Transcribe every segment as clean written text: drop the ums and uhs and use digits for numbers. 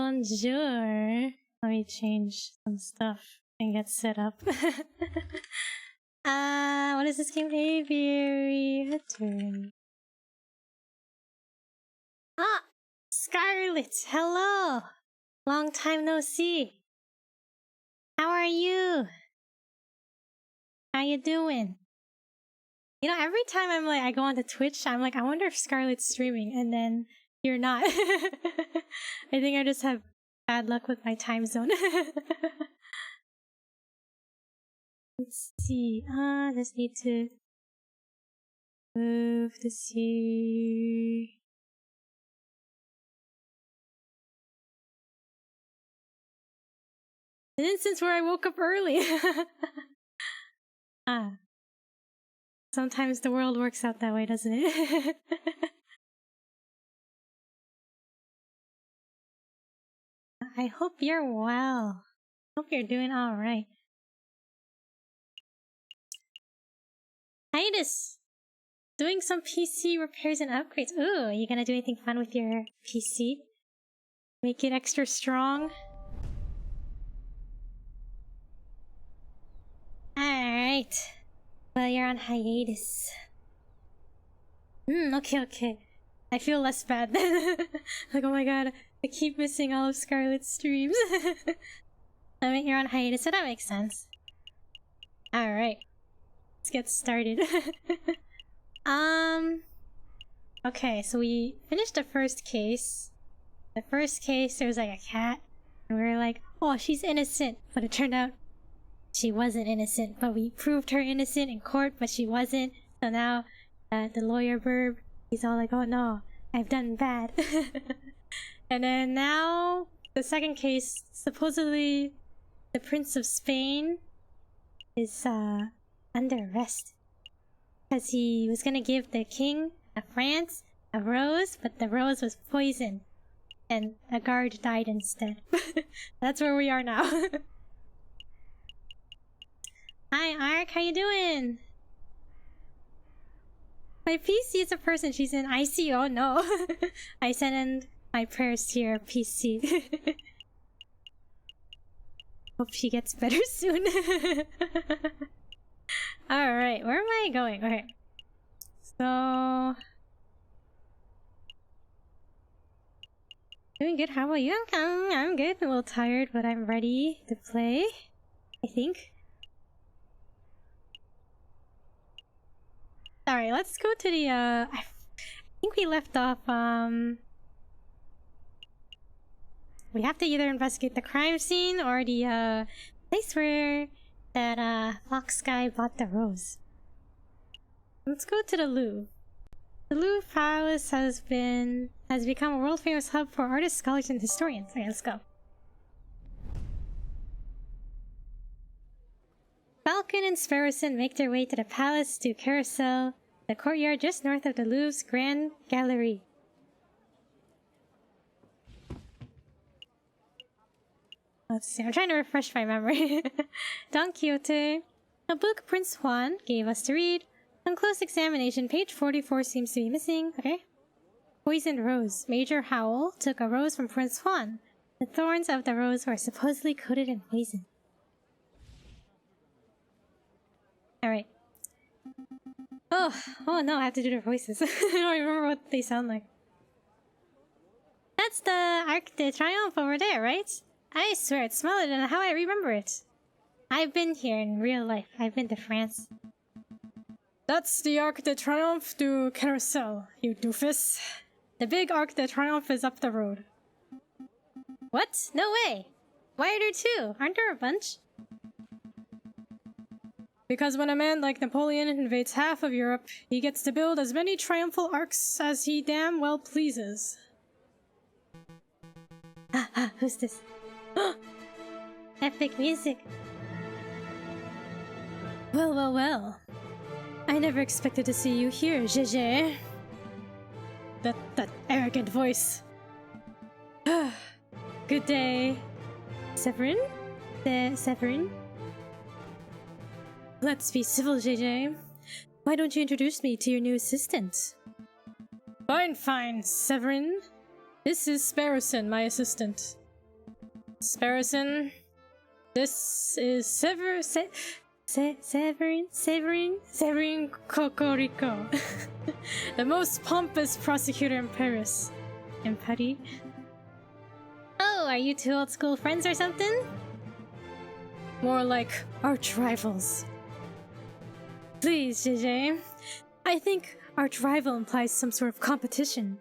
Bonjour. Let me change some stuff and get set up. What is this game? Aviary. Return. Ah! Scarlet! Hello! Long time no see. How are you? How you doing? You know, every time I go onto Twitch, I'm like, I wonder if Scarlet's streaming, and then you're not. I think I just have bad luck with my time zone. Let's see. Just need to move this here. An instance where I woke up early. Sometimes the world works out that way, doesn't it? I hope you're well. Hope you're doing alright. Hiatus! Doing some PC repairs and upgrades. Ooh, you gonna do anything fun with your PC? Make it extra strong? Alright. Well, you're on hiatus. Okay. I feel less bad then. Like, oh my god, I keep missing all of Scarlet's streams. I mean, you're on hiatus, so that makes sense. Alright. Let's get started. Okay, so we finished the first case. The first case, there was like a cat. And we were like, oh, she's innocent. But it turned out she wasn't innocent. But we proved her innocent in court, but she wasn't. So now, the lawyer Birb, he's all like, oh no, I've done bad. And then now, the second case, supposedly the Prince of Spain is under arrest. Because he was gonna give the king of France a rose, but the rose was poisoned. And a guard died instead. That's where we are now. Hi Ark, how you doing? My PC is a person, she's in ICU, oh no. I sent in my prayers to your PC. Hope she gets better soon. Alright, where am I going? Okay. So... Doing good, how about you? I'm good, a little tired, but I'm ready to play. I think. Alright, let's go to the, I think we left off, we have to either investigate the crime scene or the, place where that, fox guy bought the rose. Let's go to the Louvre. The Louvre Palace has become a world-famous hub for artists, scholars, and historians. Okay, let's go. Falcon and Sparrowson make their way to the palace to Carousel, the courtyard just north of the Louvre's Grand Gallery. Let's see, I'm trying to refresh my memory. Don Quixote. A book Prince Juan gave us to read. On close examination, page 44 seems to be missing. Okay. Poisoned rose. Major Howell took a rose from Prince Juan. The thorns of the rose were supposedly coated in poison. Alright. Oh no, I have to do their voices. I don't remember what they sound like. That's the Arc de Triomphe over there, right? I swear it's smaller than how I remember it. I've been here in real life. I've been to France. That's the Arc de Triomphe du Carousel, you doofus. The big Arc de Triomphe is up the road. What? No way! Why are there two? Aren't there a bunch? Because when a man like Napoleon invades half of Europe, he gets to build as many triumphal arcs as he damn well pleases. Who's this? Epic music. Well. I never expected to see you here, Gégé. That arrogant voice. Good day. Severin? Severin? Let's be civil, Gégé. Why don't you introduce me to your new assistant? Fine, Severin. This is Sparrowson, my assistant. Sparrowson, this is Severin Cocorico, the most pompous prosecutor in Paris. In Paris? Oh, are you two old school friends or something? More like arch rivals. Please, JJ. I think arch rival implies some sort of competition.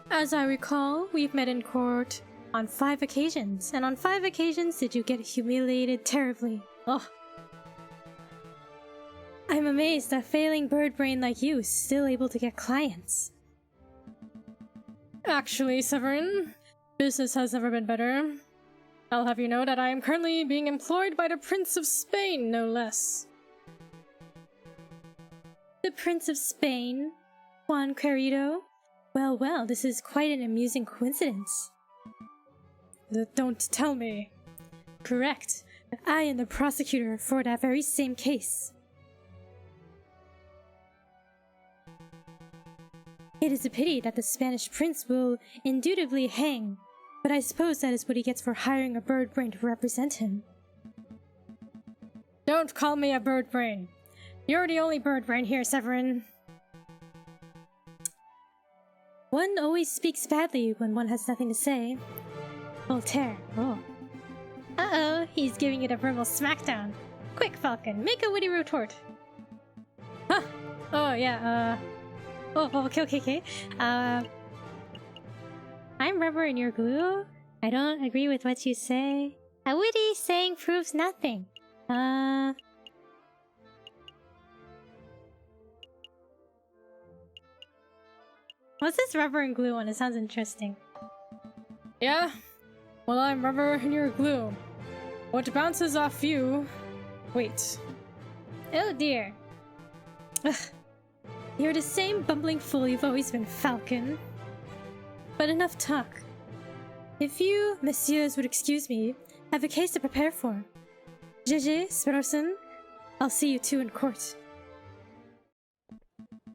As I recall, we've met in court on 5 occasions, and on 5 occasions did you get humiliated terribly. Oh. I'm amazed that failing bird brain like you is still able to get clients. Actually, Severin, business has never been better. I'll have you know that I am currently being employed by the Prince of Spain, no less. The Prince of Spain? Juan Querido? Well, well, this is quite an amusing coincidence. Don't tell me. Correct. I am the prosecutor for that very same case. It is a pity that the Spanish prince will indubitably hang, but I suppose that is what he gets for hiring a bird brain to represent him. Don't call me a bird brain. You're the only bird brain here, Severin. One always speaks badly when one has nothing to say. Voltaire. Oh. Uh-oh, he's giving it a verbal smackdown. Quick, Falcon, make a witty retort. Huh. Oh, yeah, Oh, okay. I'm rubber and you're glue? I don't agree with what you say. A witty saying proves nothing. What's this rubber and glue one? It sounds interesting. Yeah? Well, I'm rubber and you're glue. What bounces off you... Wait. Oh dear. Ugh. You're the same bumbling fool you've always been, Falcon. But enough talk. If you, messieurs, would excuse me, I have a case to prepare for. JJ, Sparrowson, I'll see you two in court.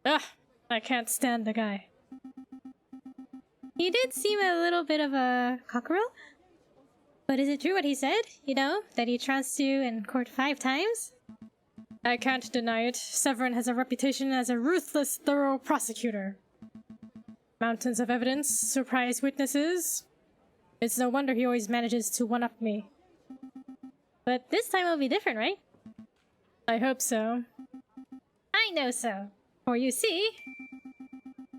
I can't stand the guy. He did seem a little bit of a cockerel. But is it true what he said? You know, that he trounced you in court 5 times? I can't deny it. Severin has a reputation as a ruthless, thorough prosecutor. Mountains of evidence, surprise witnesses. It's no wonder he always manages to one-up me. But this time it'll be different, right? I hope so. I know so. For you see,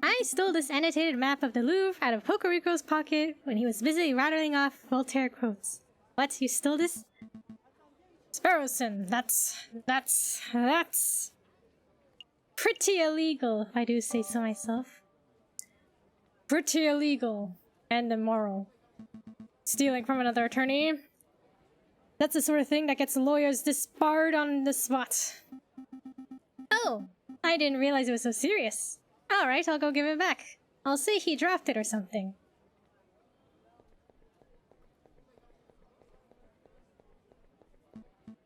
I stole this annotated map of the Louvre out of Cocorico's pocket when he was busy rattling off Voltaire quotes. What, you stole this? Sparrowson, that's pretty illegal, if I do say so myself. Pretty illegal and immoral. Stealing from another attorney? That's the sort of thing that gets lawyers disbarred on the spot. Oh, I didn't realize it was so serious. Alright, I'll go give it back. I'll say he dropped it or something.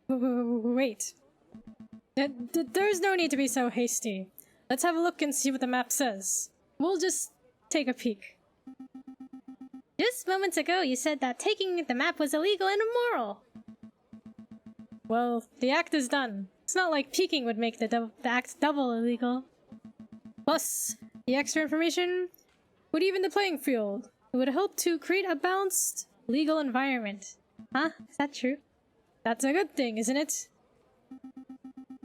Wait. There's no need to be so hasty. Let's have a look and see what the map says. We'll just take a peek. Just moments ago you said that taking the map was illegal and immoral. Well, the act is done. It's not like peeking would make the act double illegal. Plus, the extra information would even the playing field. It would help to create a balanced legal environment. Huh? Is that true? That's a good thing, isn't it?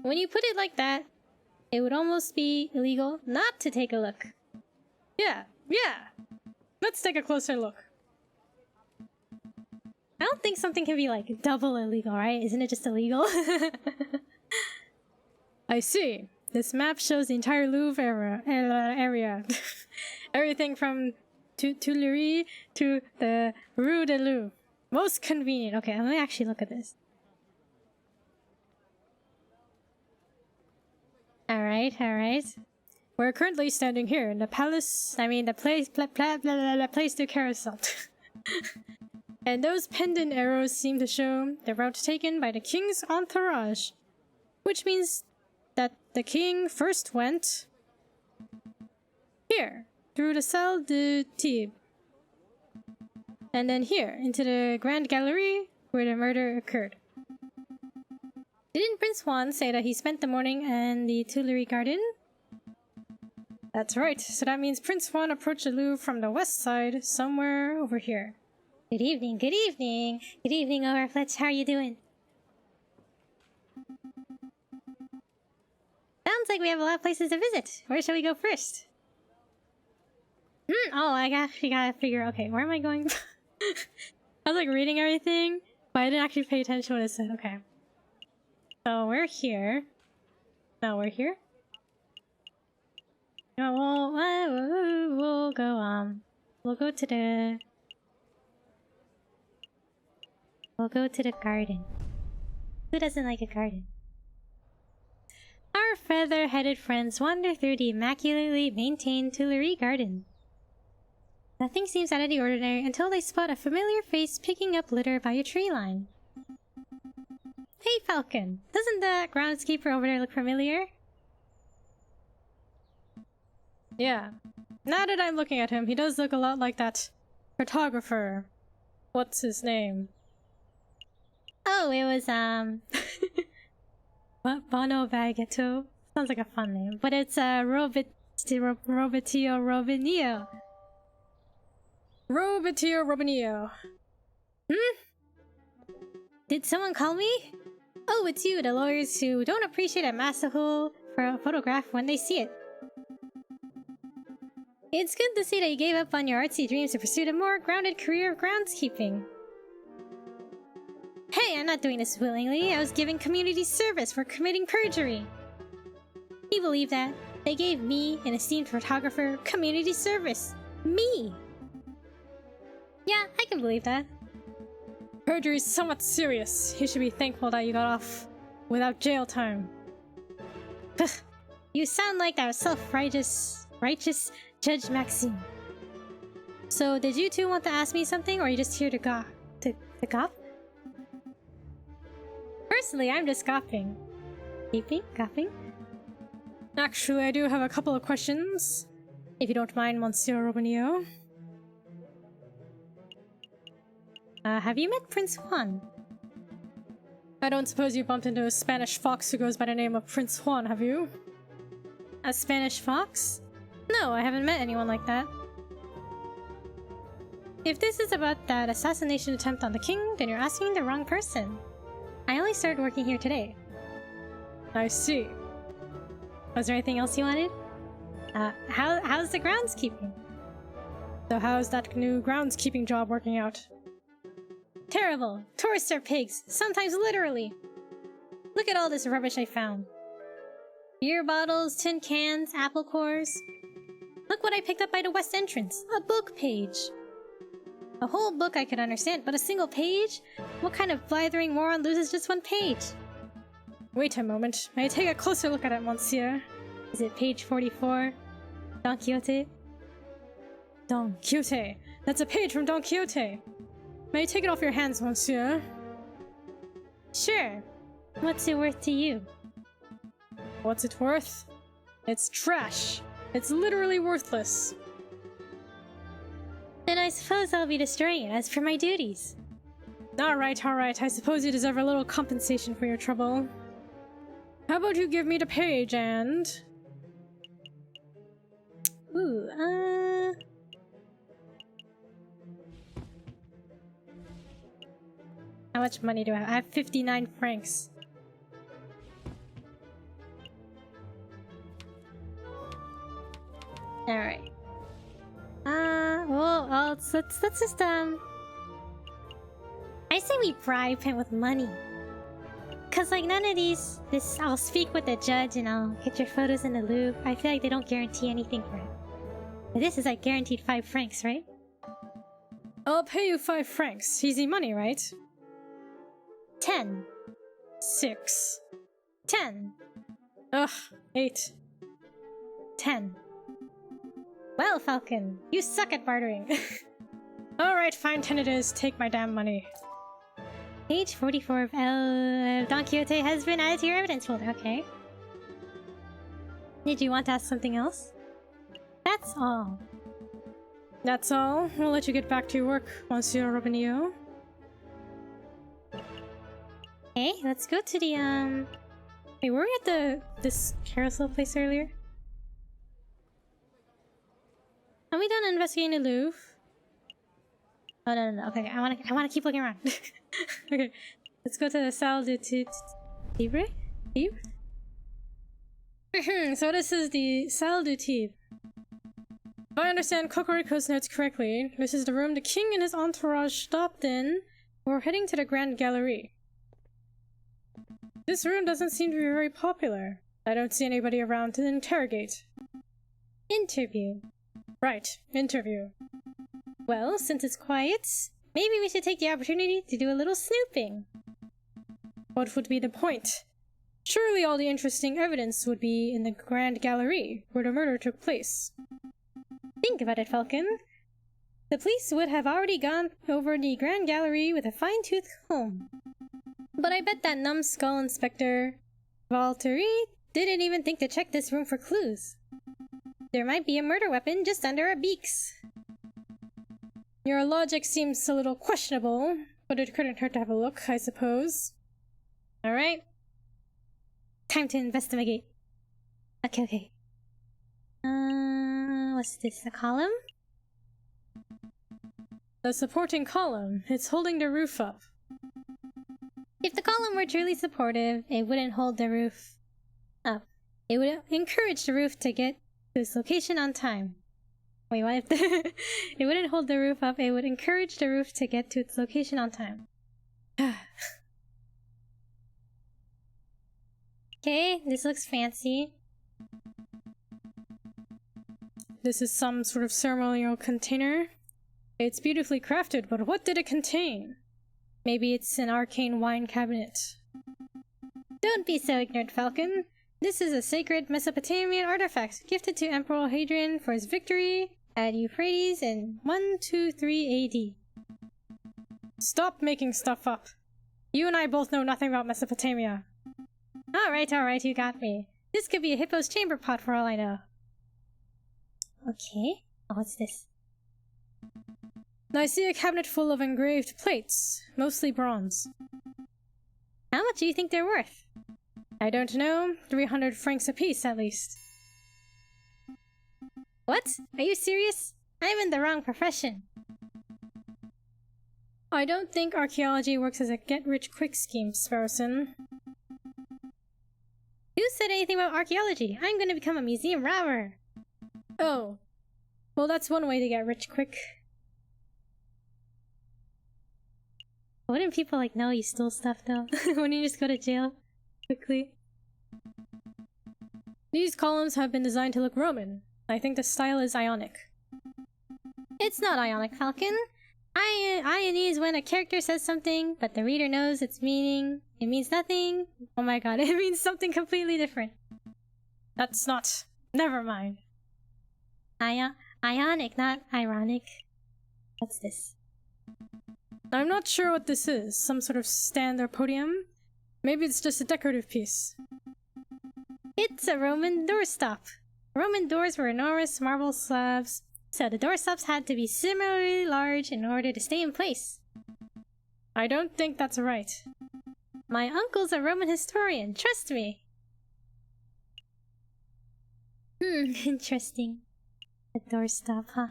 When you put it like that, it would almost be illegal not to take a look. Yeah. Let's take a closer look. I don't think something can be like double illegal, right? Isn't it just illegal? I see. This map shows the entire Louvre area. Everything from Tuileries to the Rue de Louvre. Most convenient. Okay, let me actually look at this. Alright. We're currently standing here in the place du Carousel. And those pendant arrows seem to show the route taken by the king's entourage. Which means that the king first went here, through the Salle de Thebes. And then here, into the Grand Gallery, where the murder occurred. Didn't Prince Juan say that he spent the morning in the Tuileries Garden? That's right, so that means Prince Juan approached the Louvre from the west side, somewhere over here. Good evening, good evening. Good evening, Overfletch. How are you doing? Sounds like we have a lot of places to visit. Where shall we go first? Oh, I gotta figure, okay, where am I going? I was like reading everything, but I didn't actually pay attention to what it said. Okay. So we're here. No, we're here? No, we'll go, we'll go to the... We'll go to the garden. Who doesn't like a garden? Our feather-headed friends wander through the immaculately maintained Tuileries Garden. Nothing seems out of the ordinary until they spot a familiar face picking up litter by a tree line. Hey, Falcon! Doesn't the groundskeeper over there look familiar? Yeah. Now that I'm looking at him, he does look a lot like that photographer. What's his name? Oh, it was, Bono Bagetto. Sounds like a fun name. But it's, Robitio Robinio. Robitio Robinio. Did someone call me? Oh, it's you, the lawyers who don't appreciate a masterful photograph when they see it. It's good to see that you gave up on your artsy dreams to pursue a more grounded career of groundskeeping. Hey, I'm not doing this willingly. I was giving community service for committing perjury. Can you believe that? They gave me, an esteemed photographer, community service. Me! Yeah, I can believe that. Perjury is somewhat serious. You should be thankful that you got off without jail time. You sound like that self-righteous Judge Maxime. So, did you two want to ask me something, or are you just here to gawk? To gawp? Personally, I'm just gawping. Gawping? Actually, I do have a couple of questions. If you don't mind, Monsieur Robinio. Have you met Prince Juan? I don't suppose you bumped into a Spanish fox who goes by the name of Prince Juan, have you? A Spanish fox? No, I haven't met anyone like that. If this is about that assassination attempt on the king, then you're asking the wrong person. I only started working here today. I see. Was there anything else you wanted? How's the groundskeeping? So how's that new groundskeeping job working out? Terrible! Tourists are pigs, sometimes literally! Look at all this rubbish I found. Beer bottles, tin cans, apple cores. Look what I picked up by the west entrance! A book page! A whole book I could understand, but a single page? What kind of blithering moron loses just one page? Wait a moment. May I take a closer look at it, monsieur? Is it page 44? Don Quixote? Don Quixote! That's a page from Don Quixote! May I take it off your hands, monsieur? Sure. What's it worth to you? What's it worth? It's trash. It's literally worthless. Then I suppose I'll be destroying it as per my duties. Alright. I suppose you deserve a little compensation for your trouble. How about you give me the page and... Ooh, How much money do I have? I have 59 francs. Alright. Well, let's just, I say we bribe him with money. Cause, like, none of I'll speak with the judge and I'll get your photos in the Louvre. I feel like they don't guarantee anything for it. But this is, like, guaranteed 5 francs, right? I'll pay you 5 francs. Easy money, right? 10. 6. 10. Ugh, 8. 10. Well, Falcon, you suck at bartering. Alright, fine, 10 it is. Take my damn money. Page 44 of Don Quixote has been added to your evidence folder. Okay. Did you want to ask something else? That's all. That's all. We'll let you get back to your work, Monsieur Robinio. Okay, let's go to the, Wait, were we at this carousel place earlier? Are we done investigating the Louvre? Oh, no. Okay, I wanna keep looking around. Okay, let's go to the Salle du Tibre? So this is the Salle du Tibre. If I understand Cocorico's notes correctly, this is the room the king and his entourage stopped in before heading to the Grand Gallery. This room doesn't seem to be very popular. I don't see anybody around to interrogate. Interview. Right, interview. Well, since it's quiet, maybe we should take the opportunity to do a little snooping. What would be the point? Surely all the interesting evidence would be in the Grand Gallery, where the murder took place. Think about it, Falcon. The police would have already gone over the Grand Gallery with a fine-tooth comb. But I bet that numbskull Inspector Valtteri didn't even think to check this room for clues. There might be a murder weapon just under our beaks. Your logic seems a little questionable, but it couldn't hurt to have a look, I suppose. Alright. Time to investigate. Okay. What's this? A column? The supporting column. It's holding the roof up. If the column were truly supportive, it wouldn't hold the roof up. It would encourage the roof to get to its location on time. Wait, what? It wouldn't hold the roof up, it would encourage the roof to get to its location on time. Okay, this looks fancy. This is some sort of ceremonial container. It's beautifully crafted, but what did it contain? Maybe it's an arcane wine cabinet. Don't be so ignorant, Falcon. This is a sacred Mesopotamian artifact gifted to Emperor Hadrian for his victory at Euphrates in 123 AD. Stop making stuff up. You and I both know nothing about Mesopotamia. Alright, you got me. This could be a hippo's chamber pot for all I know. Okay. Oh, what's this? I see a cabinet full of engraved plates, mostly bronze. How much do you think they're worth? I don't know. 300 francs apiece, at least. What? Are you serious? I'm in the wrong profession. I don't think archaeology works as a get-rich-quick scheme, Sparrowson. Who said anything about archaeology? I'm gonna become a museum robber. Oh. Well, that's one way to get rich quick. Wouldn't people, like, know you stole stuff, though? Wouldn't you just go to jail quickly? These columns have been designed to look Roman. I think the style is Ionic. It's not Ionic, Falcon. Irony is when a character says something, but the reader knows its meaning. It means nothing. Oh my god, it means something completely different. That's not... Never mind. Ionic, not ironic. What's this? I'm not sure what this is. Some sort of stand or podium? Maybe it's just a decorative piece. It's a Roman doorstop. Roman doors were enormous marble slabs, so the doorstops had to be similarly large in order to stay in place. I don't think that's right. My uncle's a Roman historian, trust me. Interesting. The doorstop, huh?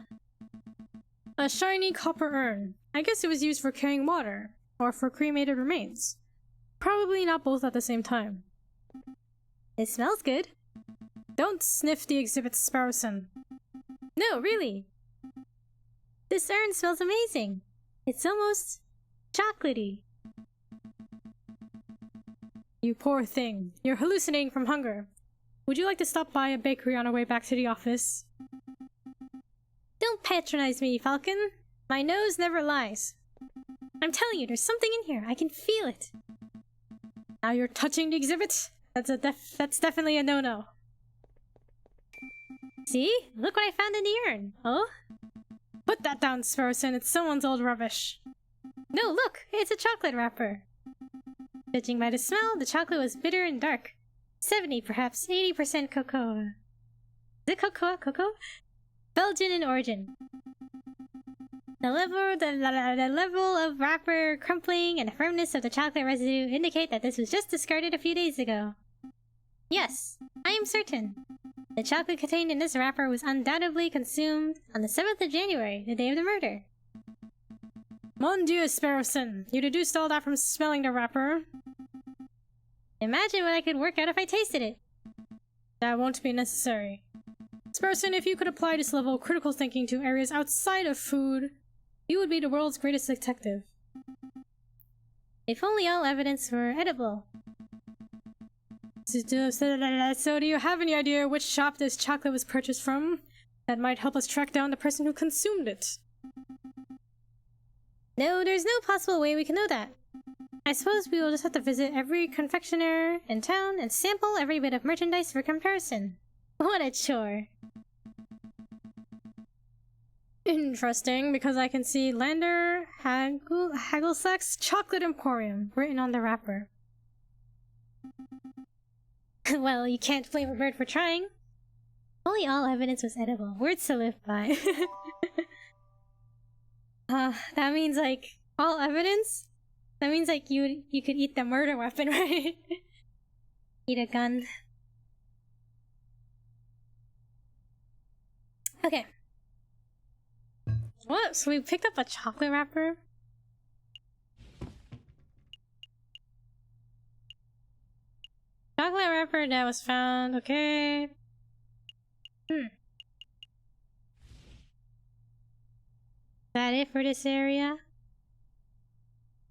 A shiny copper urn. I guess it was used for carrying water, or for cremated remains. Probably not both at the same time. It smells good. Don't sniff the exhibits, Sparrowson. No, really. This urn smells amazing. It's almost chocolatey. You poor thing. You're hallucinating from hunger. Would you like to stop by a bakery on our way back to the office? Don't patronize me, Falcon. My nose never lies. I'm telling you, there's something in here. I can feel it. Now you're touching the exhibit? That's definitely a no-no. See? Look what I found in the urn. Oh? Put that down, Sparrowson. It's someone's old rubbish. No, look! It's a chocolate wrapper. Judging by the smell, the chocolate was bitter and dark. 70, perhaps 80% cocoa. Is it cocoa? Cocoa? Belgian in origin. The level of wrapper crumpling and the firmness of the chocolate residue indicate that this was just discarded a few days ago. Yes, I am certain. The chocolate contained in this wrapper was undoubtedly consumed on the 7th of January, the day of the murder. Mon Dieu, Sparrowson, you deduced all that from smelling the wrapper. Imagine what I could work out if I tasted it. That won't be necessary. Sparrowson, if you could apply this level of critical thinking to areas outside of food, you would be the world's greatest detective. If only all evidence were edible. So do you have any idea which shop this chocolate was purchased from? That might help us track down the person who consumed it. No, there's no possible way we can know that. I suppose we will just have to visit every confectioner in town and sample every bit of merchandise for comparison. What a chore. Interesting, because I can see Lander Hagelsack's Chocolate Emporium written on the wrapper. Well, you can't blame a bird for trying. Only all evidence was edible. Words to live by. That means, like, all evidence? That means, like, you could eat the murder weapon, right? Eat a gun. Okay. What? So we picked up a chocolate wrapper? Chocolate wrapper that was found, okay. Is that it for this area?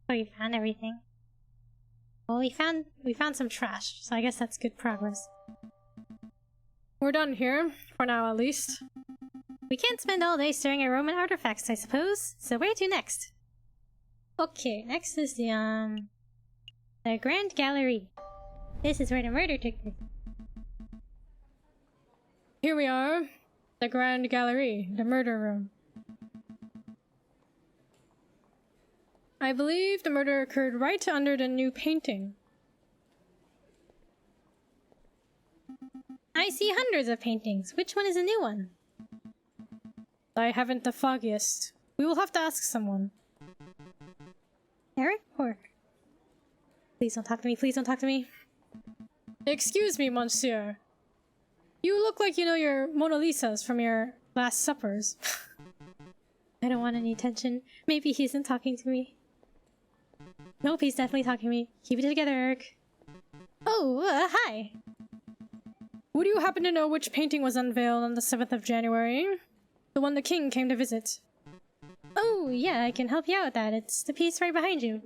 Oh, we found everything. Well, we found some trash, so I guess that's good progress. We're done here, for now at least. We can't spend all day staring at Roman artifacts, I suppose. So where to next? Okay, next is the Grand Gallery. This is where the murder took place. Here we are. The Grand Gallery, the murder room. I believe the murder occurred right under the new painting. I see hundreds of paintings. Which one is a new one? I haven't the foggiest. We will have to ask someone. Eric or... Please don't talk to me, please don't talk to me. Excuse me, monsieur. You look like you know your Mona Lisas from your Last Suppers. I don't want any attention. Maybe he isn't talking to me. Nope, he's definitely talking to me. Keep it together, Eric. Oh, hi! Would you happen to know which painting was unveiled on the 7th of January? The one the king came to visit. Oh, yeah, I can help you out with that. It's the piece right behind you.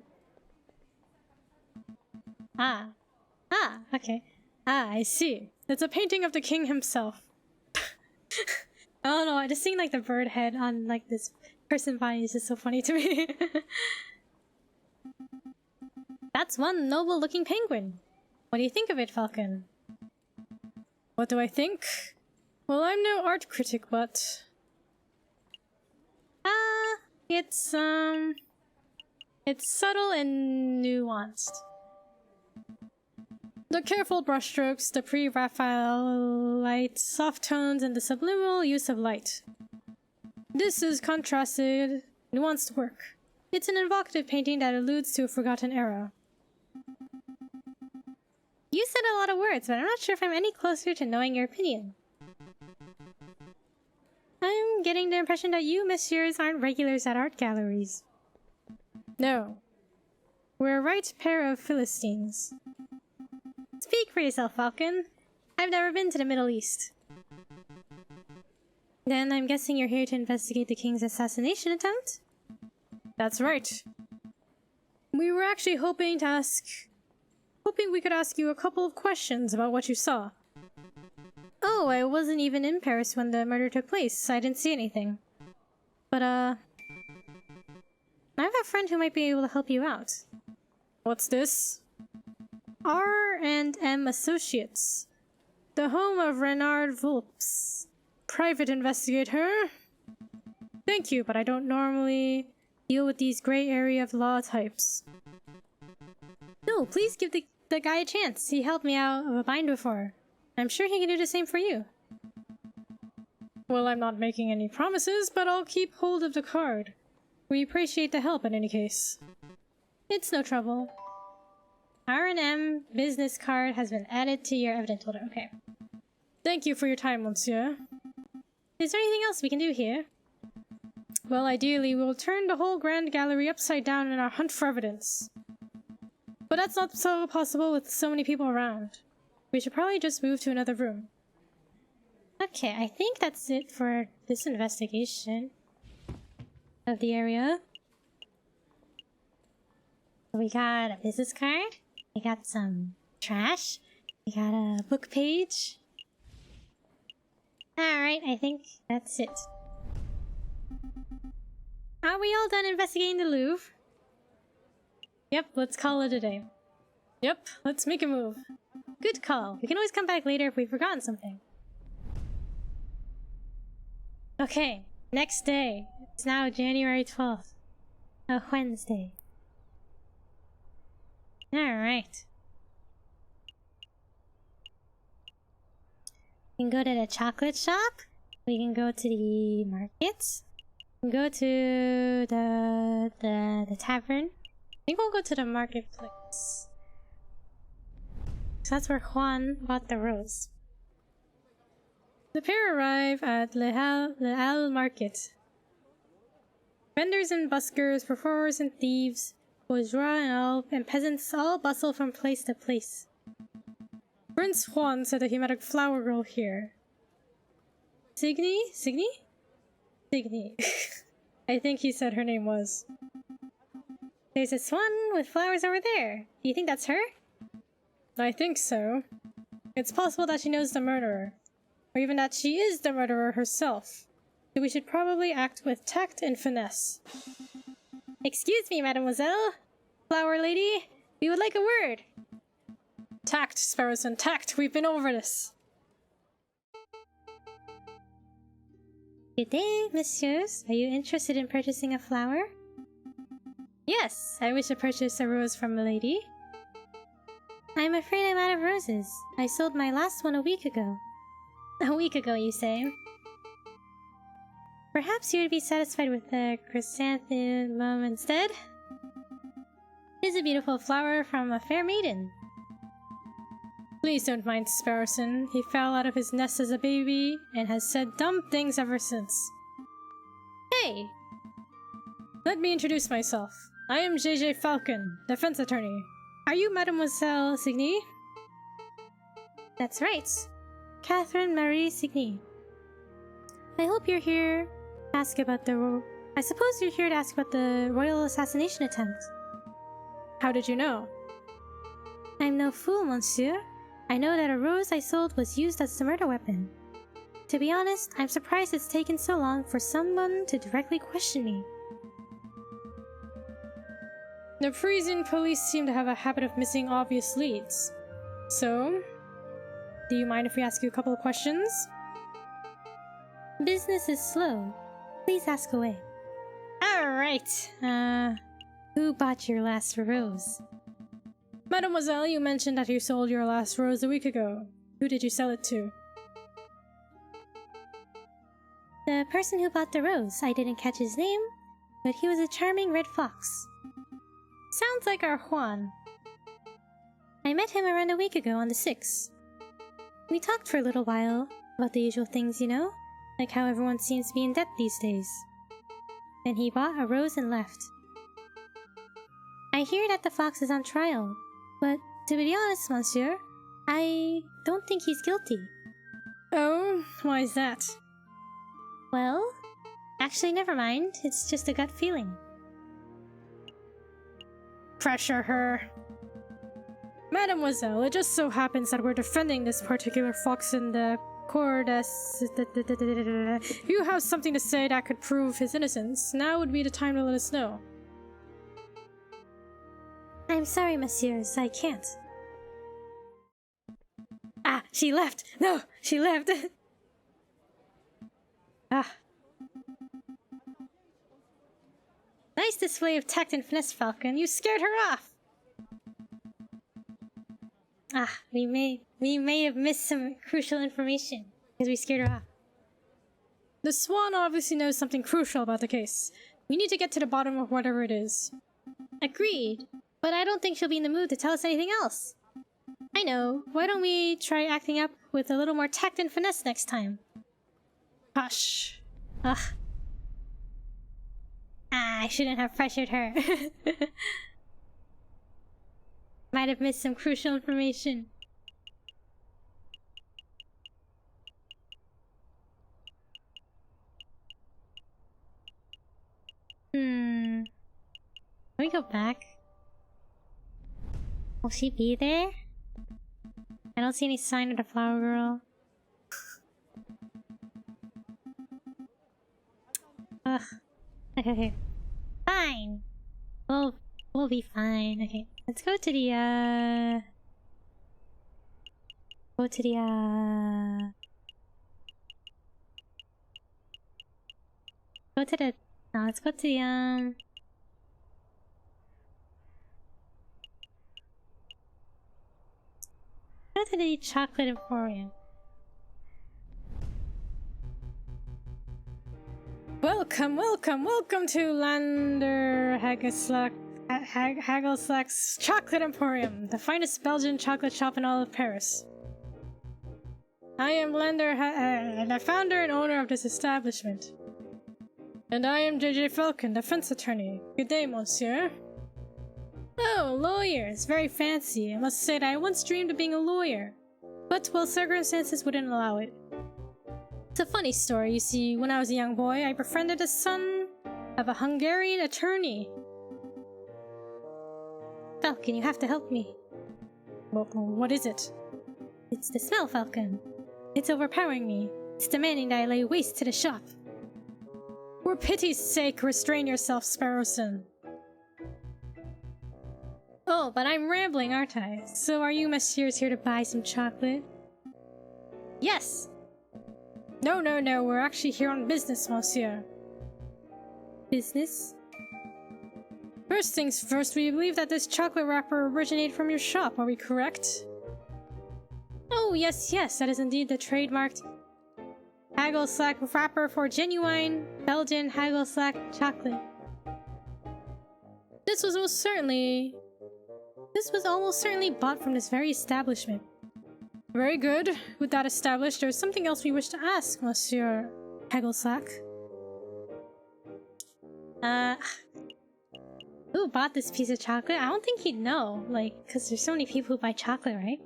Okay. I see. It's a painting of the king himself. I don't know, just seeing like the bird head on like this person body is just so funny to me. That's one noble looking penguin. What do you think of it, Falcon? What do I think? Well, I'm no art critic, but... it's subtle and nuanced. The careful brushstrokes, the pre-Raphael light, soft tones, and the subliminal use of light. This is contrasted, nuanced work. It's an evocative painting that alludes to a forgotten era. You said a lot of words, but I'm not sure if I'm any closer to knowing your opinion. I'm getting the impression that you, messieurs, aren't regulars at art galleries. No. We're a right pair of Philistines. Speak for yourself, Falcon. I've never been to the Middle East. Then I'm guessing you're here to investigate the king's assassination attempt? That's right. We were actually hoping we could ask you a couple of questions about what you saw. Oh, I wasn't even in Paris when the murder took place, so I didn't see anything. But, I have a friend who might be able to help you out. What's this? R&M Associates. The home of Renard Vulpes. Private investigator. Thank you, but I don't normally deal with these gray area of law types. No, please give the guy a chance. He helped me out of a bind before. I'm sure he can do the same for you. Well, I'm not making any promises, but I'll keep hold of the card. We appreciate the help in any case. It's no trouble. R&M business card has been added to your evidence folder. Okay. Thank you for your time, monsieur. Is there anything else we can do here? Well, ideally, we'll turn the whole Grand Gallery upside down in our hunt for evidence. But that's not so possible with so many people around. We should probably just move to another room. Okay, I think that's it for this investigation of the area. We got a business card. We got some trash. We got a book page. Alright, I think that's it. Are we all done investigating the Louvre? Yep, let's call it a day. Yep, let's make a move. Good call. We can always come back later if we've forgotten something. Okay, next day. It's now January 12th. A Wednesday. Alright. We can go to the chocolate shop. We can go to the markets. We can go to the tavern. I think we'll go to the marketplace. So that's where Juan bought the rose. The pair arrive at Le Halles Market. Vendors and buskers, performers and thieves, bourgeois and peasants all bustle from place to place. Prince Juan said that he met a flower girl here. Signy? I think he said her name was. There's this one with flowers over there. Do you think that's her? I think so. It's possible that she knows the murderer, or even that she is the murderer herself. So we should probably act with tact and finesse. Excuse me, mademoiselle. Flower lady, we would like a word. Tact, Sparrowson, tact. We've been over this. Good day, messieurs. Are you interested in purchasing a flower? Yes, I wish to purchase a rose from a lady. I'm afraid I'm out of roses. I sold my last one a week ago. A week ago, you say? Perhaps you would be satisfied with a chrysanthemum instead? It is a beautiful flower from a fair maiden. Please don't mind Sparrowson. He fell out of his nest as a baby and has said dumb things ever since. Hey! Let me introduce myself. I am JJ Falcon, defense attorney. Are you Mademoiselle Signy? That's right. Catherine Marie Signy. I hope you're here to ask about I suppose you're here to ask about the royal assassination attempt. How did you know? I'm no fool, monsieur. I know that a rose I sold was used as the murder weapon. To be honest, I'm surprised it's taken so long for someone to directly question me. The Parisian police seem to have a habit of missing obvious leads. So, do you mind if we ask you a couple of questions? Business is slow. Please ask away. Alright, who bought your last rose? Mademoiselle, you mentioned that you sold your last rose a week ago. Who did you sell it to? The person who bought the rose. I didn't catch his name, but he was a charming red fox. Sounds like our Juan. I met him around a week ago on the 6th. We talked for a little while about the usual things, you know, like how everyone seems to be in debt these days. Then he bought a rose and left. I hear that the fox is on trial, but to be honest, monsieur, I don't think he's guilty. Oh, why is that? Well, actually never mind, it's just a gut feeling. Pressure her. Mademoiselle, it just so happens that we're defending this particular fox in the court as... If you have something to say that could prove his innocence, now would be the time to let us know. I'm sorry, messieurs, I can't. Ah, she left! No, she left! Ah. Nice display of tact and finesse, Falcon. You scared her off! Ah, we may have missed some crucial information because we scared her off. The Swan obviously knows something crucial about the case. We need to get to the bottom of whatever it is. Agreed. But I don't think she'll be in the mood to tell us anything else. I know. Why don't we try acting up with a little more tact and finesse next time? Hush. Ugh. I shouldn't have pressured her. Might have missed some crucial information. Can we go back? Will she be there? I don't see any sign of the flower girl. Ugh. Okay. Fine. We'll be fine. Okay. Let's go to the no, let's go to the go to the chocolate emporium. Welcome to Lander Hagelslack's Chocolate Emporium, the finest Belgian chocolate shop in all of Paris. I am Lander the founder and owner of this establishment. And I am JJ Falcon, defense attorney. Good day, monsieur. Oh, lawyers. Very fancy. I must say that I once dreamed of being a lawyer. But, well, circumstances wouldn't allow it. It's a funny story. You see, when I was a young boy, I befriended the son of a Hungarian attorney. Falcon, you have to help me. Well, what is it? It's the smell, Falcon. It's overpowering me. It's demanding that I lay waste to the shop. For pity's sake, restrain yourself, Sparrowson. Oh, but I'm rambling, aren't I? So are you messieurs here to buy some chocolate? Yes! No, we're actually here on business, monsieur. Business? First things first, we believe that this chocolate wrapper originated from your shop, are we correct? Oh, yes, that is indeed the trademarked Hagelslack wrapper for genuine Belgian Hagelslack chocolate. This was almost certainly bought from this very establishment. Very good. With that established, there's something else we wish to ask, Monsieur Hagelslack. Who bought this piece of chocolate? I don't think he'd know, because there's so many people who buy chocolate, right?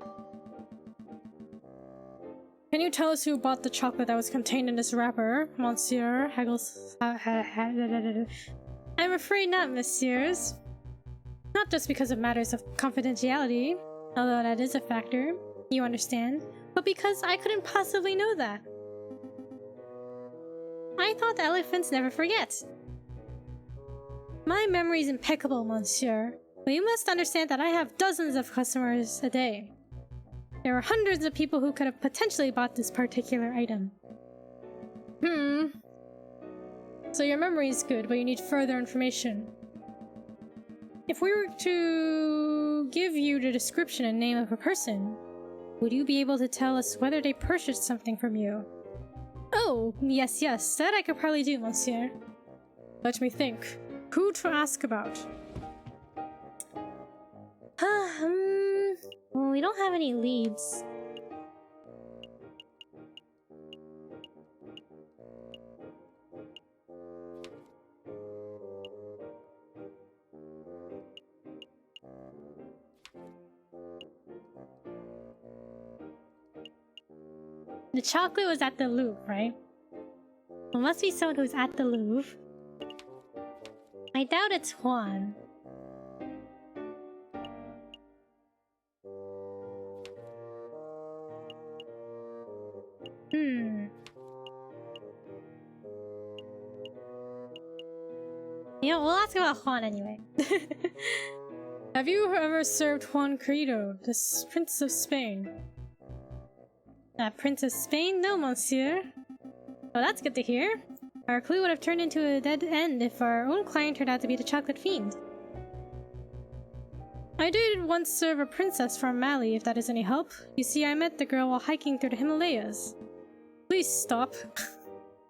Can you tell us who bought the chocolate that was contained in this wrapper, Monsieur Hagelslack? I'm afraid not, messieurs. Not just because of matters of confidentiality, although that is a factor, you understand, but because I couldn't possibly know that. I thought elephants never forget. My memory is impeccable, monsieur, but you must understand that I have dozens of customers a day. There are hundreds of people who could have potentially bought this particular item. So your memory is good, but you need further information. If we were to give you the description and name of a person, would you be able to tell us whether they purchased something from you? Oh, yes, that I could probably do, monsieur. Let me think. Who to ask about? Well, we don't have any leads. The chocolate was at the Louvre, right? Well, must be someone who's at the Louvre. I doubt it's Juan. You know, we'll ask about Juan anyway. Have you ever served Juan Querido, the Prince of Spain? Prince of Spain? No, monsieur. Well, that's good to hear. Our clue would have turned into a dead end if our own client turned out to be the chocolate fiend. I did once serve a princess from Mali, if that is any help. You see, I met the girl while hiking through the Himalayas. Please stop.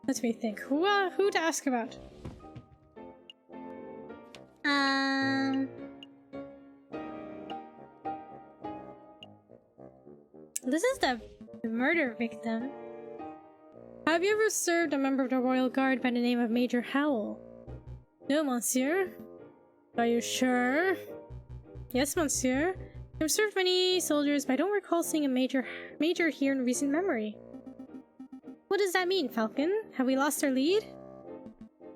Let me think. Who to ask about? This is the murder victim. Have you ever served a member of the Royal Guard by the name of Major Howell? No, monsieur. Are you sure? Yes, monsieur. I've served many soldiers, but I don't recall seeing a major here in recent memory. What does that mean, Falcon? Have we lost our lead?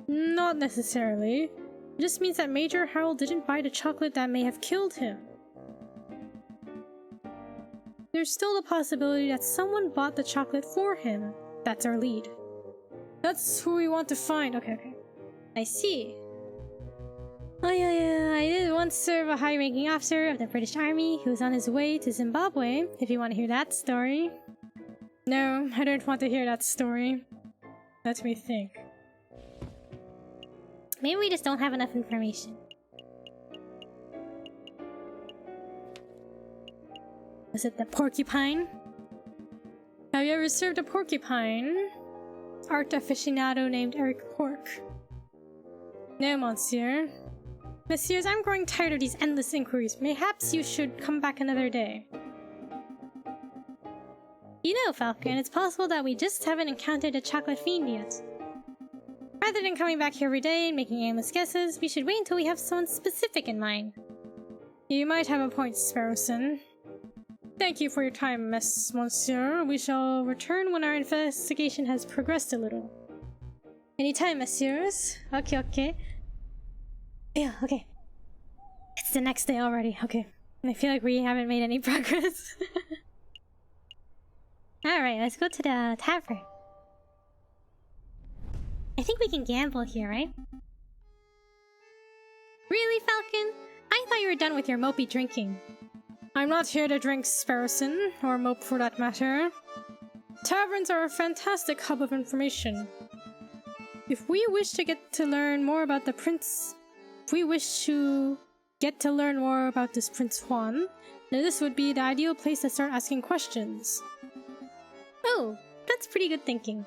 Not necessarily. It just means that Major Howell didn't buy the chocolate that may have killed him. There's still the possibility that someone bought the chocolate for him. That's our lead. That's who we want to find. Okay. I see. Oh yeah, I did once serve a high-ranking officer of the British Army who was on his way to Zimbabwe, if you want to hear that story. No, I don't want to hear that story. Let me think. Maybe we just don't have enough information. Was it the porcupine? Have you ever served a porcupine? Art aficionado named Eric Pork. No, monsieur. Messieurs, I'm growing tired of these endless inquiries. Perhaps you should come back another day. You know, Falcon, it's possible that we just haven't encountered a chocolate fiend yet. Rather than coming back here every day and making aimless guesses, we should wait until we have someone specific in mind. You might have a point, Sparrowson. Thank you for your time, monsieur. We shall return when our investigation has progressed a little. Anytime, messieurs. Okay. Yeah, okay. It's the next day already. Okay. I feel like we haven't made any progress. Alright, let's go to the tavern. I think we can gamble here, right? Really, Falcon? I thought you were done with your mopey drinking. I'm not here to drink, Sparrowson, or mope for that matter. Taverns are a fantastic hub of information. If we wish to get to learn more about the prince... If we wish to get to learn more about this Prince Juan, then this would be the ideal place to start asking questions. Oh, that's pretty good thinking.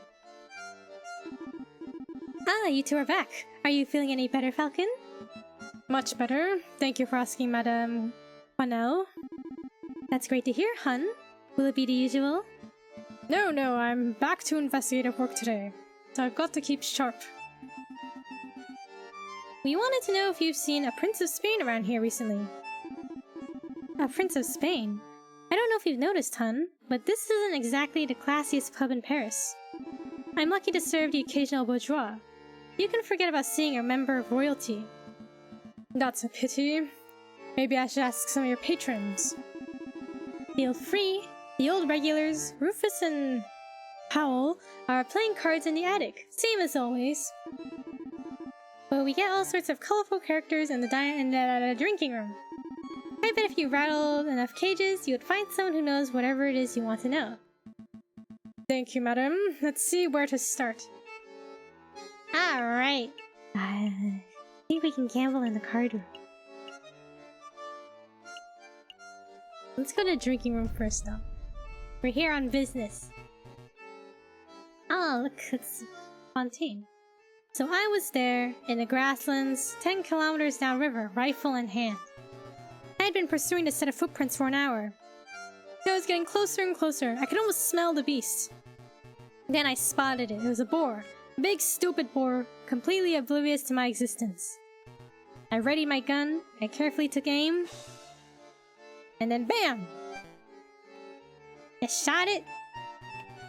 Ah, you two are back. Are you feeling any better, Falcon? Much better. Thank you for asking, Madame Juanel. That's great to hear, hun. Will it be the usual? No, I'm back to investigative work today, so I've got to keep sharp. We wanted to know if you've seen a Prince of Spain around here recently. A Prince of Spain? I don't know if you've noticed, hun, but this isn't exactly the classiest pub in Paris. I'm lucky to serve the occasional bourgeois. You can forget about seeing a member of royalty. That's a pity. Maybe I should ask some of your patrons. Feel free. The old regulars, Rufus and Howell, are playing cards in the attic, same as always. But we get all sorts of colorful characters in the drinking room. I bet if you rattled enough cages, you would find someone who knows whatever it is you want to know. Thank you, madam. Let's see where to start. Alright. I think we can gamble in the card room. Let's go to the drinking room first, though. We're here on business. Oh, look, it's Fontaine. So I was there, in the grasslands, 10 kilometers downriver, rifle in hand. I had been pursuing the set of footprints for an hour. I was getting closer and closer. I could almost smell the beast. Then I spotted it. It was a boar. A big, stupid boar, completely oblivious to my existence. I readied my gun, I carefully took aim, and then BAM! I shot it?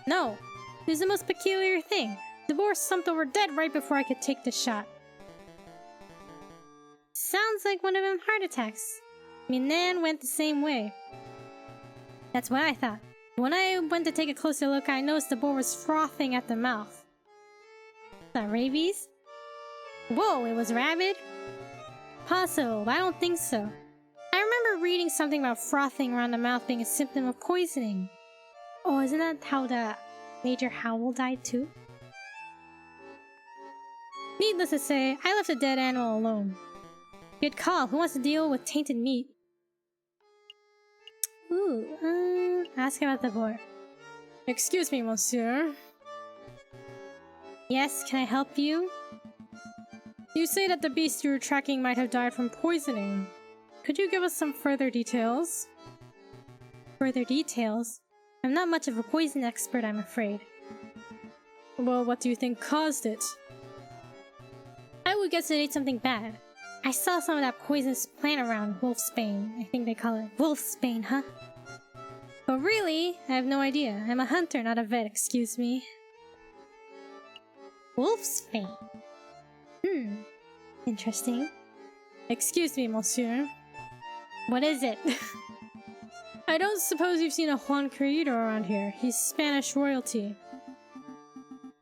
No. It was the most peculiar thing. The boar slumped over dead right before I could take the shot. Sounds like one of them heart attacks. Nan went the same way. That's what I thought. When I went to take a closer look, I noticed the boar was frothing at the mouth. Is that rabies? Whoa, it was rabid? Possible, but I don't think so. I remember reading something about frothing around the mouth being a symptom of poisoning. Oh, isn't that how the Major Howell died too? Needless to say, I left the dead animal alone. Good call. Who wants to deal with tainted meat? Ooh, ask about the boar. Excuse me, monsieur. Yes, can I help you? You say that the beast you were tracking might have died from poisoning. Could you give us some further details? Further details? I'm not much of a poison expert, I'm afraid. Well, what do you think caused it? I would guess it ate something bad. I saw some of that poisonous plant around Wolfsbane. I think they call it Wolfsbane, huh? But really, I have no idea. I'm a hunter, not a vet, excuse me. Wolfsbane. Interesting. Excuse me, monsieur. What is it? I don't suppose you've seen a Juan Querido around here. He's Spanish royalty.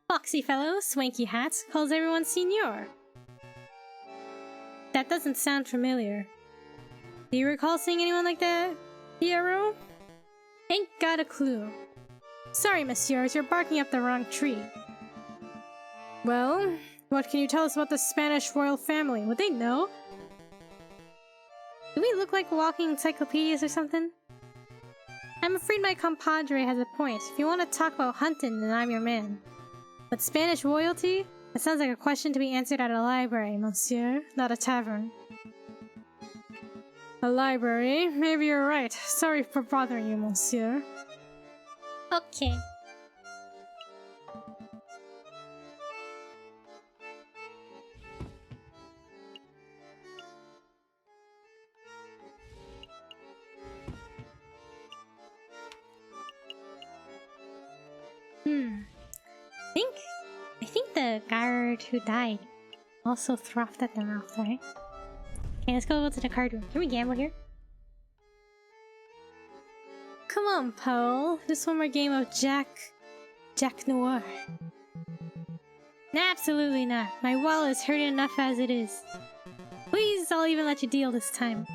Foxy fellow, swanky hat, calls everyone senor. That doesn't sound familiar. Do you recall seeing anyone like that, Piero? Ain't got a clue. Sorry, messieurs, you're barking up the wrong tree. Well, what can you tell us about the Spanish royal family? Would they know? Do we look like walking encyclopedias or something? I'm afraid my compadre has a point. If you want to talk about hunting, then I'm your man. But Spanish royalty? That sounds like a question to be answered at a library, monsieur, not a tavern. A library? Maybe you're right. Sorry for bothering you, monsieur. Okay. I think the guard who died also frothed at the mouth, right? Okay, let's go to the card room. Can we gamble here? Come on, Paul. Just one more game of Jack Noir. Absolutely not. My wallet is hurting enough as it is. Please, I'll even let you deal this time.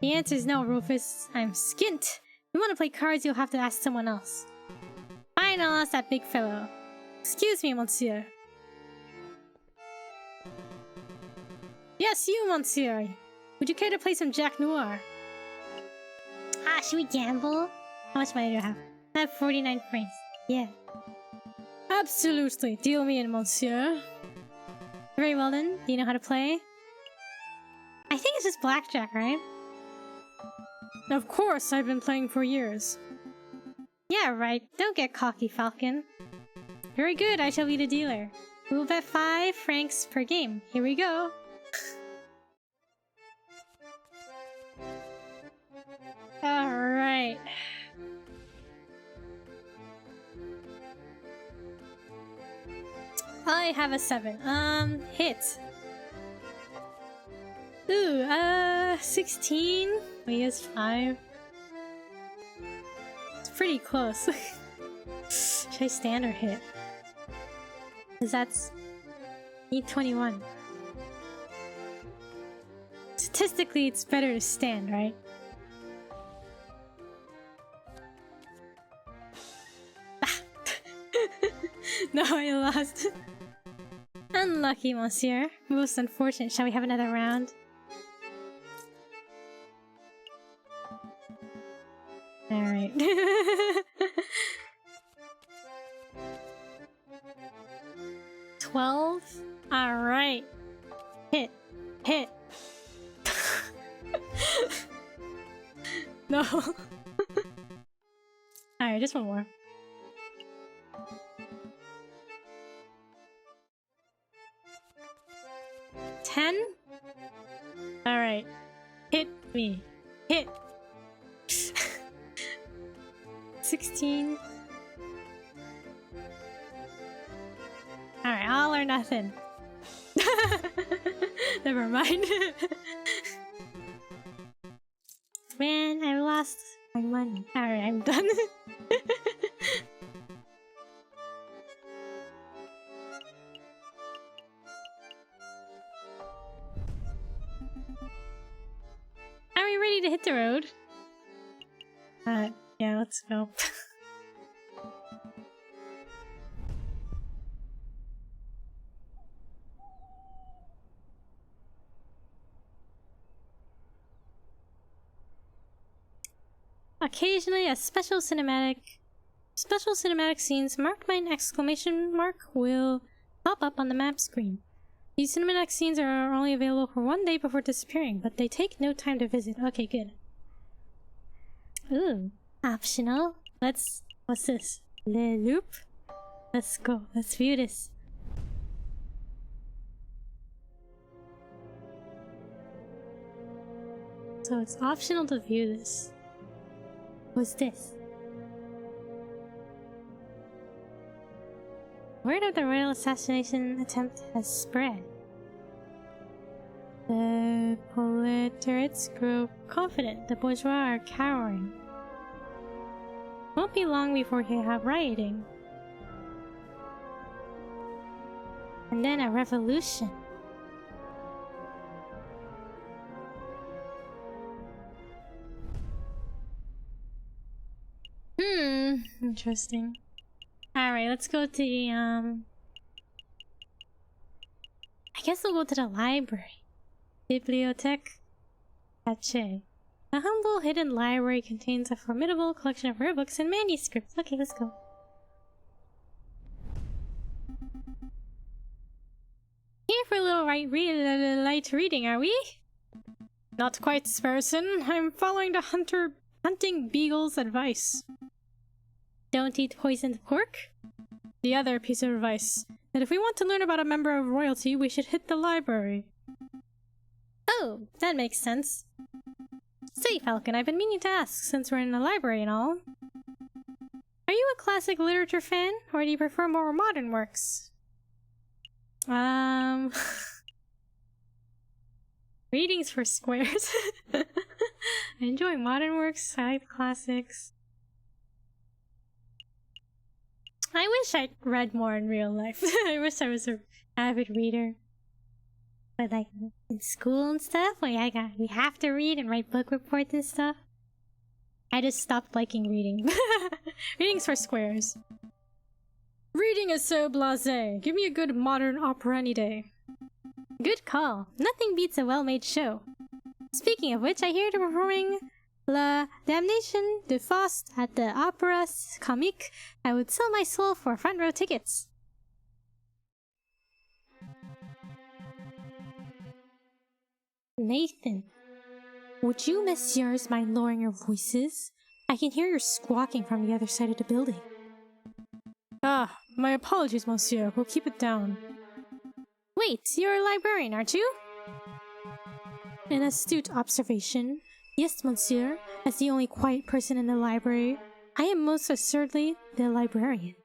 The answer is no, Rufus. I'm skint. If you want to play cards, you'll have to ask someone else. Fine, I'll ask that big fellow. Excuse me, monsieur. Yes, you, monsieur. Would you care to play some Jack Noir? Ah, should we gamble? How much money do I have? I have 49 francs. Yeah. Absolutely. Deal me in, monsieur. Very well then. Do you know how to play? I think it's just blackjack, right? Of course, I've been playing for years. Yeah, right. Don't get cocky, Falcon. Very good, I shall be the dealer. We will bet 5 francs per game. Here we go. Alright. I have a 7. Hit. Ooh, 16? We use 5. It's pretty close. Should I stand or hit? Because that's... need 21. Statistically, it's better to stand, right? No, I lost. Unlucky, monsieur. Most unfortunate. Shall we have another round? Alright. $12? Alright. Hit. Hit. No. Alright, just one more. $10? Alright. Hit me. Hit. 16. Alright, all or nothing. Never mind. Man, I lost my money. Alright, I'm done. Are we ready to hit the road? Yeah, let's go. Occasionally, a special cinematic scenes marked by an exclamation mark will pop up on the map screen. These cinematic scenes are only available for 1 day before disappearing, but they take no time to visit. Okay, good. Ooh, optional. Let's... What's this? Le loop? Let's go. Let's view this. So it's optional to view this. What's this? Word of the royal assassination attempt has spread. The proletariats grow confident. The bourgeois are cowering. Won't be long before you have rioting. And then a revolution. Interesting. Alright, let's go to the, I guess we'll go to the library. Bibliothèque Cachée. A humble hidden library contains a formidable collection of rare books and manuscripts. Okay, let's go. Here for a little light reading, are we? Not quite, Sparrowson. I'm following the hunting beagle's advice. Don't eat poisoned pork? The other piece of advice, that if we want to learn about a member of royalty, we should hit the library. Oh, that makes sense. Say, Falcon, I've been meaning to ask, since we're in the library and all. Are you a classic literature fan, or do you prefer more modern works? Readings for squares. I enjoy modern works, I like classics. I wish I read more in real life. I wish I was an avid reader. But like in school and stuff, like we have to read and write book reports and stuff. I just stopped liking reading. Reading's for squares. Reading is so blasé. Give me a good modern opera any day. Good call. Nothing beats a well-made show. Speaking of which, I hear they're performing La Damnation de Faust at the Opera Comique. I would sell my soul for front row tickets. Nathan, would you messieurs mind lowering your voices? I can hear you squawking from the other side of the building. Ah, my apologies, monsieur. We'll keep it down. Wait, you're a librarian, aren't you? An astute observation. Yes, monsieur. As the only quiet person in the library, I am most assuredly the librarian.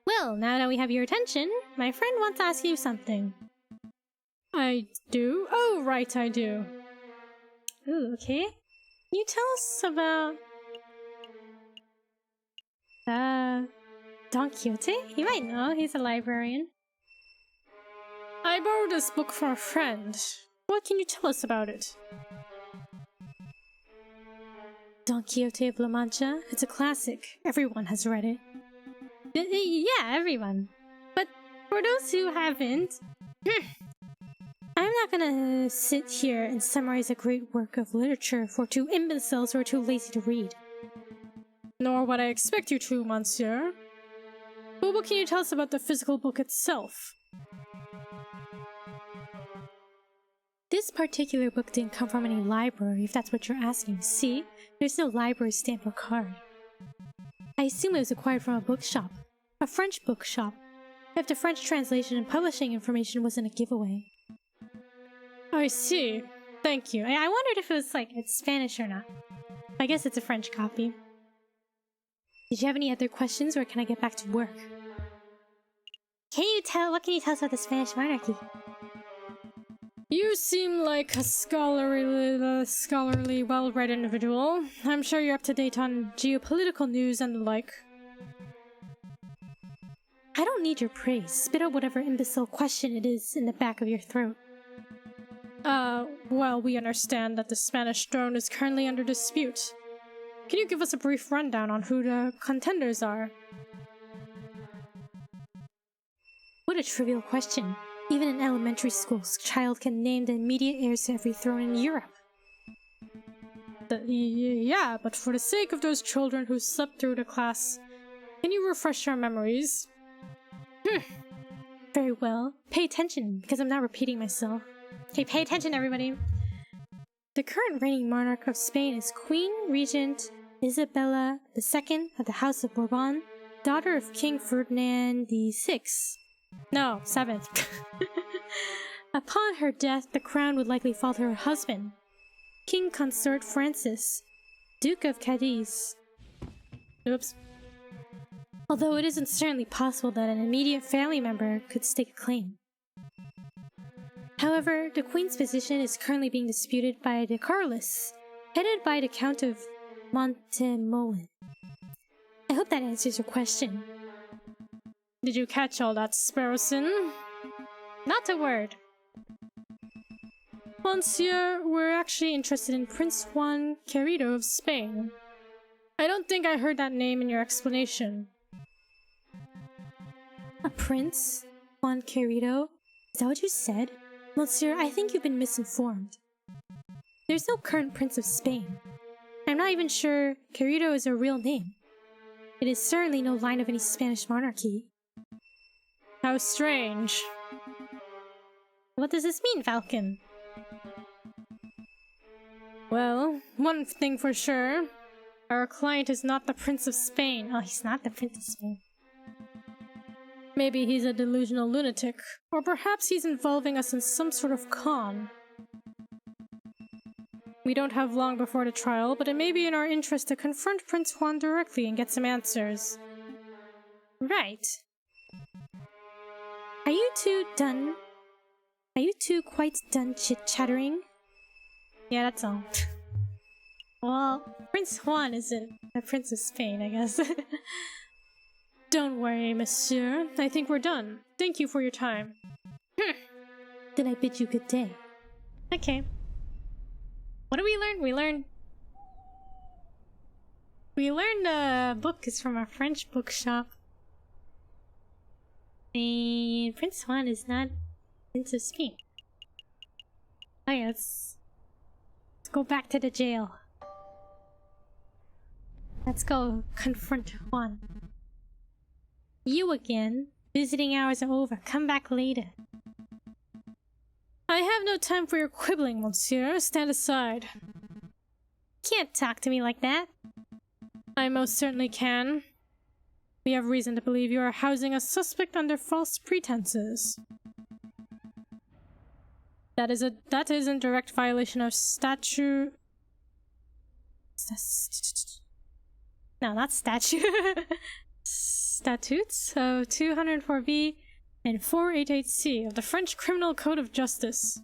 Well, now that we have your attention, my friend wants to ask you something. I do? Oh, right, I do. Ooh, okay. Can you tell us about... Don Quixote? You might know, he's a librarian. I borrowed this book from a friend. What can you tell us about it? Don Quixote of La Mancha? It's a classic. Everyone has read it. Yeah, everyone. But for those who haven't... I'm not gonna sit here and summarize a great work of literature for two imbeciles who are too lazy to read. Nor would I expect you to, monsieur. But what can you tell us about the physical book itself? This particular book didn't come from any library, if that's what you're asking. See? There's no library stamp or card. I assume it was acquired from a bookshop. A French bookshop. If the French translation and publishing information wasn't a giveaway. I see. Thank you. I wondered if it was like, it's Spanish or not. I guess it's a French copy. Did you have any other questions, or can I get back to work? What can you tell us about the Spanish monarchy? You seem like a scholarly, well-read individual. I'm sure you're up to date on geopolitical news and the like. I don't need your praise. Spit out whatever imbecile question it is in the back of your throat. Well, we understand that the Spanish throne is currently under dispute. Can you give us a brief rundown on who the contenders are? What a trivial question. Even in elementary school, a child can name the immediate heirs to every throne in Europe. Yeah, but for the sake of those children who slept through the class, can you refresh our memories? Very well. Pay attention, because I'm not repeating myself. Okay, pay attention, everybody. The current reigning monarch of Spain is Queen Regent Isabella II of the House of Bourbon, daughter of King Ferdinand VI. No, 7th. Upon her death, the crown would likely fall to her husband, King Consort Francis, Duke of Cadiz. Oops. Although it isn't certainly possible that an immediate family member could stake a claim. However, the Queen's position is currently being disputed by the Carlists, headed by the Count of Montemollin. I hope that answers your question. Did you catch all that, Sparrowson? Not a word. Monsieur, we're actually interested in Prince Juan Querido of Spain. I don't think I heard that name in your explanation. A prince? Juan Querido? Is that what you said? Monsieur, I think you've been misinformed. There's no current Prince of Spain. I'm not even sure Querido is a real name. It is certainly no line of any Spanish monarchy. How strange. What does this mean, Falcon? Well, one thing for sure. Our client is not the Prince of Spain. Oh, he's not the Prince of Spain. Maybe he's a delusional lunatic. Or perhaps he's involving us in some sort of con. We don't have long before the trial, but it may be in our interest to confront Prince Juan directly and get some answers. Right. Are you two done? Are you two quite done chit-chattering? Yeah, that's all. Well, Prince Juan isn't the Prince of Spain, I guess. Don't worry, monsieur. I think we're done. Thank you for your time. Then I bid you good day. Okay. What did we learn? We learned the book is from a French bookshop. And Prince Juan is not Prince of Spain. Oh yeah, let's go back to the jail. Let's go confront Juan. You again? Visiting hours are over. Come back later. I have no time for your quibbling, monsieur. Stand aside. Can't talk to me like that. I most certainly can. We have reason to believe you are housing a suspect under false pretenses. That is in direct violation of statute. No, not statute. Statutes of 204B and 488C of the French Criminal Code of Justice.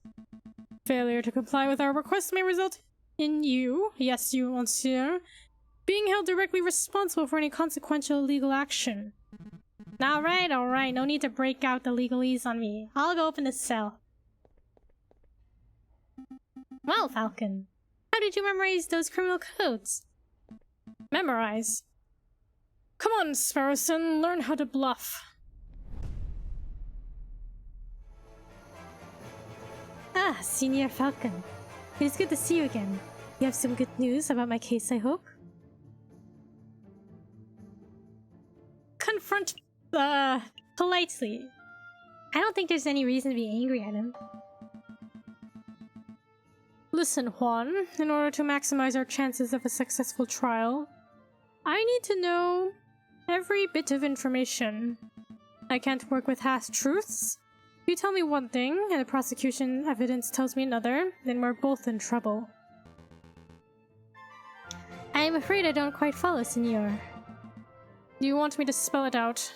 Failure to comply with our request may result in you, yes you, monsieur, being held directly responsible for any consequential legal action. Alright, no need to break out the legalese on me. I'll go open this cell. Well, Falcon, how did you memorize those criminal codes? Memorize? Come on, Sparrowson, learn how to bluff. Ah, Senior Falcon. It is good to see you again. You have some good news about my case, I hope? Confront, politely. I don't think there's any reason to be angry at him. Listen, Juan, in order to maximize our chances of a successful trial, I need to know every bit of information. I can't work with half-truths. If you tell me one thing, and the prosecution evidence tells me another, then we're both in trouble. I am afraid I don't quite follow, Senor. Do you want me to spell it out?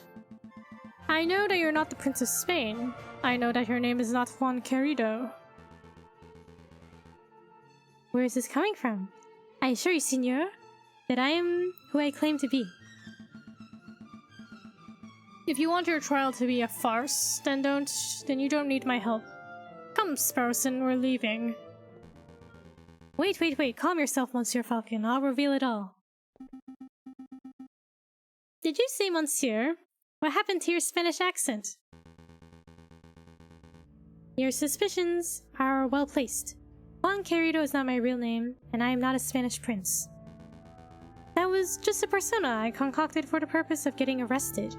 I know that you're not the Prince of Spain. I know that your name is not Juan Querido. Where is this coming from? I assure you, Senor, that I am who I claim to be. If you want your trial to be a farce, then you don't need my help. Come, Sparrowson, we're leaving. Wait, calm yourself, Monsieur Falcon. I'll reveal it all. Did you say Monsieur? What happened to your Spanish accent? Your suspicions are well placed. Juan Querido is not my real name, and I am not a Spanish prince. That was just a persona I concocted for the purpose of getting arrested.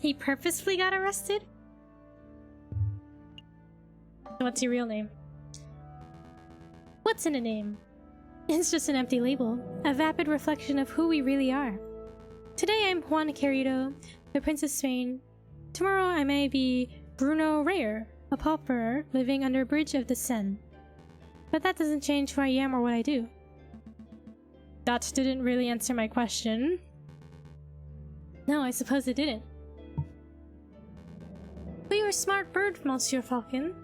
He purposefully got arrested? What's your real name? What's in a name? It's just an empty label, a vapid reflection of who we really are. Today I'm Juan Querido, the Prince of Spain. Tomorrow I may be Bruno Rayer, a pauper living under a bridge of the Seine. But that doesn't change who I am or what I do. That didn't really answer my question. No, I suppose it didn't. But you're a smart bird, Monsieur Falcon.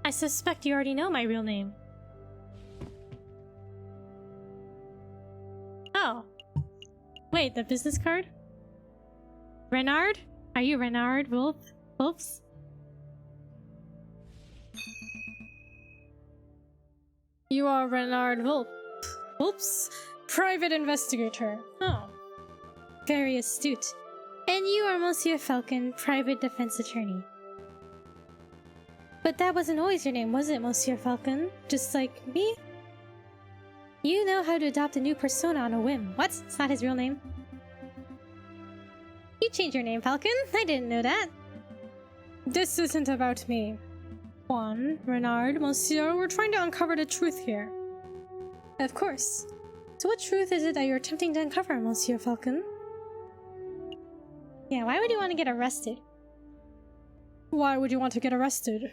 I suspect you already know my real name. Oh. Wait, the business card? Renard? Are you Renard Wolfs? You are Renard Wolfs? Private investigator. Oh. Very astute. And you are Monsieur Falcon, private defense attorney. But that wasn't always your name, was it, Monsieur Falcon? Just like me? You know how to adopt a new persona on a whim. What? It's not his real name. You changed your name, Falcon? I didn't know that. This isn't about me. Juan, Renard, Monsieur, we're trying to uncover the truth here. Of course. So what truth is it that you're attempting to uncover, Monsieur Falcon? Yeah, why would you want to get arrested? Why would you want to get arrested?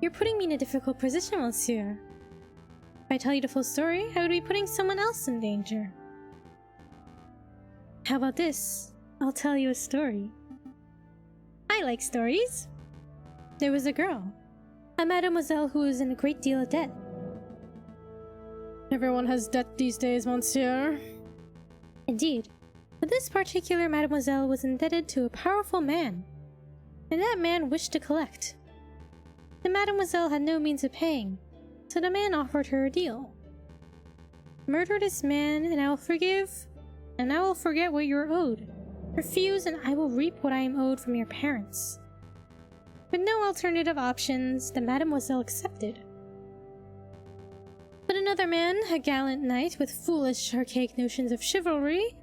You're putting me in a difficult position, Monsieur. If I tell you the full story, I would be putting someone else in danger. How about this? I'll tell you a story. I like stories. There was a girl, a mademoiselle who was in a great deal of debt. Everyone has debt these days, Monsieur. Indeed. But this particular mademoiselle was indebted to a powerful man, and that man wished to collect. The mademoiselle had no means of paying, so the man offered her a deal. Murder this man, and I will forgive, and I will forget what you are owed. Refuse, and I will reap what I am owed from your parents. With no alternative options, the mademoiselle accepted. But another man, a gallant knight with foolish, archaic notions of chivalry,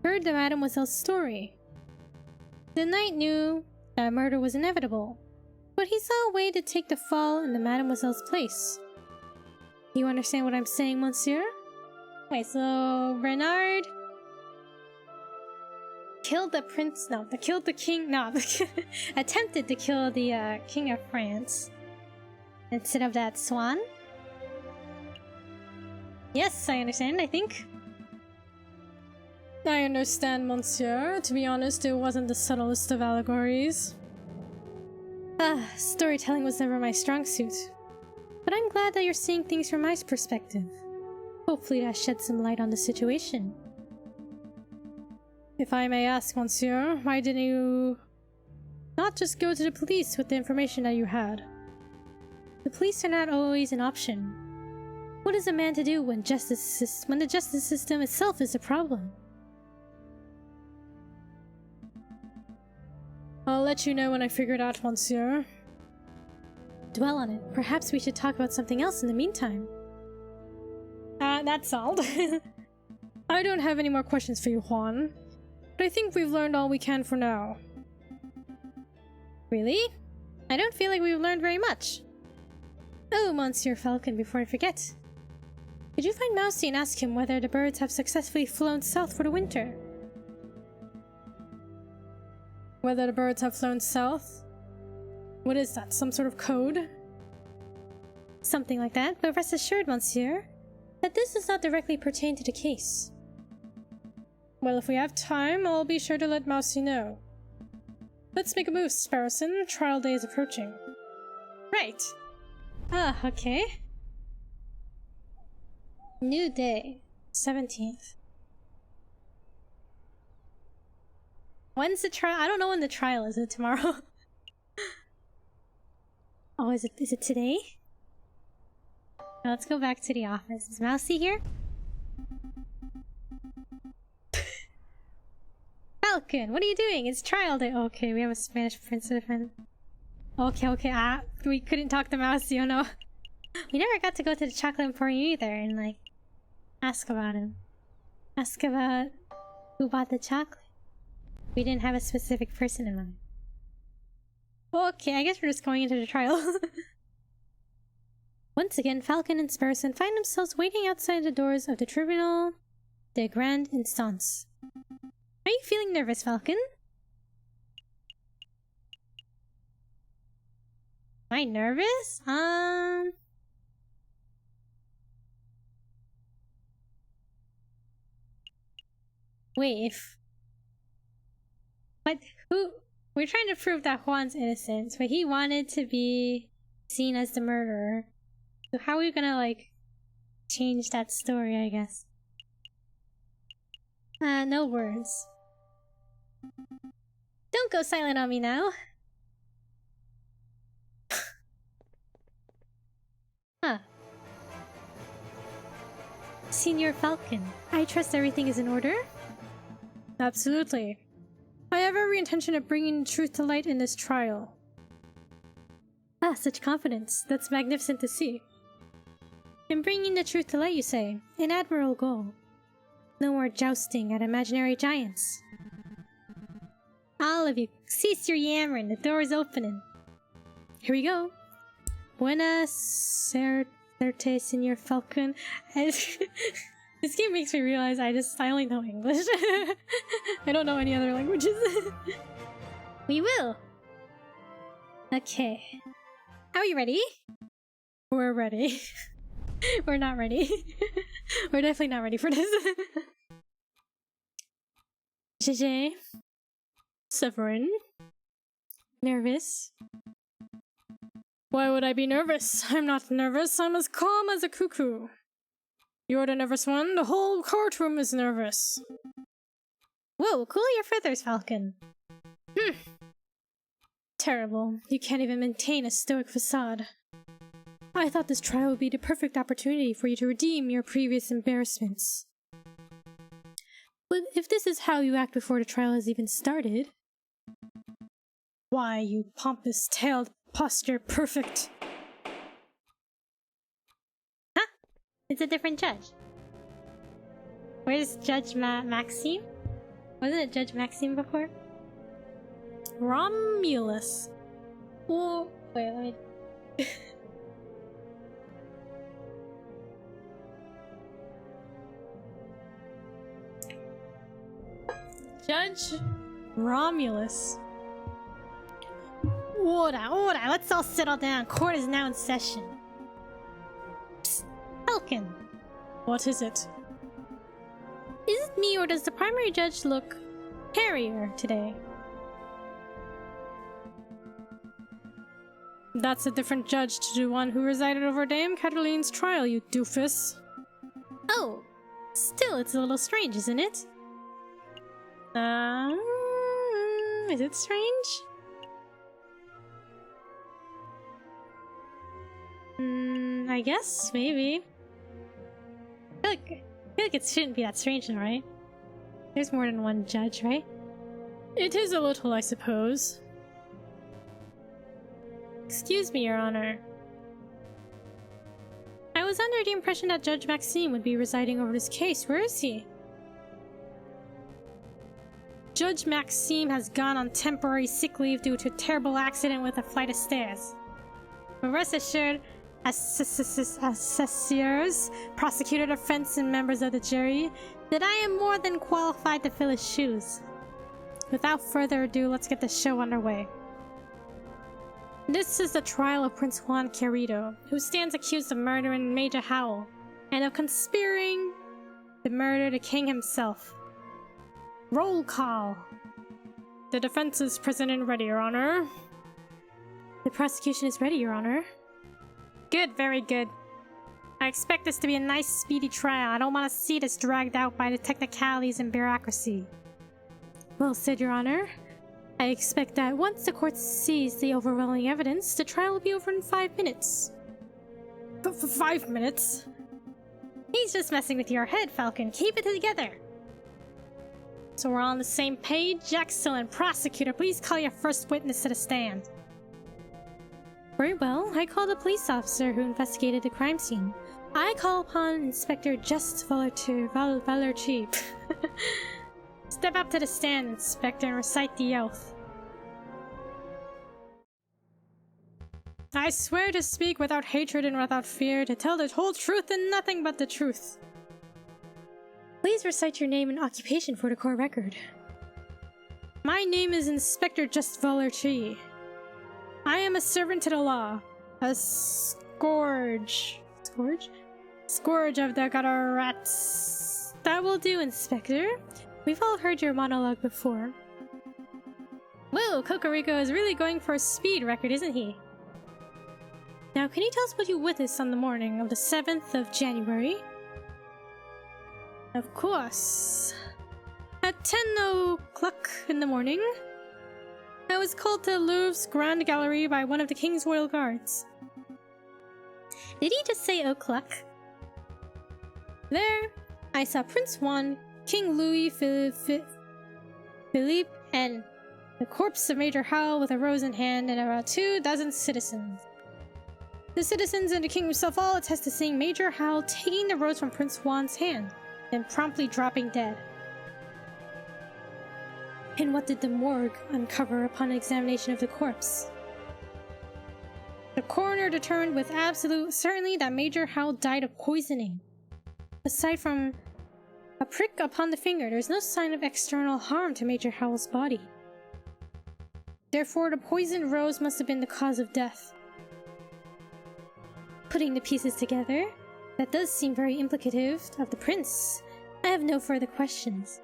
heard the mademoiselle's story. The knight knew that murder was inevitable, but he saw a way to take the fall in the mademoiselle's place. You understand what I'm saying, Monsieur? Wait, so Renard killed the prince? No, killed the king? No, attempted to kill the king of France instead of that swan? Yes, I understand, I think. I understand, Monsieur. To be honest, it wasn't the subtlest of allegories. Storytelling was never my strong suit. But I'm glad that you're seeing things from my perspective. Hopefully that sheds some light on the situation. If I may ask, Monsieur, why didn't you not just go to the police with the information that you had? The police are not always an option. What is a man to do when the justice system itself is a problem? I'll let you know when I figure it out, Monsieur. Dwell on it. Perhaps we should talk about something else in the meantime. That's all. I don't have any more questions for you, Juan. But I think we've learned all we can for now. Really? I don't feel like we've learned very much. Oh, Monsieur Falcon, before I forget. Did you find Mousy and ask him whether the birds have successfully flown south for the winter? Whether the birds have flown south? What is that, some sort of code? Something like that, but rest assured, Monsieur, that this does not directly pertain to the case. Well, if we have time, I'll be sure to let Mousy know. Let's make a move, Sparrowson. Trial day is approaching. Right. Okay. New day. 17th. When's the trial? I don't know when the trial is. Is it tomorrow? Oh, is it today? Now let's go back to the office. Is Mousy here? Falcon, what are you doing? It's trial day. Okay, we have a Spanish prince to defend. Okay. We couldn't talk to Mousy, oh no. We never got to go to the chocolate emporium either and, like, ask about him. Ask about who bought the chocolate. We didn't have a specific person in mind. Okay, I guess we're just going into the trial. Once again, Falcon and Sparrowson find themselves waiting outside the doors of the Tribunal de Grande Instance. Are you feeling nervous, Falcon? Am I nervous? Wait, But who... We're trying to prove that Juan's innocent, but he wanted to be seen as the murderer. So how are we gonna, like, change that story, I guess? No words. Don't go silent on me now. Huh. Senior Falcon, I trust everything is in order? Absolutely. I have every intention of bringing truth to light in this trial. Ah, such confidence. That's magnificent to see. In bringing the truth to light, you say. An admirable goal. No more jousting at imaginary giants. All of you, cease your yammering. The door is opening. Here we go. Buenas suerte, Senor Falcon. This game makes me realize I only know English. I don't know any other languages. We will. Okay. Are we ready? We're ready. We're not ready. We're definitely not ready for this. JJ. Severin. Nervous? Why would I be nervous? I'm not nervous. I'm as calm as a cuckoo. You're the nervous one. The whole courtroom is nervous. Whoa, cool your feathers, Falcon. Terrible. You can't even maintain a stoic facade. I thought this trial would be the perfect opportunity for you to redeem your previous embarrassments. But if this is how you act before the trial has even started... Why, you pompous-tailed posture perfect! Huh? It's a different judge. Where's Judge Maxime? Wasn't it Judge Maxime before? Romulus. Oh, wait, let me... Judge Romulus. Order, order, let's all settle down. Court is now in session. Psst, Falcon. What is it? Is it me or does the primary judge look hairier today? That's a different judge to the one who resided over Dame Cataline's trial, you doofus. Oh, still it's a little strange, isn't it? Is it strange? I guess, maybe. I feel like it shouldn't be that strange though, right? There's more than one judge, right? It is a little, I suppose. Excuse me, Your Honor. I was under the impression that Judge Maxime would be residing over this case. Where is he? Judge Maxime has gone on temporary sick leave due to a terrible accident with a flight of stairs. But rest assured, assessors, prosecutor, defense, and members of the jury, that I am more than qualified to fill his shoes. Without further ado, let's get the show underway. This is the trial of Prince Juan Querido, who stands accused of murdering Major Howell, and of conspiring to murder the king himself. Roll call! The defense is present and ready, Your Honor. The prosecution is ready, Your Honor. Good, very good. I expect this to be a nice, speedy trial. I don't want to see this dragged out by the technicalities and bureaucracy. Well said, Your Honor. I expect that once the court sees the overwhelming evidence, the trial will be over in 5 minutes. For 5 minutes? He's just messing with your head, Falcon. Keep it together. So we're on the same page? Excellent. Prosecutor, please call your first witness to the stand. Very well. I call the police officer who investigated the crime scene. I call upon Inspector Just Valercheap. Step up to the stand, Inspector, and recite the oath. I swear to speak without hatred and without fear, to tell the whole truth and nothing but the truth. Please recite your name and occupation for the court record. My name is Inspector Just Valerchi. I am a servant to the law. A scourge. Scourge of the gutter rats. That will do, Inspector. We've all heard your monologue before. Whoa, Kokoriko is really going for a speed record, isn't he? Now, can you tell us what you witnessed on the morning of the 7th of January? Of course. At 10 o'clock in the morning, I was called to Louvre's Grand Gallery by one of the King's Royal Guards. Did he just say o'clock? There, I saw Prince Juan, King Louis Philippe, and the corpse of Major Howell with a rose in hand, and about 24 citizens. The citizens and the king himself all attest to seeing Major Howell taking the rose from Prince Juan's hand, then promptly dropping dead. And what did the morgue uncover upon examination of the corpse? The coroner determined with absolute certainty that Major Howell died of poisoning. Aside from a prick upon the finger, there's no sign of external harm to Major Howell's body. Therefore, the poisoned rose must have been the cause of death. Putting the pieces together, that does seem very implicative of the prince. I have no further questions.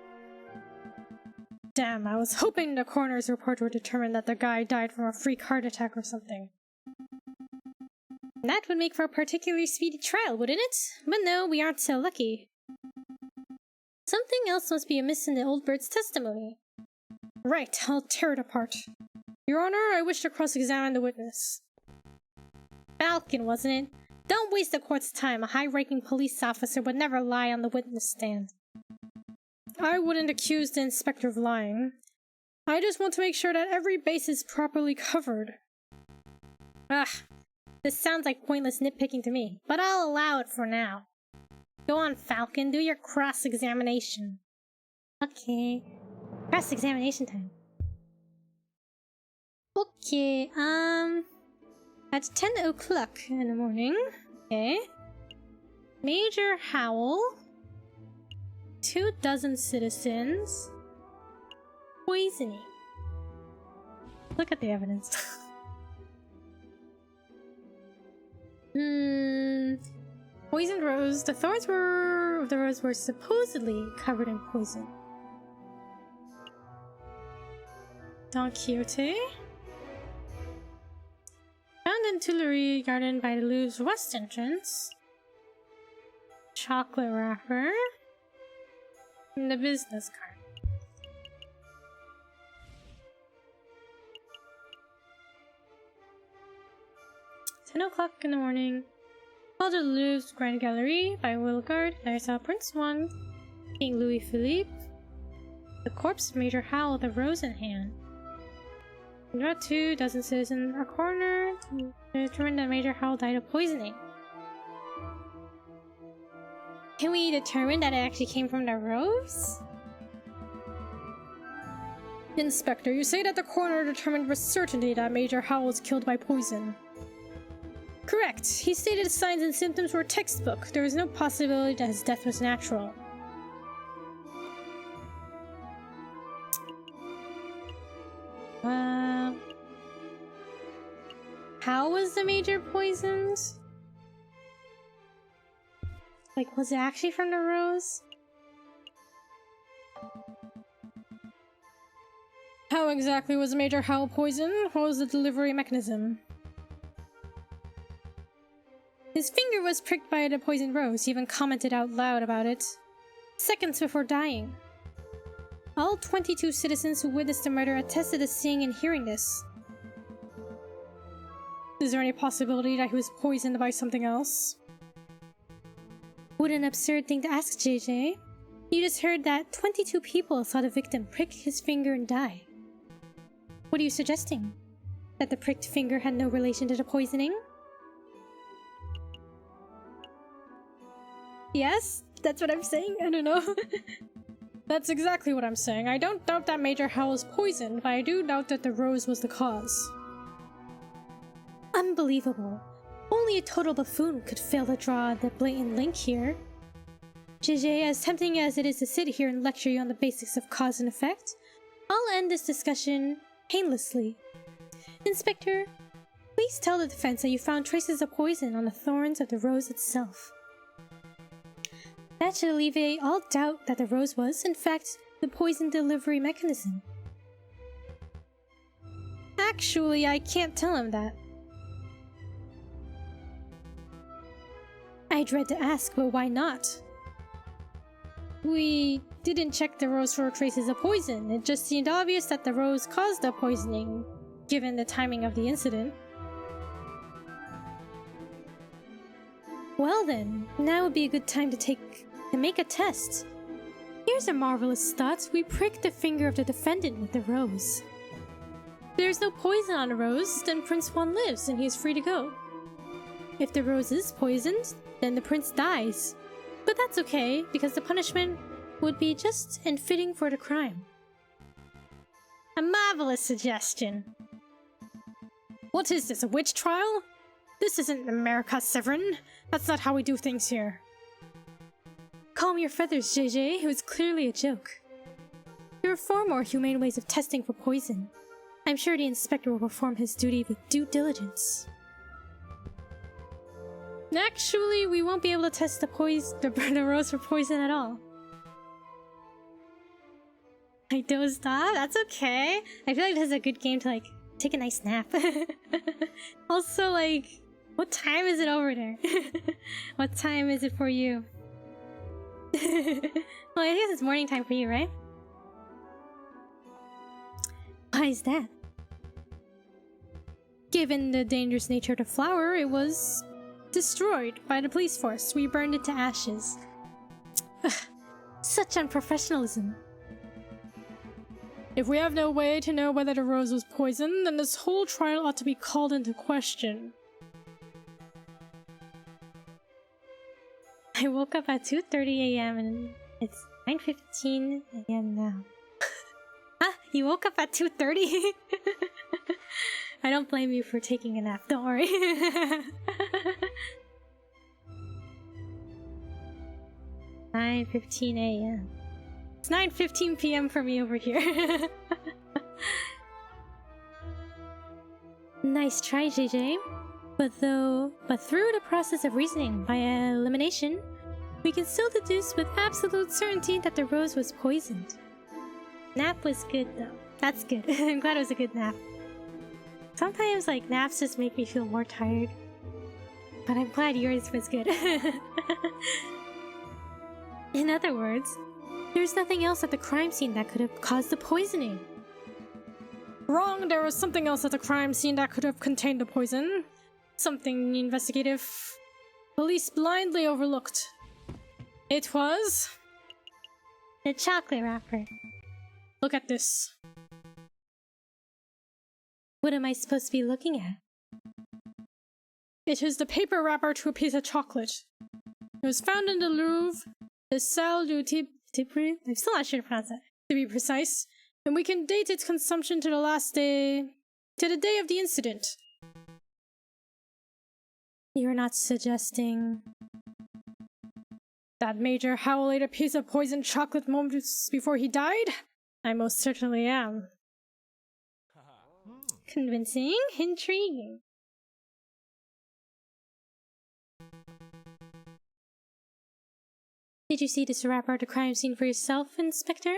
Damn, I was hoping the coroner's report would determine that the guy died from a freak heart attack or something. That would make for a particularly speedy trial, wouldn't it? But no, we aren't so lucky. Something else must be amiss in the old bird's testimony. Right, I'll tear it apart. Your Honor, I wish to cross-examine the witness. Falcon, wasn't it? Don't waste the court's time. A high-ranking police officer would never lie on the witness stand. I wouldn't accuse the inspector of lying. I just want to make sure that every base is properly covered. Ugh, this sounds like pointless nitpicking to me, but I'll allow it for now. Go on, Falcon, do your cross-examination. Okay, cross-examination time. Okay, at 10 o'clock in the morning, okay, Major Howell, 24 citizens, poisoning. Look at the evidence. Poisoned rose. The thorns of the rose were supposedly covered in poison. Don Quixote. Found in Tuileries Garden by the Louvre's west entrance. Chocolate wrapper. And the business card. "10 o'clock in the morning. Called to the Louvre's Grand Gallery by Wilgard. There saw Prince Juan, King Louis Philippe, the corpse of Major Howell with a rose in hand. And about 24 citizens are coroner determined that Major Howell died of poisoning." Can we determine that it actually came from the rose? Inspector, you say that the coroner determined with certainty that Major Howell was killed by poison. Correct. He stated his signs and symptoms were textbook. There was no possibility that his death was natural. How was the Major poisoned? Like, was it actually from the rose? How exactly was Major Howell poisoned? What was the delivery mechanism? His finger was pricked by the poisoned rose. He even commented out loud about it seconds before dying. All 22 citizens who witnessed the murder attested to seeing and hearing this. Is there any possibility that he was poisoned by something else? What an absurd thing to ask, JJ. You just heard that 22 people saw the victim prick his finger and die. What are you suggesting? That the pricked finger had no relation to the poisoning? Yes, that's what I'm saying. I don't know. That's exactly what I'm saying. I don't doubt that Major Howell was poisoned, but I do doubt that the rose was the cause. Unbelievable. Only a total buffoon could fail to draw the blatant link here. JJ, as tempting as it is to sit here and lecture you on the basics of cause and effect, I'll end this discussion painlessly. Inspector, please tell the defense that you found traces of poison on the thorns of the rose itself. That should alleviate all doubt that the rose was, in fact, the poison delivery mechanism. Actually, I can't tell him that. I dread to ask, but why not? We didn't check the rose for traces of poison. It just seemed obvious that the rose caused the poisoning, given the timing of the incident. Well then, now would be a good time to make a test. Here's a marvelous thought. We prick the finger of the defendant with the rose. If there's no poison on the rose, then Prince Juan lives and he's free to go. If the rose is poisoned, then the prince dies. But that's okay, because the punishment would be just and fitting for the crime. A marvelous suggestion. What is this, a witch trial? This isn't America, Severin. That's not how we do things here. Calm your feathers, JJ. It was clearly a joke. There are far more humane ways of testing for poison. I'm sure the inspector will perform his duty with due diligence. Actually, we won't be able to test the rose for poison at all. I dozed off? That's okay. I feel like this is a good game to, like, take a nice nap. Also, like, what time is it over there? What time is it for you? Well, I guess it's morning time for you, right? Why is that? Given the dangerous nature of the flower, it was destroyed by the police force. We burned it to ashes. Such unprofessionalism. If we have no way to know whether the rose was poisoned, then this whole trial ought to be called into question. I woke up at 2:30 a.m. and it's 9:15 a.m. now. Huh? You woke up at 2:30? I don't blame you for taking a nap, don't worry. 9:15 a.m. It's 9:15 p.m. for me over here. Nice try, JJ. But through the process of reasoning by elimination, we can still deduce with absolute certainty that the rose was poisoned. Nap was good though. That's good. I'm glad it was a good nap. Sometimes, like, naps just make me feel more tired. But I'm glad yours was good. In other words, there's nothing else at the crime scene that could have caused the poisoning. Wrong, there was something else at the crime scene that could have contained the poison. Something the investigative police blindly overlooked. It was... the chocolate wrapper. Look at this. What am I supposed to be looking at? It is the paper wrapper to a piece of chocolate. It was found in the Louvre, the Salle du Tipri. I'm still not sure to pronounce that, to be precise. And we can date its consumption to the day of the incident. You're not suggesting that Major Howell ate a piece of poisoned chocolate moments before he died? I most certainly am. Convincing, intriguing. Did you see this wrapper at the crime scene for yourself, Inspector?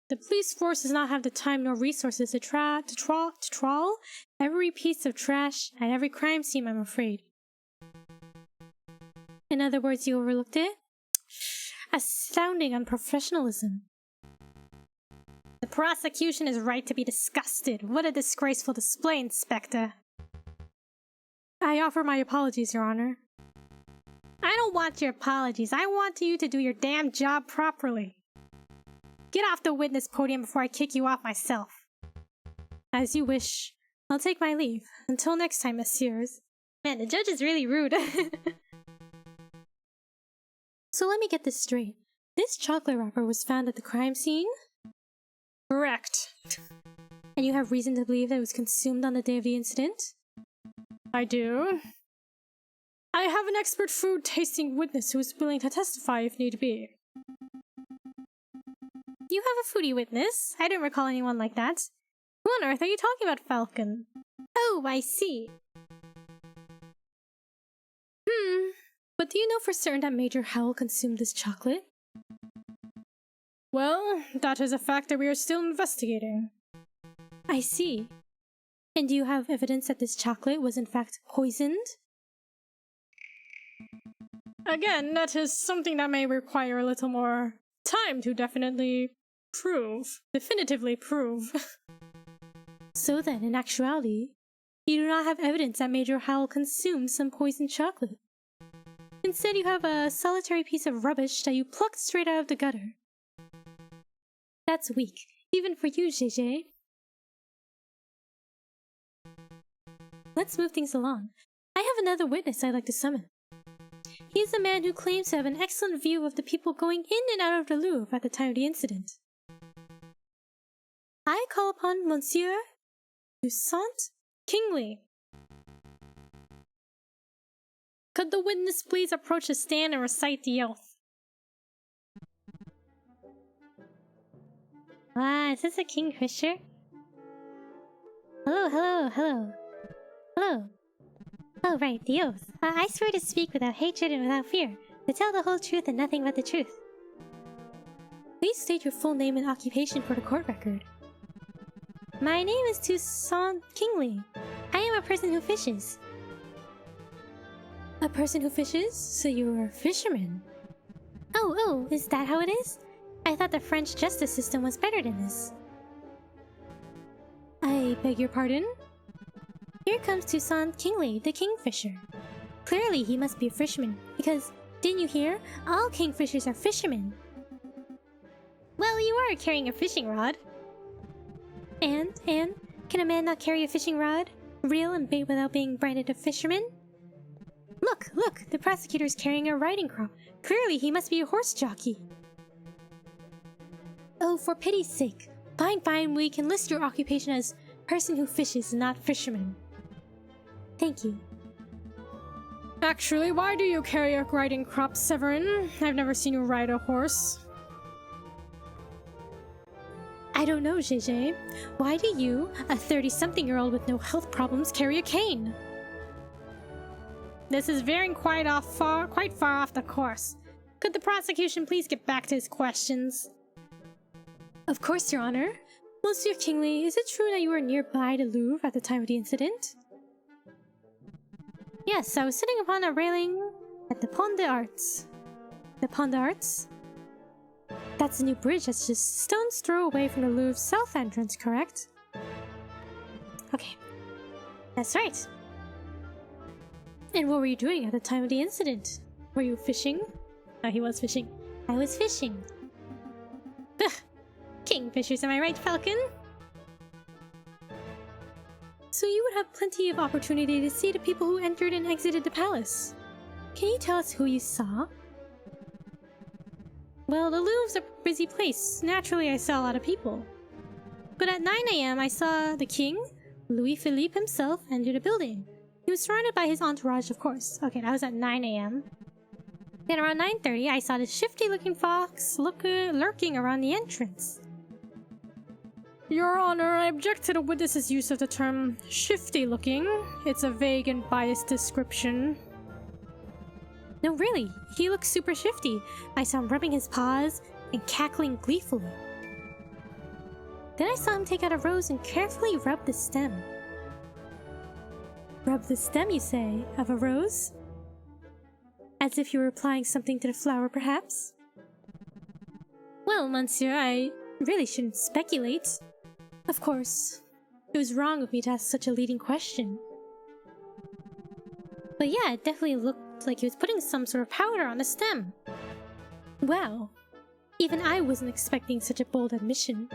The police force does not have the time nor resources to trawl every piece of trash at every crime scene, I'm afraid. In other words, you overlooked it? Astounding unprofessionalism. The prosecution is right to be disgusted. What a disgraceful display, Inspector. I offer my apologies, Your Honor. I don't want your apologies. I want you to do your damn job properly. Get off the witness podium before I kick you off myself. As you wish. I'll take my leave. Until next time, messieurs. Man, the judge is really rude. So let me get this straight. This chocolate wrapper was found at the crime scene? Correct. And you have reason to believe that it was consumed on the day of the incident? I do. I have an expert food tasting witness who is willing to testify if need be. You have a foodie witness? I don't recall anyone like that. Who on earth are you talking about, Falcon? Oh, I see. But do you know for certain that Major Howl consumed this chocolate? Well, that is a fact that we are still investigating. I see. And do you have evidence that this chocolate was in fact poisoned? Again, that is something that may require a little more time to definitively prove. So then, in actuality, you do not have evidence that Major Howl consumed some poisoned chocolate. Instead, you have a solitary piece of rubbish that you plucked straight out of the gutter. That's weak, even for you, JJ. Let's move things along. I have another witness I'd like to summon. He is a man who claims to have an excellent view of the people going in and out of the Louvre at the time of the incident. I call upon Monsieur Toussaint Kingsley. Could the witness please approach the stand and recite the oath? Is this a kingfisher? Hello. Oh, right, the oath. I swear to speak without hatred and without fear, to tell the whole truth and nothing but the truth. Please state your full name and occupation for the court record. My name is Toussaint Kingsley. I am a person who fishes. A person who fishes? So you're a fisherman. Oh, is that how it is? I thought the French justice system was better than this. I beg your pardon? Here comes Toussaint Kingsley, the kingfisher. Clearly he must be a fisherman, because, didn't you hear? All kingfishers are fishermen. Well, you are carrying a fishing rod. And, can a man not carry a fishing rod? Reel and bait without being branded a fisherman? Look, the prosecutor's carrying a riding crop. Clearly he must be a horse jockey. Oh, for pity's sake. Fine, we can list your occupation as person who fishes, not fisherman. Thank you. Actually, why do you carry a riding crop, Severin? I've never seen you ride a horse. I don't know, JJ. Why do you, a 30-something-year-old with no health problems, carry a cane? This is veering quite far off the course. Could the prosecution please get back to his questions? Of course, Your Honor. Monsieur Kingsley, is it true that you were nearby the Louvre at the time of the incident? Yes, I was sitting upon a railing at the Pont des Arts. The Pont des Arts? That's a new bridge that's just a stone's throw away from the Louvre's south entrance, correct? Okay. That's right. And what were you doing at the time of the incident? Were you fishing? Oh, he was fishing. I was fishing. Ugh. Kingfishers, am I right, Falcon? So you would have plenty of opportunity to see the people who entered and exited the palace. Can you tell us who you saw? Well, the Louvre's a busy place. Naturally, I saw a lot of people. But at 9 AM, I saw the king, Louis Philippe himself, enter the building. He was surrounded by his entourage, of course. Okay, that was at 9 AM. Then around 9:30, I saw this shifty-looking fox lurking around the entrance. Your Honor, I object to the witness's use of the term shifty-looking. It's a vague and biased description. No, really, he looks super shifty. I saw him rubbing his paws and cackling gleefully. Then I saw him take out a rose and carefully rub the stem. Rub the stem, you say, of a rose? As if you were applying something to the flower, perhaps? Well, monsieur, I really shouldn't speculate. Of course. It was wrong of me to ask such a leading question. But yeah, it definitely looked like he was putting some sort of powder on the stem. Wow. Even I wasn't expecting such a bold admission.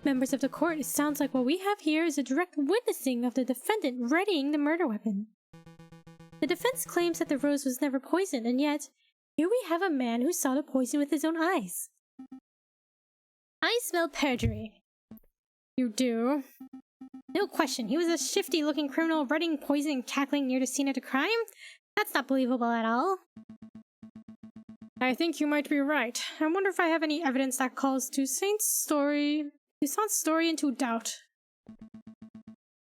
Members of the court, it sounds like what we have here is a direct witnessing of the defendant readying the murder weapon. The defense claims that the rose was never poisoned, and yet, here we have a man who saw the poison with his own eyes. I smell perjury. You do? No question, he was a shifty-looking criminal writing poison and cackling near the scene of the crime? That's not believable at all. I think you might be right. I wonder if I have any evidence that calls Toussaint's story into doubt.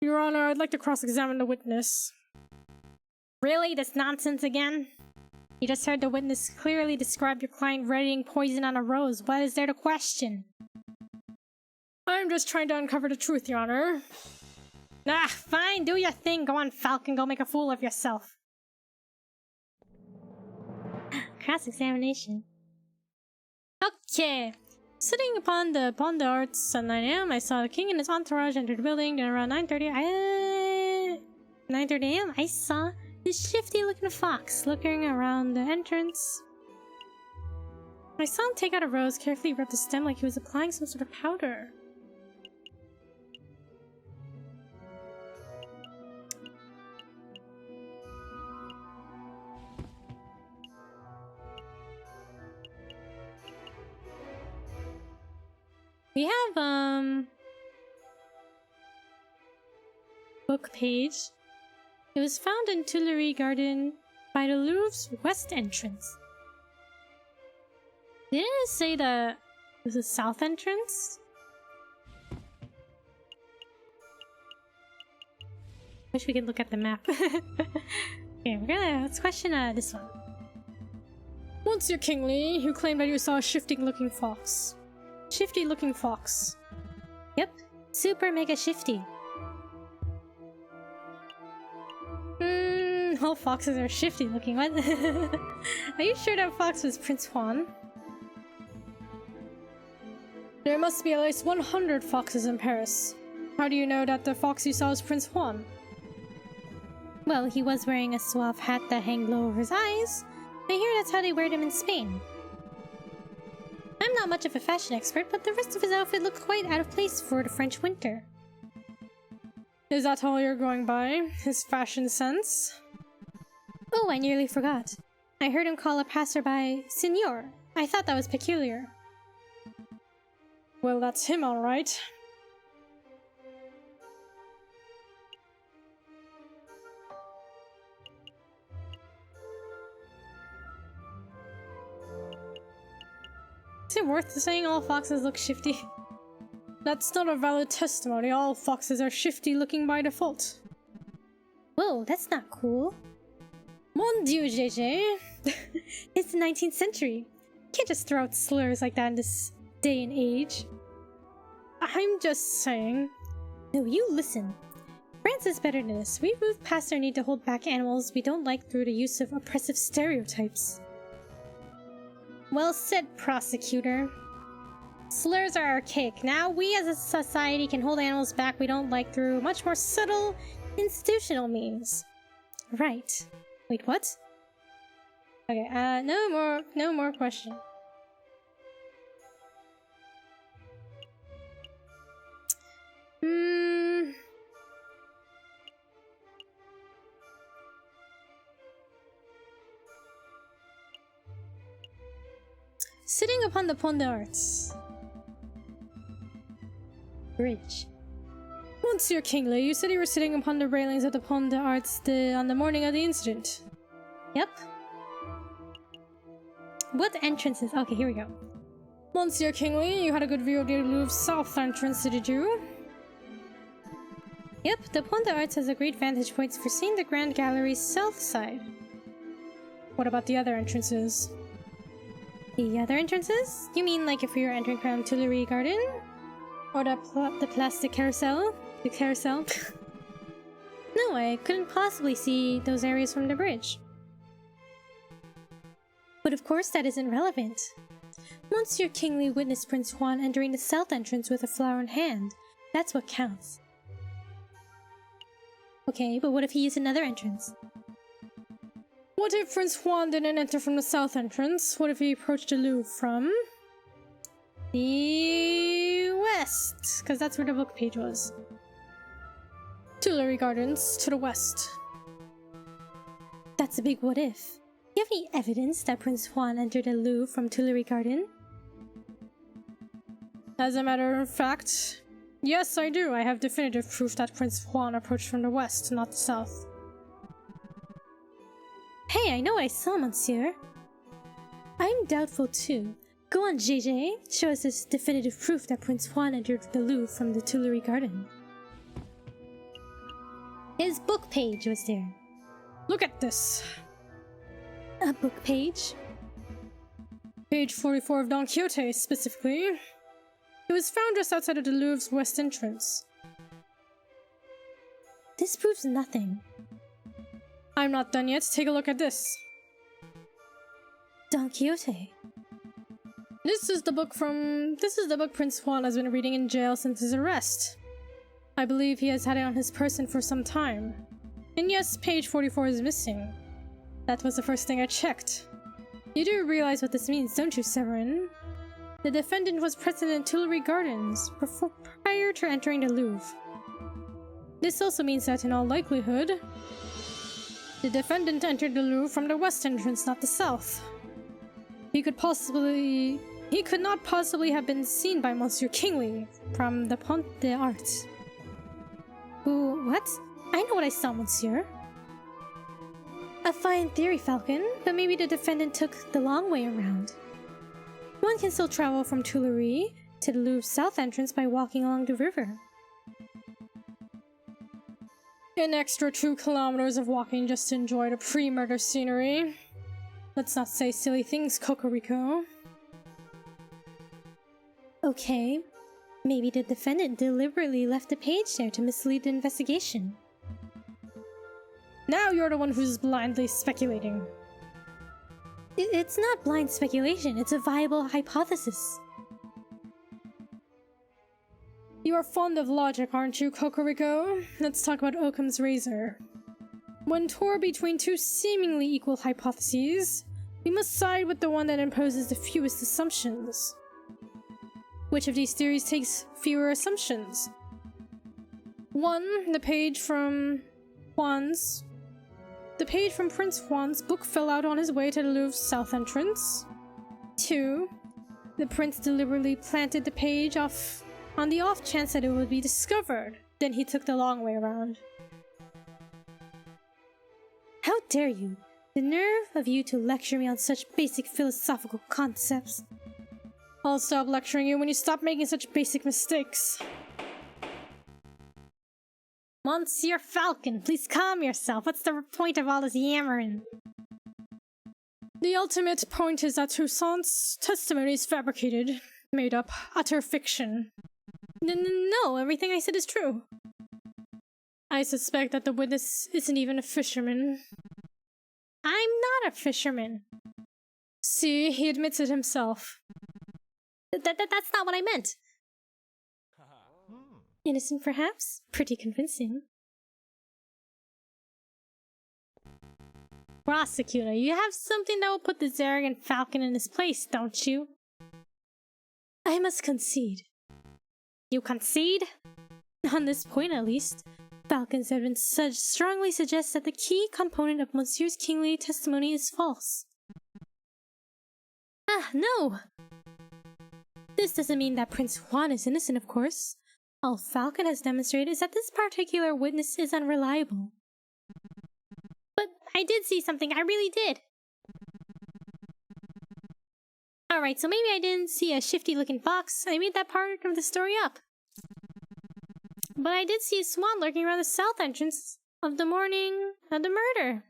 Your Honor, I'd like to cross-examine the witness. Really? This nonsense again? You just heard the witness clearly describe your client writing poison on a rose. What is there to question? I'm just trying to uncover the truth, Your Honor. Ah, fine, do your thing. Go on, Falcon, go make a fool of yourself. Cross-examination. Okay. Sitting upon the Pont d'Arts at 9 a.m., I saw the king and his entourage enter the building. Then around 9:30 a.m., I saw this shifty-looking fox looking around the entrance. I saw him take out a rose, carefully rub the stem like he was applying some sort of powder. We have, book page. It was found in Tuileries Garden by the Louvre's west entrance. Didn't it say that it was the south entrance? Wish we could look at the map. Okay, let's question this one. Monsieur Kingsley, you claimed that you saw a shifty-looking fox. Shifty-looking fox. Yep, super mega shifty. All foxes are shifty-looking. What? Are you sure that fox was Prince Juan? There must be at least 100 foxes in Paris. How do you know that the fox you saw was Prince Juan? Well, he was wearing a suave hat that hung low over his eyes. I hear that's how they wear them in Spain. I'm not much of a fashion expert, but the rest of his outfit looked quite out of place for the French winter. Is that all you're going by? His fashion sense? Oh, I nearly forgot. I heard him call a passerby Signor. I thought that was peculiar. Well, that's him, all right. Is it worth saying all foxes look shifty? That's not a valid testimony. All foxes are shifty looking by default. Whoa, that's not cool. Mon Dieu, JJ. It's the 19th century. You can't just throw out slurs like that in this day and age. I'm just saying. No, you listen. France is better than this. We've moved past our need to hold back animals we don't like through the use of oppressive stereotypes. Well said, prosecutor. Slurs are archaic. Now we as a society can hold animals back we don't like through much more subtle institutional means. Right. Wait, what? Okay, no more question. Sitting upon the Pont d'Arts bridge. Monsieur Kingsley, you said you were sitting upon the railings of the Pont d'Arts on the morning of the incident. Yep. What entrances? Okay, here we go. Monsieur Kingsley, you had a good view of the Louvre's south entrance, did you? Yep, the Pont d'Arts has a great vantage point for seeing the Grand Gallery's south side. What about the other entrances? The other entrances? You mean like if we were entering from Tuileries Garden? Or the plastic carousel? The carousel? No, I couldn't possibly see those areas from the bridge. But of course that isn't relevant. Monsieur Kingsley witnessed Prince Juan entering the south entrance with a flower in hand. That's what counts. Okay, but what if he used another entrance? What if Prince Juan didn't enter from the south entrance? What if he approached the Louvre from the west? Because that's where the book page was. Tuileries Gardens to the west. That's a big what if. Do you have any evidence that Prince Juan entered the Louvre from Tuileries Garden? As a matter of fact, Yes, I do. I have definitive proof that Prince Juan approached from the west, not the south. Hey, I know what I saw, monsieur. I'm doubtful too. Go on, JJ. Show us this definitive proof that Prince Juan entered the Louvre from the Tuileries Garden. His book page was there. Look at this. A book page? Page 44 of Don Quixote, specifically. It was found just outside of the Louvre's west entrance. This proves nothing. I'm not done yet. Take a look at this. Don Quixote. This is the book Prince Juan has been reading in jail since his arrest. I believe he has had it on his person for some time. And yes, page 44 is missing. That was the first thing I checked. You do realize what this means, don't you, Severin? The defendant was present in Tuileries Gardens prior to entering the Louvre. This also means that, in all likelihood, the defendant entered the Louvre from the west entrance, not the south. He could not possibly have been seen by Monsieur Kingsley from the Pont des Arts. What? I know what I saw, monsieur. A fine theory, Falcon, but maybe the defendant took the long way around. One can still travel from Tuileries to the Louvre's south entrance by walking along the river. An extra 2 kilometers of walking just to enjoy the pre-murder scenery. Let's not say silly things, Cocorico. Okay, maybe the defendant deliberately left the page there to mislead the investigation. Now you're the one who's blindly speculating. It's not blind speculation, it's a viable hypothesis. You are fond of logic, aren't you, Cocorico? Let's talk about Occam's razor. When torn between 2 seemingly equal hypotheses, we must side with the one that imposes the fewest assumptions. Which of these theories takes fewer assumptions? 1. The page from Prince Juan's book fell out on his way to the Louvre's south entrance. 2. The prince deliberately planted the page on the off chance that it would be discovered. Then he took the long way around. How dare you! The nerve of you to lecture me on such basic philosophical concepts. I'll stop lecturing you when you stop making such basic mistakes. Monsieur Falcon, please calm yourself. What's the point of all this yammering? The ultimate point is that Toussaint's testimony is fabricated, made up, utter fiction. No, everything I said is true. I suspect that the witness isn't even a fisherman. I'm not a fisherman. See, he admits it himself. That's not what I meant. Innocent, perhaps? Pretty convincing. Prosecutor, you have something that will put this arrogant Falcon in his place, don't you? I must concede. You concede? On this point, at least. Falcon's evidence strongly suggests that the key component of Monsieur Kingsley's testimony is false. No! This doesn't mean that Prince Juan is innocent, of course. All Falcon has demonstrated is that this particular witness is unreliable. But I did see something, I really did. Alright, so maybe I didn't see a shifty-looking fox. I made that part of the story up. But I did see a swan lurking around the south entrance of the morning of the murder.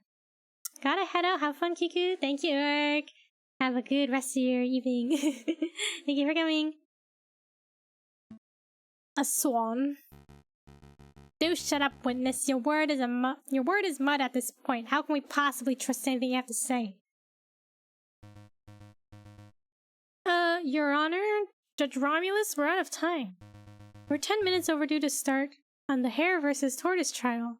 Gotta head out. Have fun, Kiku. Thank you, Eric. Have a good rest of your evening. Thank you for coming. A swan? Do shut up, witness. Your word is mud at this point. How can we possibly trust anything you have to say? Your Honor, Judge Romulus, we're out of time. We're 10 minutes overdue to start on the hare versus tortoise trial.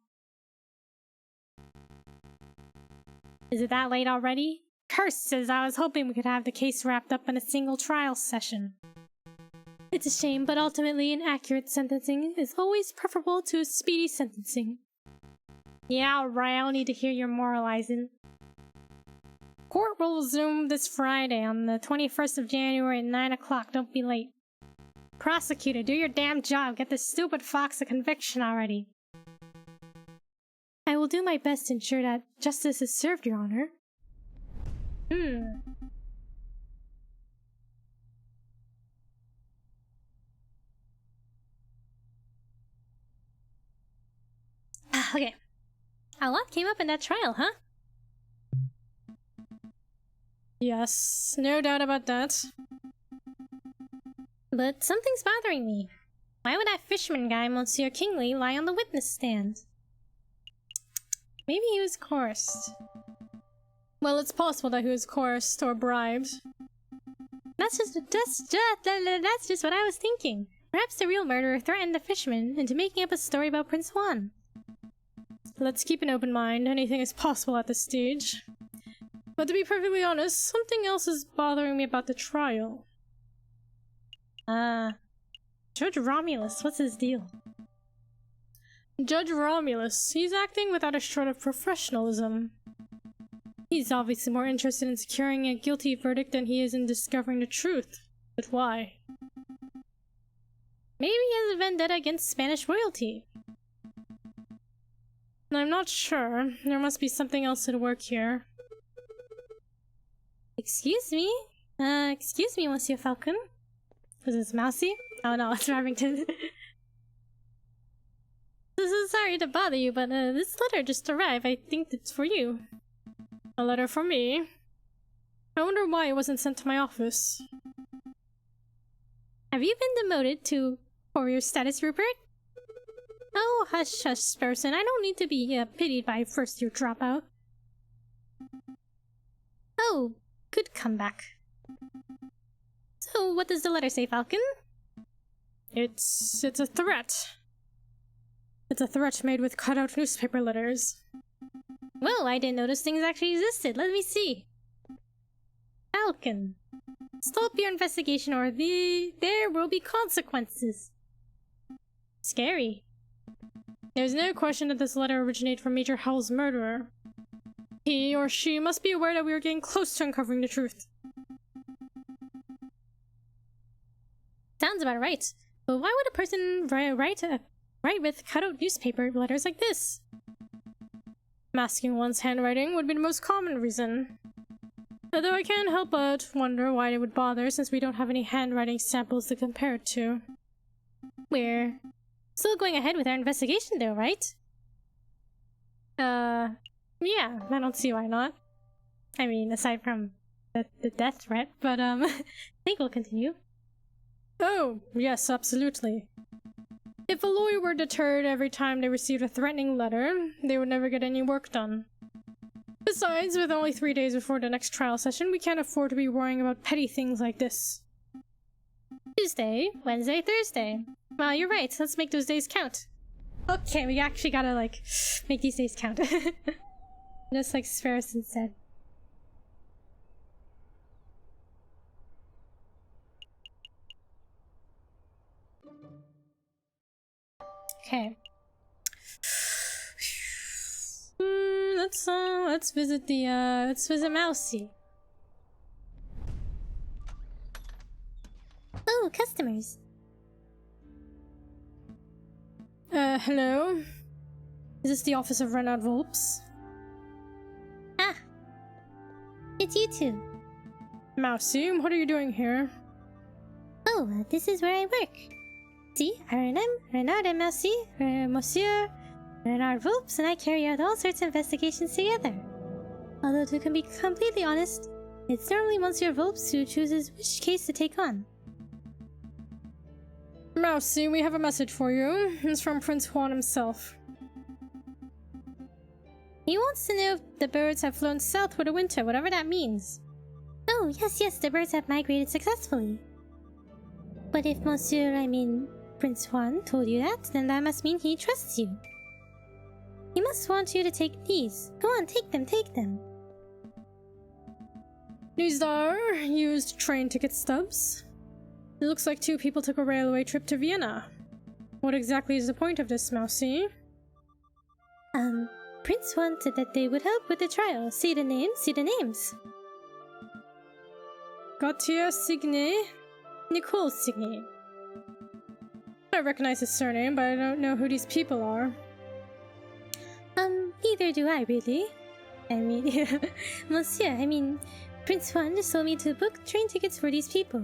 Is it that late already? Curses, I was hoping we could have the case wrapped up in a single trial session. It's a shame, but ultimately an accurate sentencing is always preferable to a speedy sentencing. Yeah, alright, I don't need to hear your moralizing. Court will resume this Friday on the 21st of January at 9 o'clock. Don't be late. Prosecutor, do your damn job. Get this stupid fox a conviction already. I will do my best to ensure that justice is served, Your Honor. Okay. A lot came up in that trial, huh? Yes, no doubt about that. But something's bothering me. Why would that fisherman guy, Monsieur Kingley, lie on the witness stand? Maybe he was coerced. Well, it's possible that he was coerced or bribed. That's just what I was thinking. Perhaps the real murderer threatened the fisherman into making up a story about Prince Juan. Let's keep an open mind. Anything is possible at this stage. But to be perfectly honest, something else is bothering me about the trial. Judge Romulus, what's his deal? Judge Romulus, he's acting without a shred of professionalism. He's obviously more interested in securing a guilty verdict than he is in discovering the truth. But why? Maybe he has a vendetta against Spanish royalty. I'm not sure. There must be something else at work here. Excuse me, Monsieur Falcon. Is this Mousy? Oh no, it's Remington. Sorry to bother you, but this letter just arrived. I think it's for you. A letter for me? I wonder why it wasn't sent to my office. Have you been demoted to courier status, Rupert? Oh, hush, hush, person. I don't need to be pitied by a first-year dropout. Oh, good comeback. So, what does the letter say, Falcon? It's a threat. It's a threat made with cut-out newspaper letters. Well, I didn't notice things actually existed. Let me see. Falcon. Stop your investigation or there will be consequences. Scary. There's no question that this letter originated from Major Howell's murderer. He or she must be aware that we are getting close to uncovering the truth. Sounds about right. But why would a person write with cutout newspaper letters like this? Masking one's handwriting would be the most common reason. Although I can't help but wonder why they would bother since we don't have any handwriting samples to compare it to. We're still going ahead with our investigation though, right? Yeah, I don't see why not. I mean, aside from the death threat, but I think we'll continue. Oh, yes, absolutely. If a lawyer were deterred every time they received a threatening letter, they would never get any work done. Besides, with only 3 days before the next trial session, we can't afford to be worrying about petty things like this. Tuesday, Wednesday, Thursday. Well, you're right. Let's make those days count. Okay, we actually gotta, like, make these days count. Just like Sparrowson said. Okay. Let's visit Mousy. Oh, customers. Hello? Is this the office of Renard Volps? Ah. It's you two. Mousy, what are you doing here? Oh, this is where I work. See, I am Renard and Mousy, Monsieur Renard Volps, and I carry out all sorts of investigations together. Although, to be completely honest, it's normally Monsieur Volps who chooses which case to take on. Mousy, we have a message for you. It's from Prince Juan himself. He wants to know if the birds have flown south for the winter, whatever that means. Oh, yes, the birds have migrated successfully. But if Prince Juan told you that, then that must mean he trusts you. He must want you to take these. Go on, take them. Newsdar used train ticket stubs. It looks like 2 people took a railway trip to Vienna. What exactly is the point of this, Mousy? Prince Juan said that they would help with the trial. See the names. Gautier Signet, Nicole Signet. I recognize his surname, but I don't know who these people are. Neither do I, really. I mean, Monsieur, Prince Juan just told me to book train tickets for these people,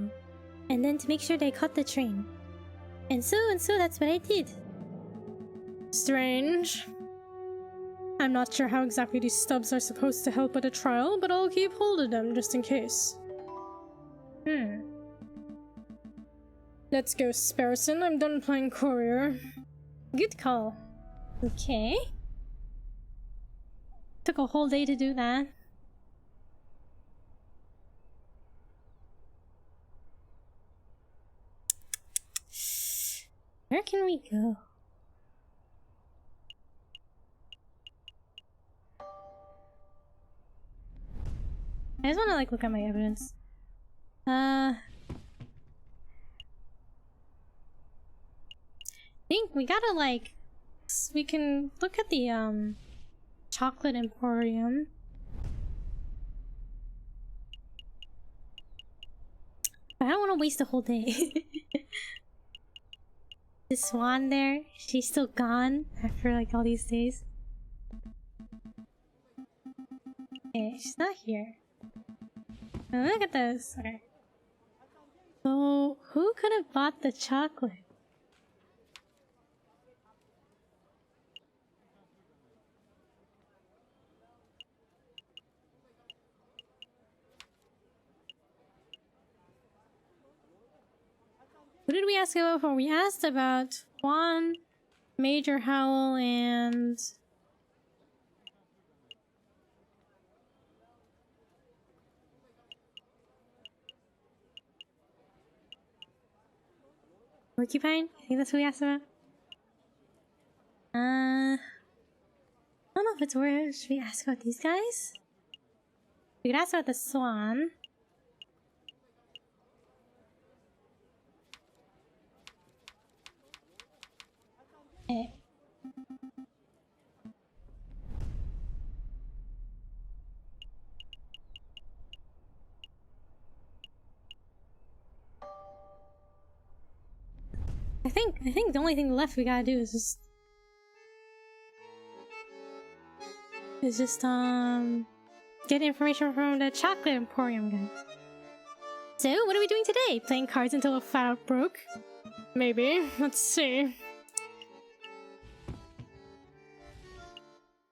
and then to make sure they caught the train. And so that's what I did. Strange. I'm not sure how exactly these stubs are supposed to help with the trial, but I'll keep hold of them just in case. Let's go, Sparrison. I'm done playing courier. Good call. Okay. Took a whole day to do that. Where can we go? I just wanna look at my evidence. I think we gotta we can look at the chocolate emporium. I don't want to waste a whole day. The swan there, she's still gone after all these days. Okay, she's not here. Oh, look at this. Okay. So, who could have bought the chocolate? What did we ask about before? We asked about Juan, Major Howl, and... Porcupine? I think that's what we asked about. I don't know if it's where should we ask about these guys? We could ask about the swan. Okay. I think the only thing left we gotta do is just get information from the chocolate emporium guy. So, what are we doing today? Playing cards until a flat out broke? Maybe. Let's see.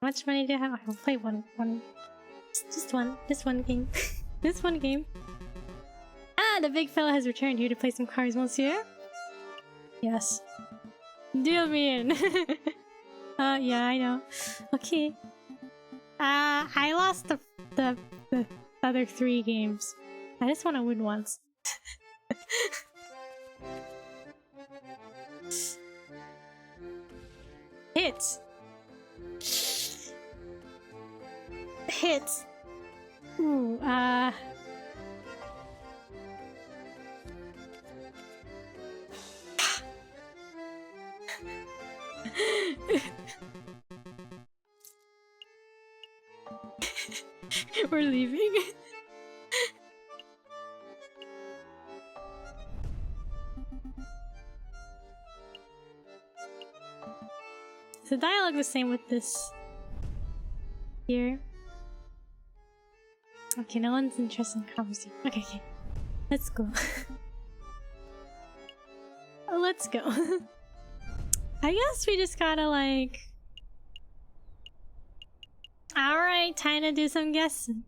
How much money do I have? I'll play just one game. This one game. Ah, the big fella has returned here to play some cards, monsieur. Yes. Deal me in. Yeah, I know. Okay. I lost the other 3 games. I just want to win once. Hits. Hits. Ooh, we're leaving. Is the dialogue the same with this here? Okay, no one's interested in conversation. Okay. Let's go. Let's go. I guess we just gotta Alright, time to do some guessing.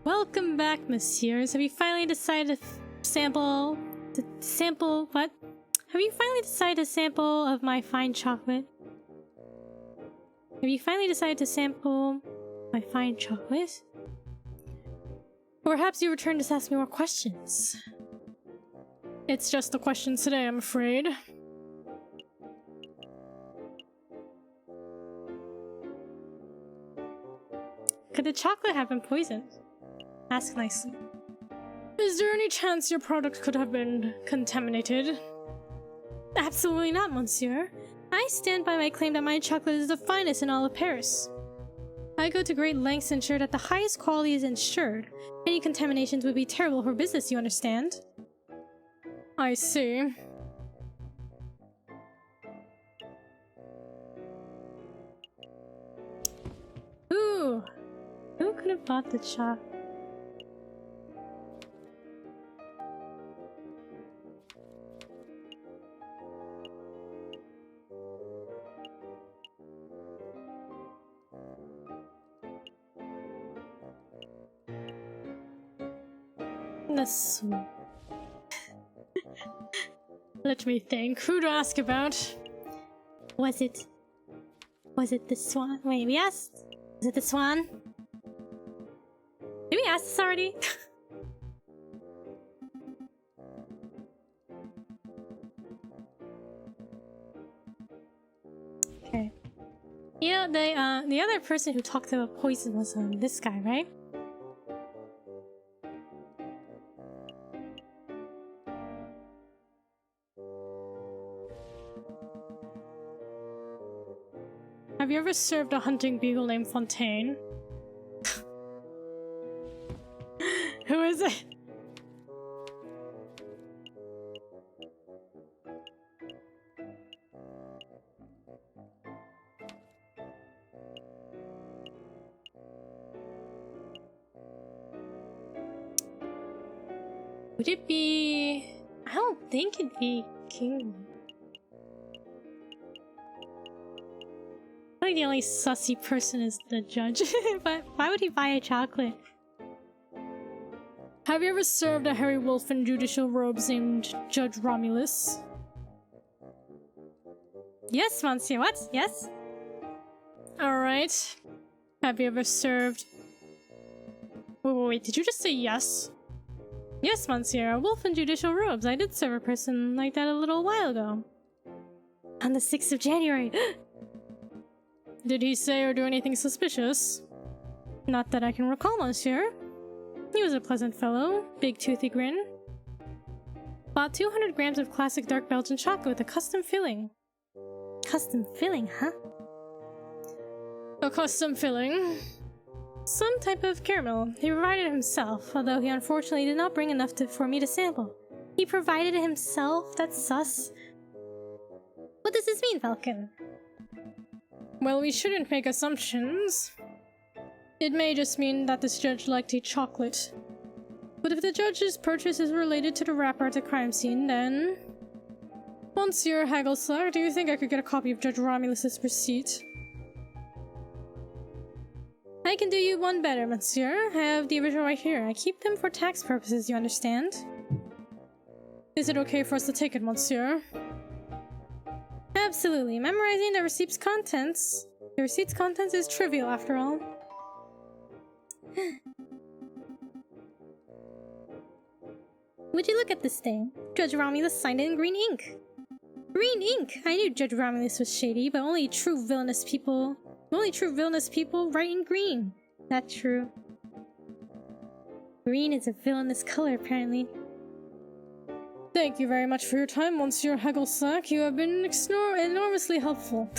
Welcome back, messieurs. Have you finally decided to sample what? Have you finally decided to sample of my fine chocolate? Have you finally decided to sample my fine chocolate? Or perhaps you returned to ask me more questions. It's just the questions today, I'm afraid. Could the chocolate have been poisoned? Ask nicely. Is there any chance your product could have been contaminated? Absolutely not, monsieur. I stand by my claim that my chocolate is the finest in all of Paris. I go to great lengths to ensure that the highest quality is ensured. Any contaminations would be terrible for business, you understand? I see. Ooh! Who could have bought the shop? That's... Let me think. Who to ask about? Was it the swan? Wait, we asked? Was it the swan? Did we ask this already? Okay. You know, the other person who talked about poison was this guy, right? Have you ever served a hunting beagle named Fontaine? Who is it? Would it be... I don't think it'd be King. I think the only sussy person is the judge. But why would he buy a chocolate? Have you ever served a hairy wolf in judicial robes named Judge Romulus? Yes, monsieur. What? Yes? Alright. Have you ever served... Wait, did you just say yes? Yes, monsieur. A wolf in judicial robes. I did serve a person like that a little while ago. On the 6th of January. Did he say or do anything suspicious? Not that I can recall, monsieur. He was a pleasant fellow, big toothy grin. Bought 200 grams of classic dark Belgian chocolate with a custom filling. Custom filling, huh? A custom filling? Some type of caramel. He provided it himself, although he unfortunately did not bring enough for me to sample. He provided it himself? That's sus. What does this mean, Falcon? Well, we shouldn't make assumptions. It may just mean that this judge liked a chocolate. But if the judge's purchase is related to the wrapper at the crime scene, then... Monsieur Hagelslag, do you think I could get a copy of Judge Romulus's receipt? I can do you one better, monsieur. I have the original right here. I keep them for tax purposes, you understand? Is it okay for us to take it, monsieur? Absolutely. Memorizing the receipt's contents. The receipt's contents is trivial, after all. Would you look at this thing? Judge Romulus signed it in green ink. Green ink! I knew Judge Romulus was shady, but only true villainous people write in green. That's true. Green is a villainous color, apparently. Thank you very much for your time, Monsieur Hagelsack. You have been enormously helpful.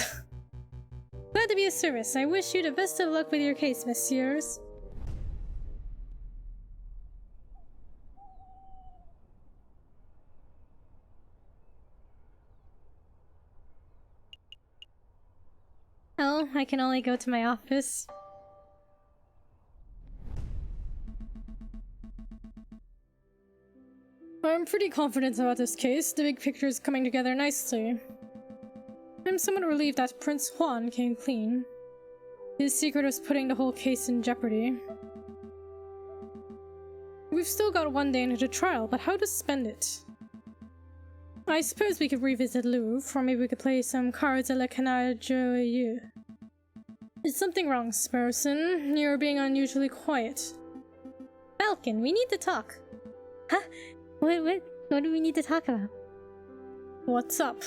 Glad to be of service. I wish you the best of luck with your case, messieurs. Oh, I can only go to my office. I'm pretty confident about this case. The big picture is coming together nicely. I'm somewhat relieved that Prince Juan came clean. His secret was putting the whole case in jeopardy. We've still got one day into the trial, but how to spend it? I suppose we could revisit Louvre, or maybe we could play some cards à la Canard Joyeux. Is something wrong, Sparrowson? You're being unusually quiet. Falcon, we need to talk. Huh? What do we need to talk about? What's up?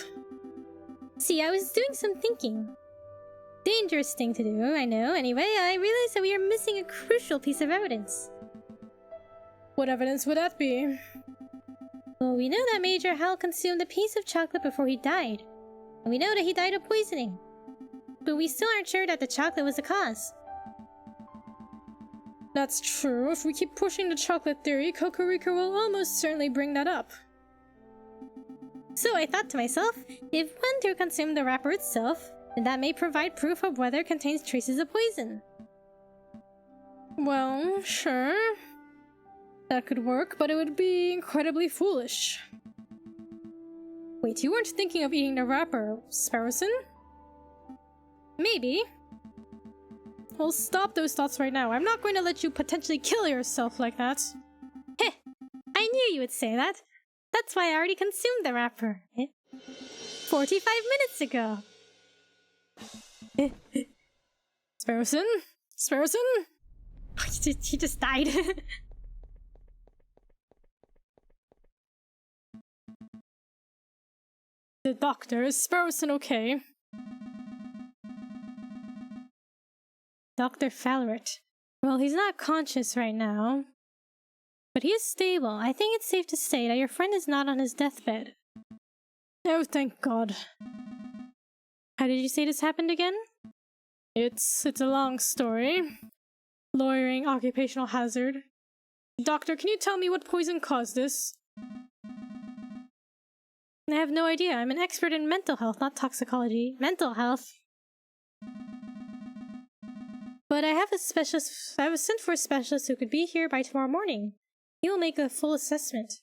See, I was doing some thinking. Dangerous thing to do, I know. Anyway, I realized that we are missing a crucial piece of evidence. What evidence would that be? Well, we know that Major Hal consumed a piece of chocolate before he died. And we know that he died of poisoning. But we still aren't sure that the chocolate was the cause. That's true. If we keep pushing the chocolate theory, Kokorika will almost certainly bring that up. So I thought to myself, if one to consume the wrapper itself, then that may provide proof of whether it contains traces of poison. Well, sure. That could work, but it would be incredibly foolish. Wait, you weren't thinking of eating the wrapper, Sparrowson? Maybe. Well, stop those thoughts right now. I'm not going to let you potentially kill yourself like that. Heh, I knew you would say that. That's why I already consumed the wrapper. 45 minutes ago. Sparrowson? Sparrowson? He just died. The doctor, is Sparrowson okay? Dr. Fallerit. Well, he's not conscious right now. But he is stable. I think it's safe to say that your friend is not on his deathbed. Oh, thank God. How did you say this happened again? It's a long story. Lawyering, occupational hazard. Doctor, can you tell me what poison caused this? I have no idea. I'm an expert in mental health, not toxicology. Mental health. But I have sent for a specialist who could be here by tomorrow morning. He will make a full assessment.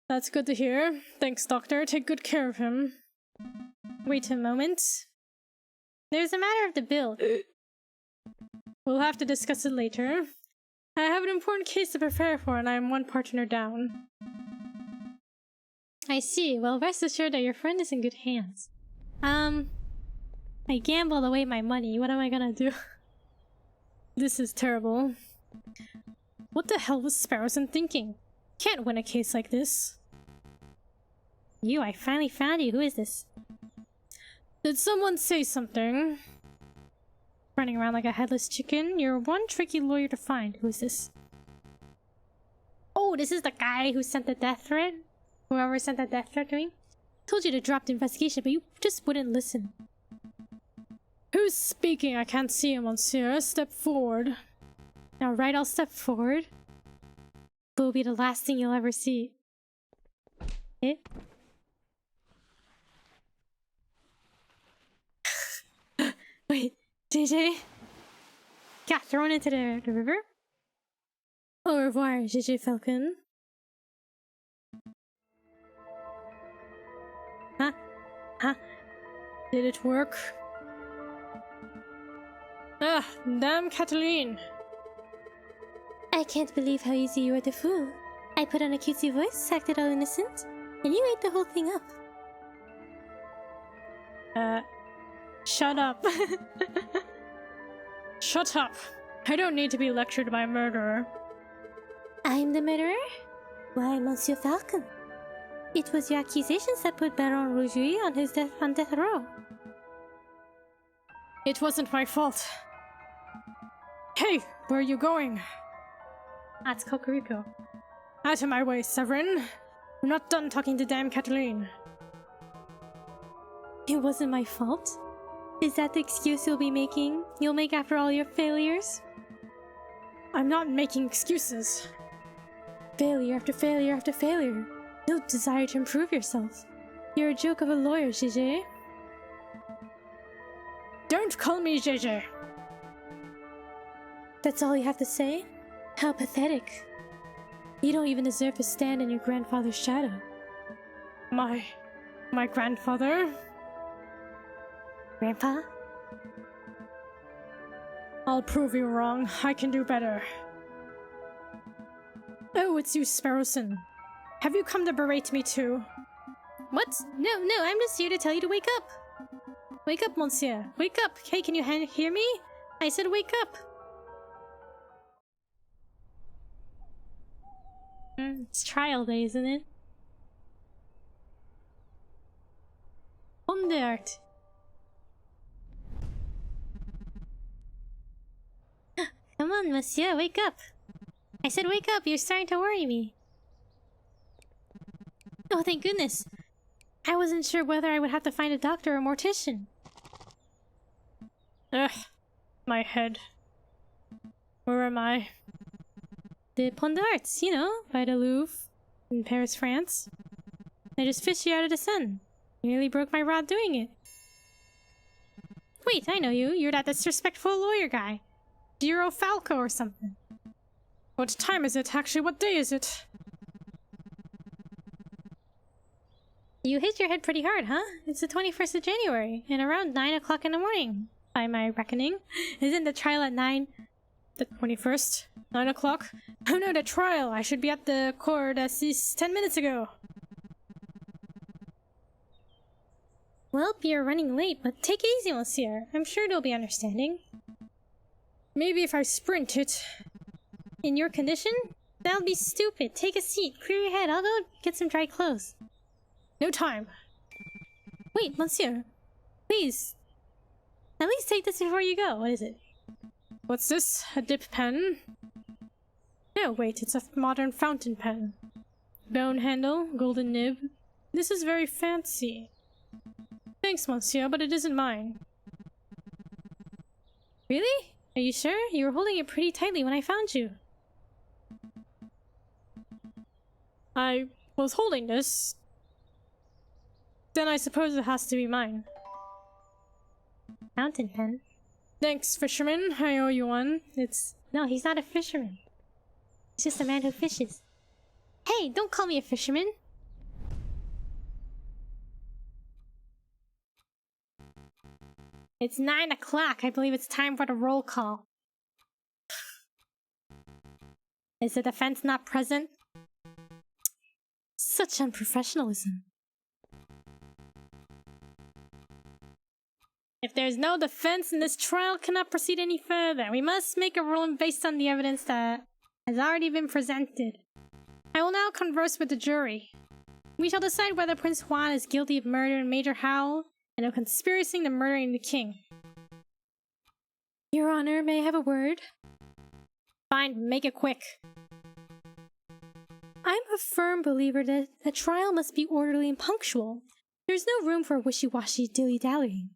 That's good to hear. Thanks, Doctor. Take good care of him. Wait a moment. There's a matter of the bill. We'll have to discuss it later. I have an important case to prepare for, and I am one partner down. I see. Well, rest assured that your friend is in good hands. I gambled away my money. What am I gonna do? This is terrible. What the hell was Sparrowson thinking? Can't win a case like this. You, I finally found you. Who is this? Did someone say something? Running around like a headless chicken? You're one tricky lawyer to find. Who is this? Oh, this is the guy who sent the death threat? Whoever sent that death threat to me? Told you to drop the investigation, but you just wouldn't listen. Who's speaking? I can't see him, Monsieur. Step forward. All right, I'll step forward. But it'll be the last thing you'll ever see. Wait, JJ? Got thrown into the river? Au revoir, JJ Falcon. Huh? Did it work? Ah, damn Cataline. I can't believe how easy you were to fool. I put on a cutesy voice, acted all innocent, and you ate the whole thing up. Shut up. Shut up. I don't need to be lectured by a murderer. I'm the murderer? Why, Monsieur Falcon? It was your accusations that put Baron Rougerie on death row. It wasn't my fault. Hey, where are you going? That's Cocorico. Out of my way, Severin. I'm not done talking to damn Cataline. It wasn't my fault? Is that the excuse you'll be making? You'll make after all your failures? I'm not making excuses. Failure after failure after failure. No desire to improve yourself. You're a joke of a lawyer, JJ. Don't call me JJ. That's all you have to say? How pathetic. You don't even deserve to stand in your grandfather's shadow. My grandfather? Grandpa? I'll prove you wrong. I can do better. Oh, it's you, Sparrowson. Have you come to berate me too? What? No, I'm just here to tell you to wake up. Wake up, monsieur. Wake up. Hey, can you hear me? I said wake up. It's trial day, isn't it? Homme d'art. Come on, monsieur, wake up. I said wake up, you're starting to worry me. Oh, thank goodness. I wasn't sure whether I would have to find a doctor or a mortician. Ugh, my head. Where am I? The Pont d'Arts, you know, by the Louvre in Paris, France. I just fished you out of the sun. Nearly broke my rod doing it. Wait, I know you. You're that disrespectful lawyer guy. Giro Falco or something. What time is it? Actually, what day is it? You hit your head pretty hard, huh? It's the 21st of January, and around 9 o'clock in the morning, by my reckoning. Isn't the trial at 9? The 21st? 9 o'clock? Oh no, the trial! I should be at the court at least 10 minutes ago. Well, you're running late, but take it easy, monsieur. I'm sure they'll be understanding. Maybe if I sprint it. In your condition? That'll be stupid. Take a seat. Clear your head. I'll go get some dry clothes. No time. Wait, monsieur. Please. At least take this before you go. What is it? What's this? A dip pen? No, wait. It's a modern fountain pen. Bone handle, golden nib. This is very fancy. Thanks, monsieur, but it isn't mine. Really? Are you sure? You were holding it pretty tightly when I found you. I was holding this. Then I suppose it has to be mine. Fountain pen? Thanks, fisherman. I owe you one. No, he's not a fisherman. He's just a man who fishes. Hey, don't call me a fisherman. It's 9 o'clock. I believe it's time for the roll call. Is the defense not present? Such unprofessionalism. If there's no defense, then this trial cannot proceed any further. We must make a ruling based on the evidence that has already been presented. I will now converse with the jury. We shall decide whether Prince Juan is guilty of murder in Major Howl and of conspiracy to murdering the king. Your Honor, may I have a word? Fine, make it quick. I'm a firm believer that a trial must be orderly and punctual. There's no room for wishy-washy dilly-dallying.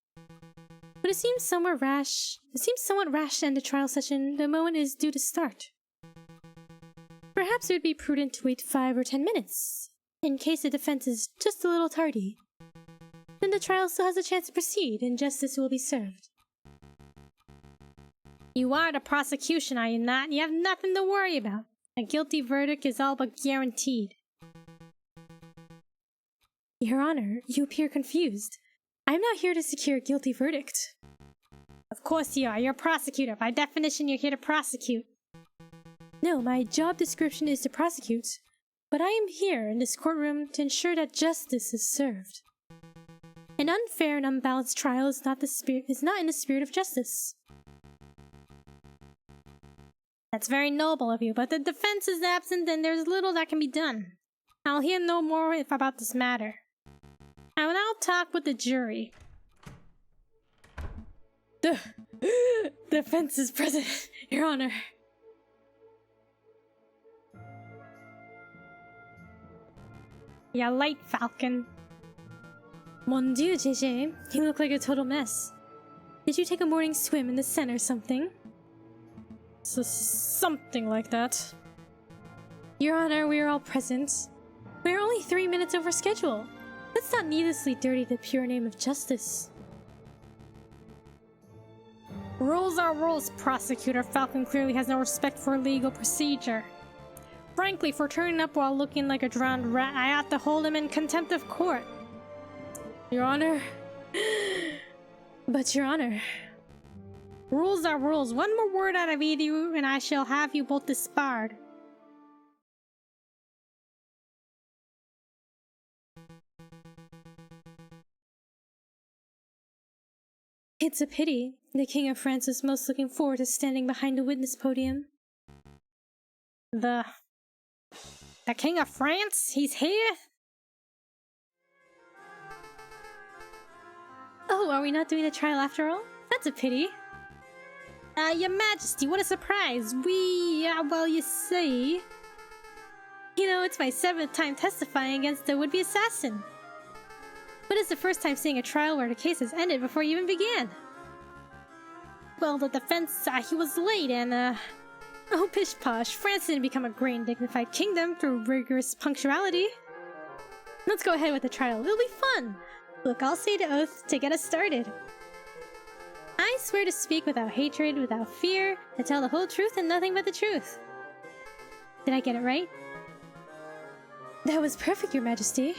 But it seems somewhat rash to end the trial session the moment it is due to start. Perhaps it would be prudent to wait 5 or 10 minutes, in case the defense is just a little tardy. Then the trial still has a chance to proceed, and justice will be served. You are the prosecution, are you not? You have nothing to worry about. A guilty verdict is all but guaranteed. Your Honor, you appear confused. I'm not here to secure a guilty verdict. Of course you are. You're a prosecutor. By definition, you're here to prosecute. No, my job description is to prosecute. But I am here in this courtroom to ensure that justice is served. An unfair and unbalanced trial is not in the spirit of justice. That's very noble of you, but the defense is absent and there's little that can be done. I'll hear no more about this matter. I will now talk with the jury. The defense is present, Your Honor. You're late, Falcon. Mon Dieu, JJ, you look like a total mess. Did you take a morning swim in the Seine or something? Something like that. Your Honor, we are all present. We are only 3 minutes over schedule. Let's not needlessly dirty the pure name of justice. Rules are rules, Prosecutor. Falcon clearly has no respect for legal procedure. Frankly, for turning up while looking like a drowned rat, I ought to hold him in contempt of court. Your Honor. But Your Honor. Rules are rules. One more word out of either you, and I shall have you both disbarred. It's a pity. The King of France is most looking forward to standing behind the witness podium. The King of France? He's here? Oh, are we not doing the trial after all? That's a pity. Your Majesty, what a surprise! Well, you see... You know, it's my 7th time testifying against a would-be assassin. But it's the first time seeing a trial where the case has ended before you even began. Well, the defense, he was late and, oh, pish-posh, France didn't become a great and dignified kingdom through rigorous punctuality. Let's go ahead with the trial. It'll be fun! Look, I'll say the oath to get us started. I swear to speak without hatred, without fear, to tell the whole truth and nothing but the truth. Did I get it right? That was perfect, Your Majesty.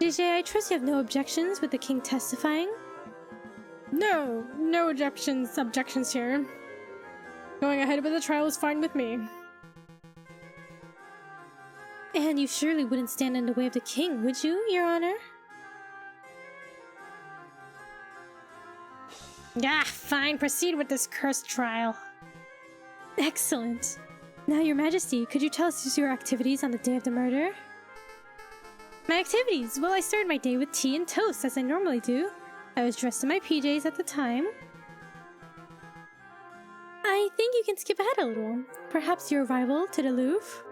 JJ, I trust you have no objections with the king testifying? No objections here. Going ahead with the trial is fine with me. And you surely wouldn't stand in the way of the king, would you, Your Honor? Ah, fine, proceed with this cursed trial. Excellent. Now, Your Majesty, could you tell us your activities on the day of the murder? My activities? Well, I started my day with tea and toast, as I normally do. I was dressed in my PJs at the time. I think you can skip ahead a little. Perhaps your arrival to the Louvre?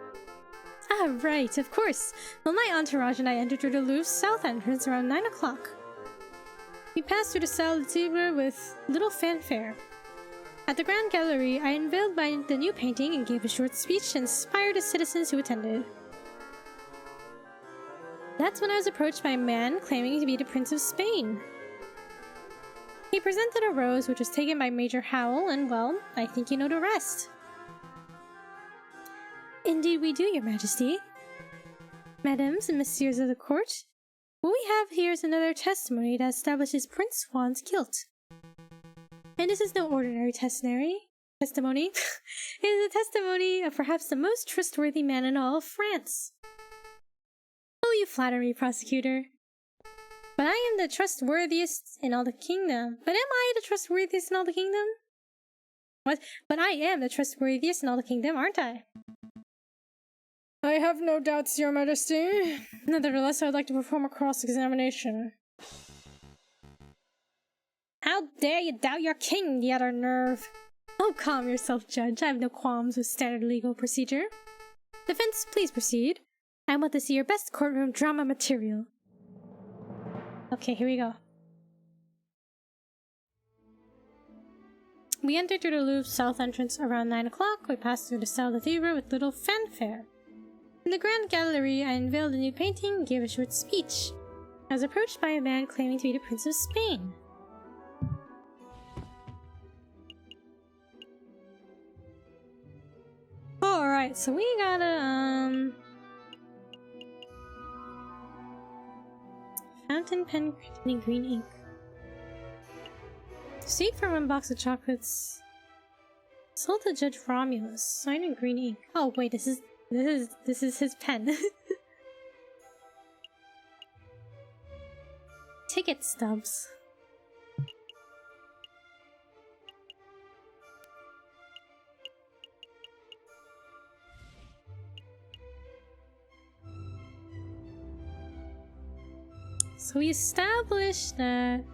Ah, right, of course. Well, my entourage and I entered through the Louvre's south entrance around 9 o'clock. We passed through the Salle Vtuber with little fanfare. At the Grand Gallery, I unveiled the new painting and gave a short speech to inspire the citizens who attended. That's when I was approached by a man claiming to be the Prince of Spain. He presented a rose which was taken by Major Howell, and well, I think you know the rest. Indeed we do, Your Majesty. Mesdames and messieurs of the court, what we have here is another testimony that establishes Prince Juan's guilt. And this is no ordinary testimony. It is a testimony of perhaps the most trustworthy man in all of France. Oh, you flatter me, prosecutor. But I am the trustworthiest in all the kingdom. But am I the trustworthiest in all the kingdom? What? But I am the trustworthiest in all the kingdom, aren't I? I have no doubts, Your Majesty. Nevertheless, I would like to perform a cross-examination. How dare you doubt your king, the other nerve! Oh, calm yourself, Judge. I have no qualms with standard legal procedure. Defense, please proceed. I want to see your best courtroom drama material. Okay, here we go. We entered through the Louvre's south entrance around 9 o'clock. We passed through the Salle Vtuber with little fanfare. In the Grand Gallery, I unveiled a new painting and gave a short speech. I was approached by a man claiming to be the Prince of Spain. Alright, so we gotta, fountain pen containing green ink. Seed from one box of chocolates. Sold to Judge Romulus. Signed in green ink. Oh wait, this is his pen. Ticket stubs. So we established that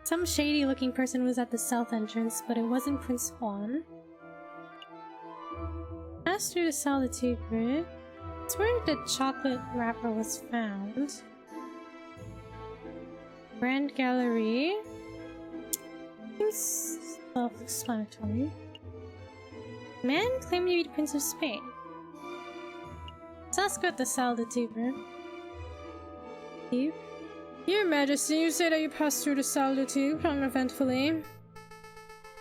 some shady looking person was at the south entrance, but it wasn't Prince Juan. Passed through the solitude grid. It's where the chocolate wrapper was found. Grand Gallery. Seems self-explanatory. Man claiming to be the Prince of Spain. So let's go at the Salle Vtuber. Your Majesty, you say that you passed through the Salle Vtuber uneventfully.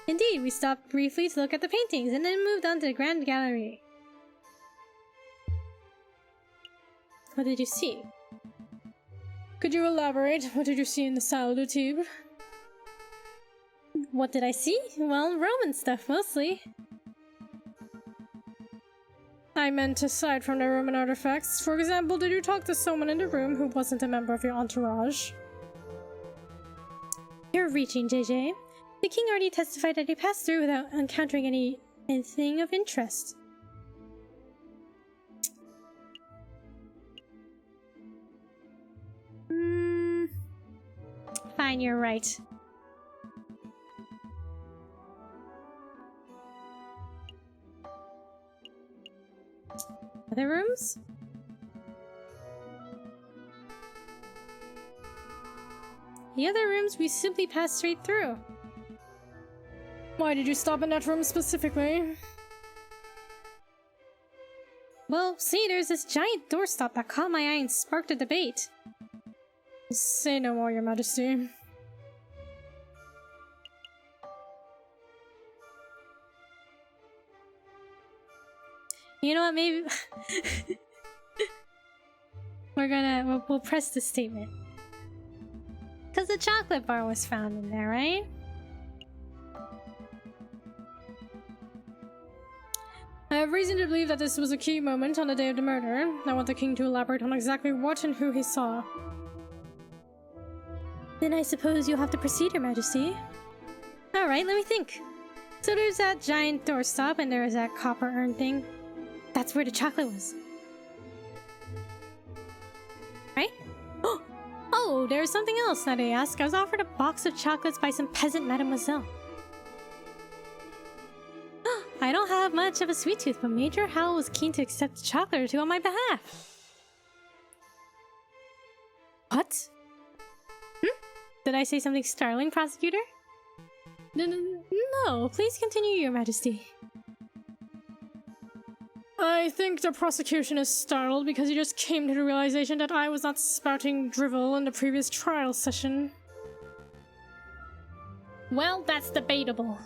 Indeed, we stopped briefly to look at the paintings and then moved on to the Grand Gallery. What did you see? Could you elaborate? What did you see in the Salle Vtuber? What did I see? Well, Roman stuff mostly. I meant aside from the Roman artifacts. For example, did you talk to someone in the room who wasn't a member of your entourage? You're reaching, JJ. The king already testified that he passed through without encountering anything of interest. Fine, you're right. Other rooms? The other rooms we simply passed straight through. Why did you stop in that room specifically? Well, see, there's this giant doorstop that caught my eye and sparked a debate. Say no more, Your Majesty. You know what, maybe... we'll press the statement. Because the chocolate bar was found in there, right? I have reason to believe that this was a key moment on the day of the murder. I want the king to elaborate on exactly what and who he saw. Then I suppose you'll have to proceed, Your Majesty. Alright, let me think. So there's that giant doorstop and there's that copper urn thing. That's where the chocolate was. Right? Oh, there's something else that I asked. I was offered a box of chocolates by some peasant mademoiselle. I don't have much of a sweet tooth, but Major Howell was keen to accept a chocolate or two on my behalf. What? Did I say something startling, Prosecutor? No, please continue, Your Majesty. I think the prosecution is startled because he just came to the realization that I was not spouting drivel in the previous trial session. Well, that's debatable.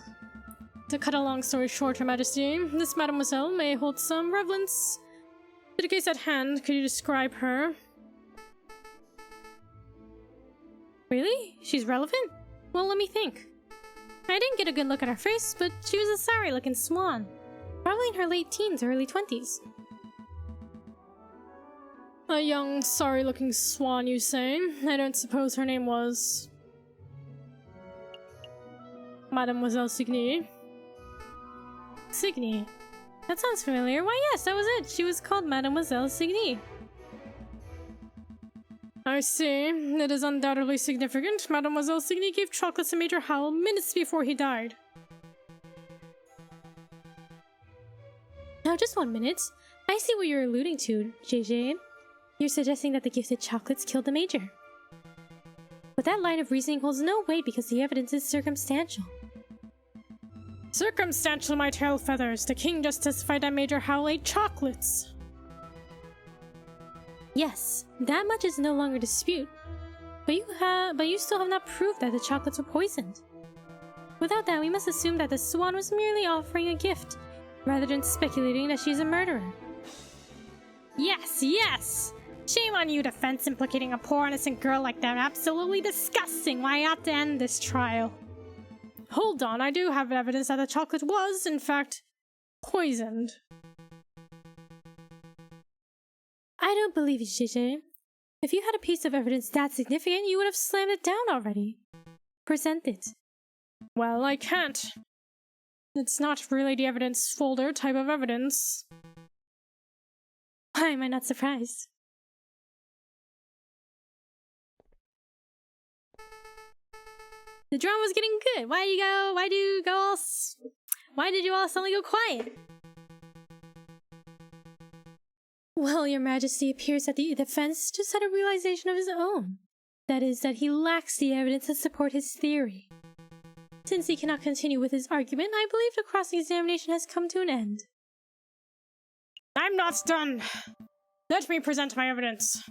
To cut a long story short, Your Majesty, this mademoiselle may hold some relevance to the case at hand. Could you describe her? Really? She's relevant? Well, let me think. I didn't get a good look at her face, but she was a sorry-looking swan. Probably in her late teens or early 20s. A young, sorry-looking swan, you say? I don't suppose her name was... Mademoiselle Signy? Signy? That sounds familiar. Why, yes, that was it. She was called Mademoiselle Signy. I see. It is undoubtedly significant. Mademoiselle Signy gave chocolates to Major Howell minutes before he died. Now, just 1 minute. I see what you're alluding to, JJ. You're suggesting that the gifted chocolates killed the Major. But that line of reasoning holds no weight because the evidence is circumstantial. Circumstantial, my tail feathers. The king just testified that Major Howell ate chocolates. Yes, that much is no longer dispute. But you still have not proved that the chocolates were poisoned. Without that, we must assume that the swan was merely offering a gift, rather than speculating that she's a murderer. Yes, yes! Shame on you, defense, implicating a poor innocent girl like that. Absolutely disgusting. Why ought to end this trial? Hold on, I do have evidence that the chocolate was, in fact, poisoned. I don't believe you, JJ. If you had a piece of evidence that significant, you would have slammed it down already. Present it. Well, I can't. It's not really the evidence folder type of evidence. Why am I not surprised? The drama's getting good. Why did you all suddenly go quiet? Well, Your Majesty, appears that the defense just had a realization of his own. That is, that he lacks the evidence to support his theory. Since he cannot continue with his argument, I believe the cross-examination has come to an end. I'm not done! Let me present my evidence.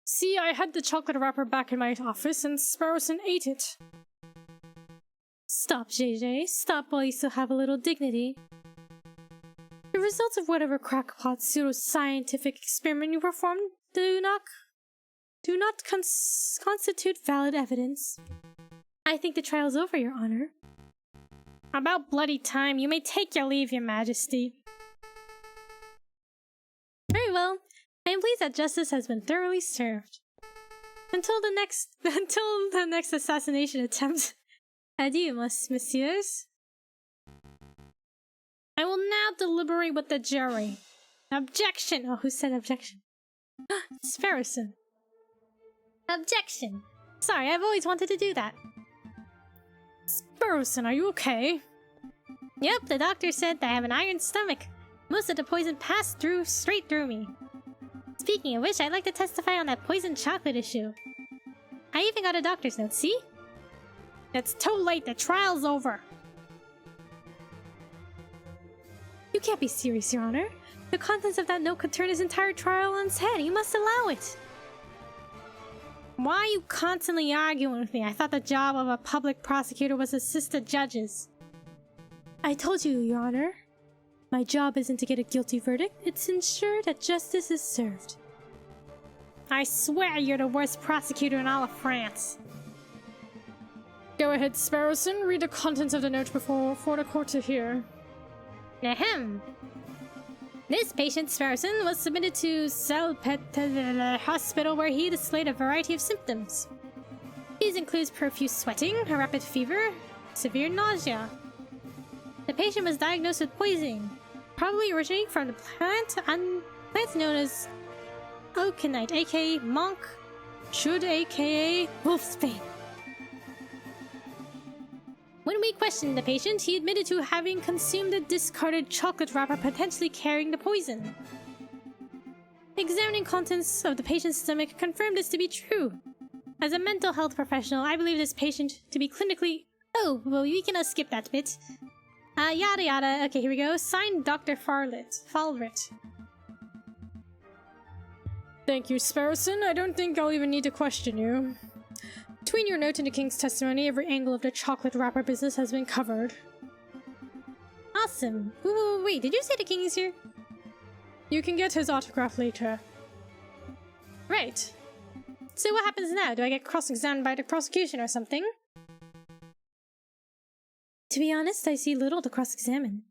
See, I had the chocolate wrapper back in my office and Sparrowson ate it. Stop, JJ. Stop while you still have a little dignity. The results of whatever crackpot pseudo-scientific experiment you performed do not constitute valid evidence. I think the trial's over, Your Honor. About bloody time. You may take your leave, Your Majesty. Very well. I am pleased that justice has been thoroughly served. Until the next assassination attempt. Adieu, messieurs. I will now deliberate with the jury. Objection! Oh, who said objection? Sparrowson. Objection! Sorry, I've always wanted to do that. Sparrowson, are you okay? Yep, the doctor said that I have an iron stomach. Most of the poison passed straight through me. Speaking of which, I'd like to testify on that poisoned chocolate issue. I even got a doctor's note, see? It's too late, the trial's over. You can't be serious, Your Honor. The contents of that note could turn his entire trial on its head. You must allow it. Why are you constantly arguing with me? I thought the job of a public prosecutor was to assist the judges. I told you, Your Honor. My job isn't to get a guilty verdict, it's to ensure that justice is served. I swear you're the worst prosecutor in all of France. Go ahead, Sparrowson. Read the contents of the note for the court to hear. Ahem. This patient, Sparrowson, was submitted to Salpet Hospital where he displayed a variety of symptoms. These include profuse sweating, a rapid fever, severe nausea. The patient was diagnosed with poisoning, probably originating from the plant known as Oakenite, aka Monk Should, aka Wolfsbane. When we questioned the patient, he admitted to having consumed a discarded chocolate wrapper, potentially carrying the poison. Examining contents of the patient's stomach confirmed this to be true. As a mental health professional, I believe this patient to be clinically... Oh, well, we can skip that bit. Yada yada. Okay, here we go. Signed, Dr. Falrit. Thank you, Sparrowson. I don't think I'll even need to question you. Between your note and the King's testimony, every angle of the chocolate wrapper business has been covered. Awesome. Wait, did you say the king is here? You can get his autograph later. Right. So what happens now? Do I get cross-examined by the prosecution or something? To be honest, I see little to cross-examine.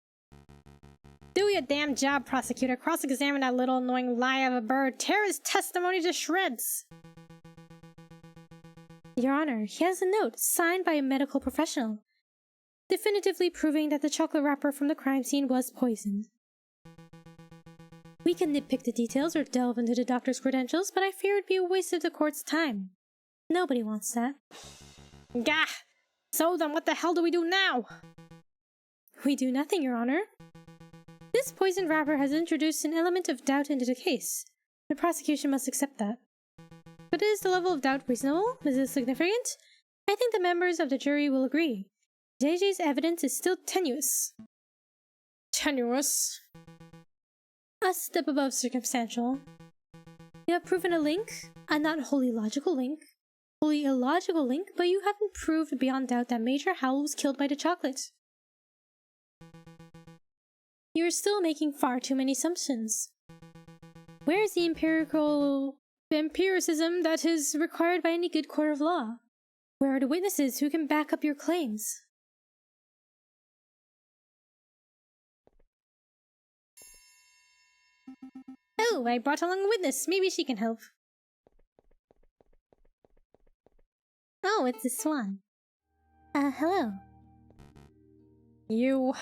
Do your damn job, prosecutor. Cross-examine that little annoying lie of a bird. Tear his testimony to shreds. Your Honor, he has a note signed by a medical professional, definitively proving that the chocolate wrapper from the crime scene was poisoned. We can nitpick the details or delve into the doctor's credentials, but I fear it'd be a waste of the court's time. Nobody wants that. Gah! So then what the hell do we do now? We do nothing, Your Honor. This poisoned wrapper has introduced an element of doubt into the case. The prosecution must accept that. But is the level of doubt reasonable? Is it significant? I think the members of the jury will agree. JJ's evidence is still tenuous. Tenuous? A step above circumstantial. You have proven a link, a not wholly illogical link, but you haven't proved beyond doubt that Major Howell was killed by the chocolate. You are still making far too many assumptions. Where is the empiricism that is required by any good court of law? Where are the witnesses who can back up your claims? Oh, I brought along a witness. Maybe she can help. Oh, it's the swan. Hello. You...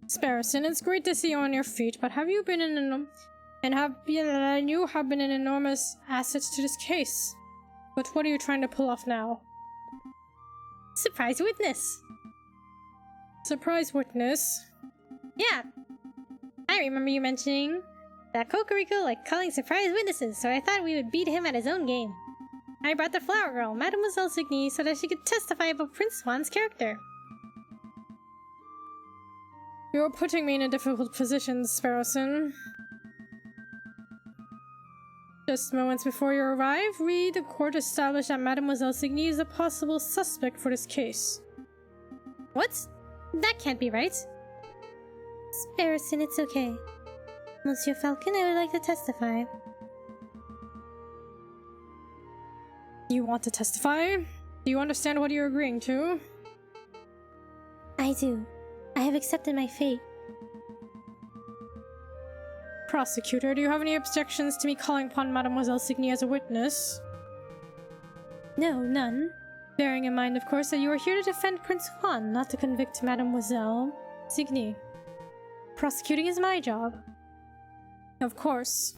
Sparrowson, it's great to see you on your feet, but have you been you have been an enormous asset to this case. But what are you trying to pull off now? Surprise witness. Surprise witness? Yeah. I remember you mentioning that Kokoriko like calling surprise witnesses, so I thought we would beat him at his own game. I brought the flower girl, Mademoiselle Signy, so that she could testify about Prince Swan's character. You're putting me in a difficult position, Sparrowson. Just moments before you arrive, the court established that Mademoiselle Signy is a possible suspect for this case. What? That can't be right. Sparrowson, it's okay. Monsieur Falcon, I would like to testify. You want to testify? Do you understand what you're agreeing to? I do. I have accepted my fate. Prosecutor, do you have any objections to me calling upon Mademoiselle Signy as a witness? No, none. Bearing in mind, of course, that you are here to defend Prince Juan, not to convict Mademoiselle Signy. Prosecuting is my job. Of course.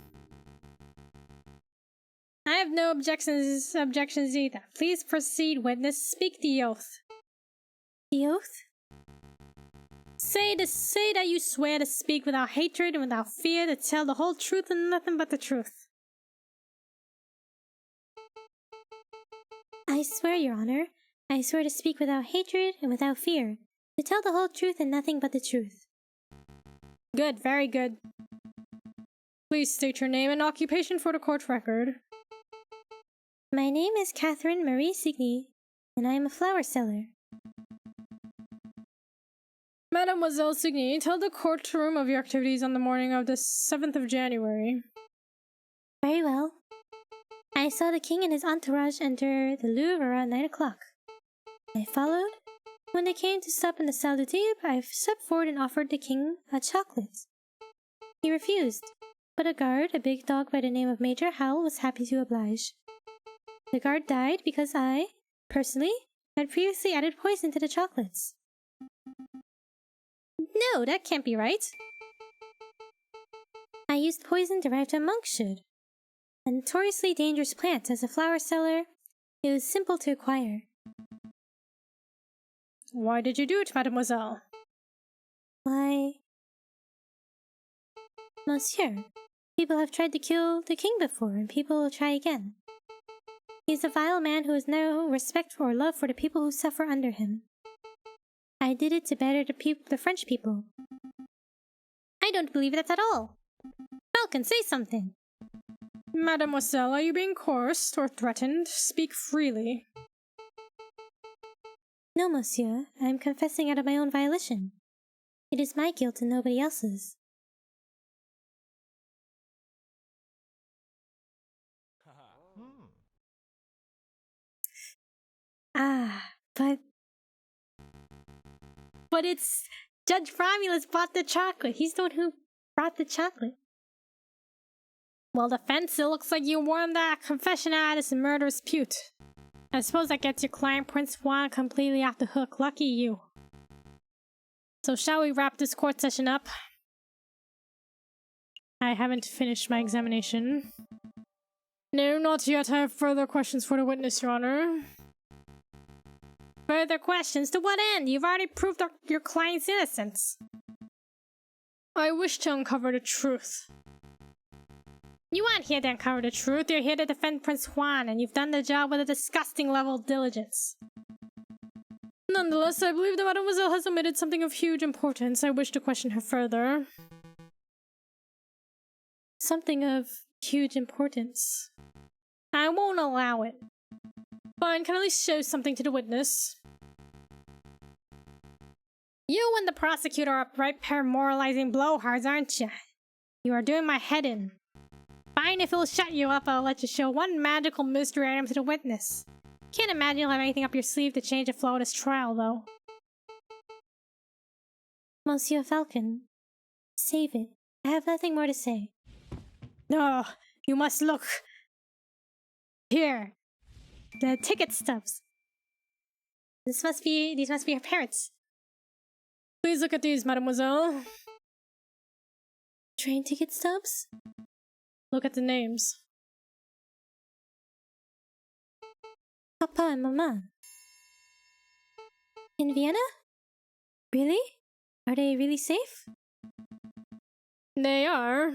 I have no objections either. Please proceed, witness. Speak the oath. The oath? Say that you swear to speak without hatred and without fear, to tell the whole truth and nothing but the truth. I swear, Your Honor. I swear to speak without hatred and without fear, to tell the whole truth and nothing but the truth. Good, very good. Please state your name and occupation for the court record. My name is Catherine Marie Signy, and I am a flower seller. Mademoiselle Signy, tell the courtroom of your activities on the morning of the 7th of January. Very well. I saw the king and his entourage enter the Louvre around 9 o'clock. I followed. When they came to stop in the Salle de Table, I stepped forward and offered the king a chocolate. He refused, but a guard, a big dog by the name of Major Howell, was happy to oblige. The guard died because I, personally, had previously added poison to the chocolates. No, that can't be right. I used poison derived from monkshood, a notoriously dangerous plant. As a flower seller, it was simple to acquire. Why did you do it, mademoiselle? Why, monsieur, people have tried to kill the king before, and people will try again. He is a vile man who has no respect or love for the people who suffer under him. I did it to better the French people. I don't believe that at all. Falcon, say something. Mademoiselle, are you being coerced or threatened? Speak freely. No, monsieur, I am confessing out of my own violation. It is my guilt and nobody else's. But it's Judge Romulus bought the chocolate. He's the one who brought the chocolate. Well, defense, it looks like you won that confession out as a murderous pute. I suppose that gets your client, Prince Juan, completely off the hook. Lucky you. So shall we wrap this court session up? I haven't finished my examination. No, not yet. I have further questions for the witness, Your Honor. Further questions? To what end? You've already proved your client's innocence. I wish to uncover the truth. You aren't here to uncover the truth. You're here to defend Prince Juan, and you've done the job with a disgusting level of diligence. Nonetheless, I believe that Mademoiselle has omitted something of huge importance. I wish to question her further. Something of huge importance. I won't allow it. Fine, can I at least show something to the witness? You and the prosecutor are a bright pair of moralizing blowhards, aren't you? You are doing my head in. Fine, if it'll shut you up, I'll let you show one magical mystery item to the witness. Can't imagine you'll have anything up your sleeve to change the flow of this trial, though. Monsieur Falcon, save it. I have nothing more to say. No, you must look. Here. The ticket stubs. These must be your parents. Please look at these, mademoiselle. Train ticket stubs? Look at the names. Papa and Mama. In Vienna? Really? Are they really safe? They are.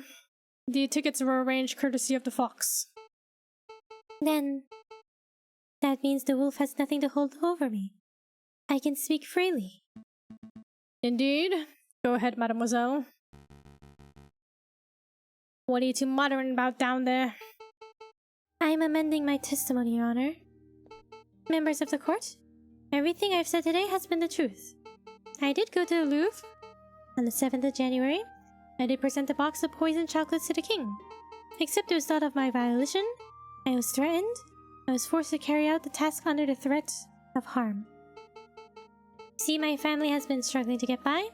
The tickets were arranged courtesy of the Fox. Then, that means the wolf has nothing to hold over me. I can speak freely. Indeed. Go ahead, mademoiselle. What are you two muttering about down there? I am amending my testimony, Your Honor. Members of the court, everything I've said today has been the truth. I did go to the Louvre. On the 7th of January, I did present a box of poisoned chocolates to the king. Except it was thought of my violation, I was threatened. I was forced to carry out the task under the threat of harm. See, my family has been struggling to get by.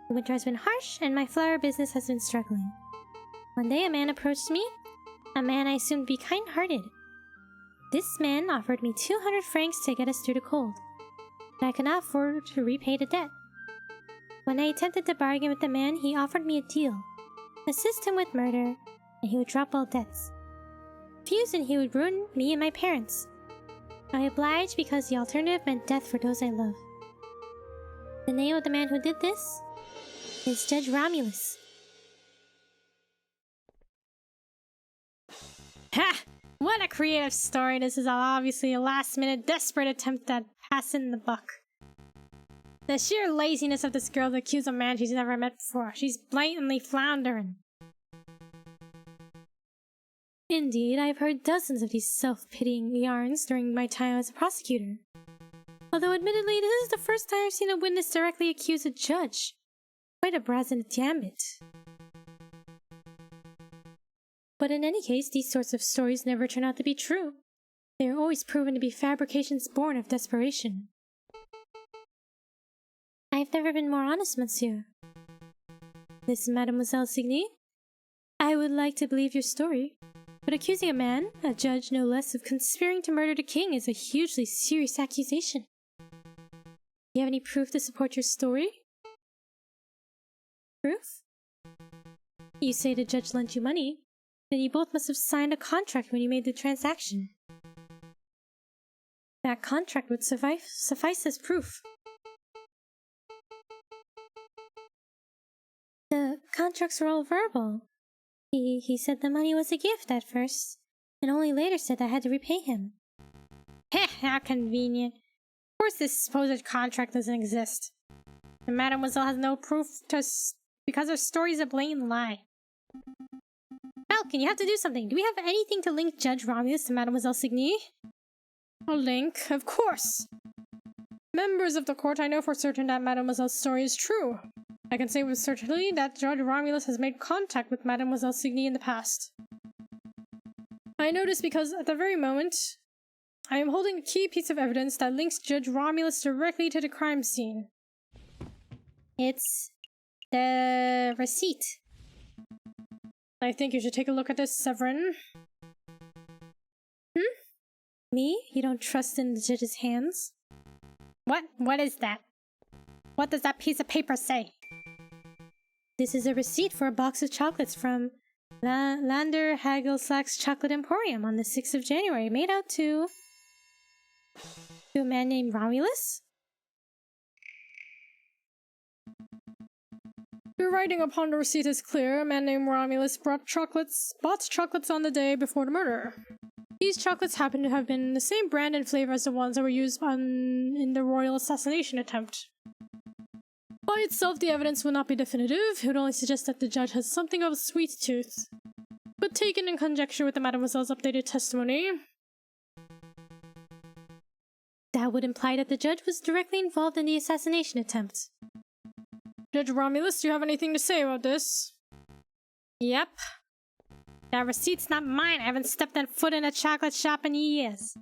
The winter has been harsh, and my flower business has been struggling. One day a man approached me, a man I assumed to be kind-hearted. This man offered me 200 francs to get us through the cold, but I could not afford to repay the debt. When I attempted to bargain with the man, he offered me a deal. Assist him with murder, and he would drop all debts. Refuse and he would ruin me and my parents. I obliged because the alternative meant death for those I love. The name of the man who did this is Judge Romulus. Ha! What a creative story. This is obviously a last-minute, desperate attempt at passing the buck. The sheer laziness of this girl to accuse a man she's never met before. She's blatantly floundering. Indeed, I've heard dozens of these self-pitying yarns during my time as a prosecutor. Although admittedly, this is the first time I've seen a witness directly accuse a judge. Quite a brazen gambit. But in any case, these sorts of stories never turn out to be true. They are always proven to be fabrications born of desperation. I've never been more honest, monsieur. Listen, Mademoiselle Signy. I would like to believe your story, but accusing a man, a judge no less, of conspiring to murder the king is a hugely serious accusation. Do you have any proof to support your story? Proof? You say the judge lent you money, then you both must have signed a contract when you made the transaction. That contract would suffice as proof. The contracts were all verbal. He said the money was a gift at first, and only later said I had to repay him. Heh, how convenient. Of course this supposed contract doesn't exist. And Mademoiselle has no proof because her story's a blatant lie. Falcon, you have to do something. Do we have anything to link Judge Romulus to Mademoiselle Signy? A link? Of course. Members of the court, I know for certain that Mademoiselle's story is true. I can say with certainty that Judge Romulus has made contact with Mademoiselle Signy in the past. I know this because at the very moment, I am holding a key piece of evidence that links Judge Romulus directly to the crime scene. It's the receipt. I think you should take a look at this, Severin. Me? You don't trust in the judge's hands? What is that? What does that piece of paper say? This is a receipt for a box of chocolates from Lander Hagelsack's Chocolate Emporium on the 6th of January, made out to a man named Romulus? The writing upon the receipt is clear. A man named Romulus bought chocolates on the day before the murder. These chocolates happen to have been the same brand and flavor as the ones that were used in the royal assassination attempt. By itself, the evidence will not be definitive. It would only suggest that the judge has something of a sweet tooth. But taken in conjecture with the Mademoiselle's updated testimony, that would imply that the judge was directly involved in the assassination attempt. Judge Romulus, do you have anything to say about this? Yep. That receipt's not mine. I haven't stepped that foot in a chocolate shop in years.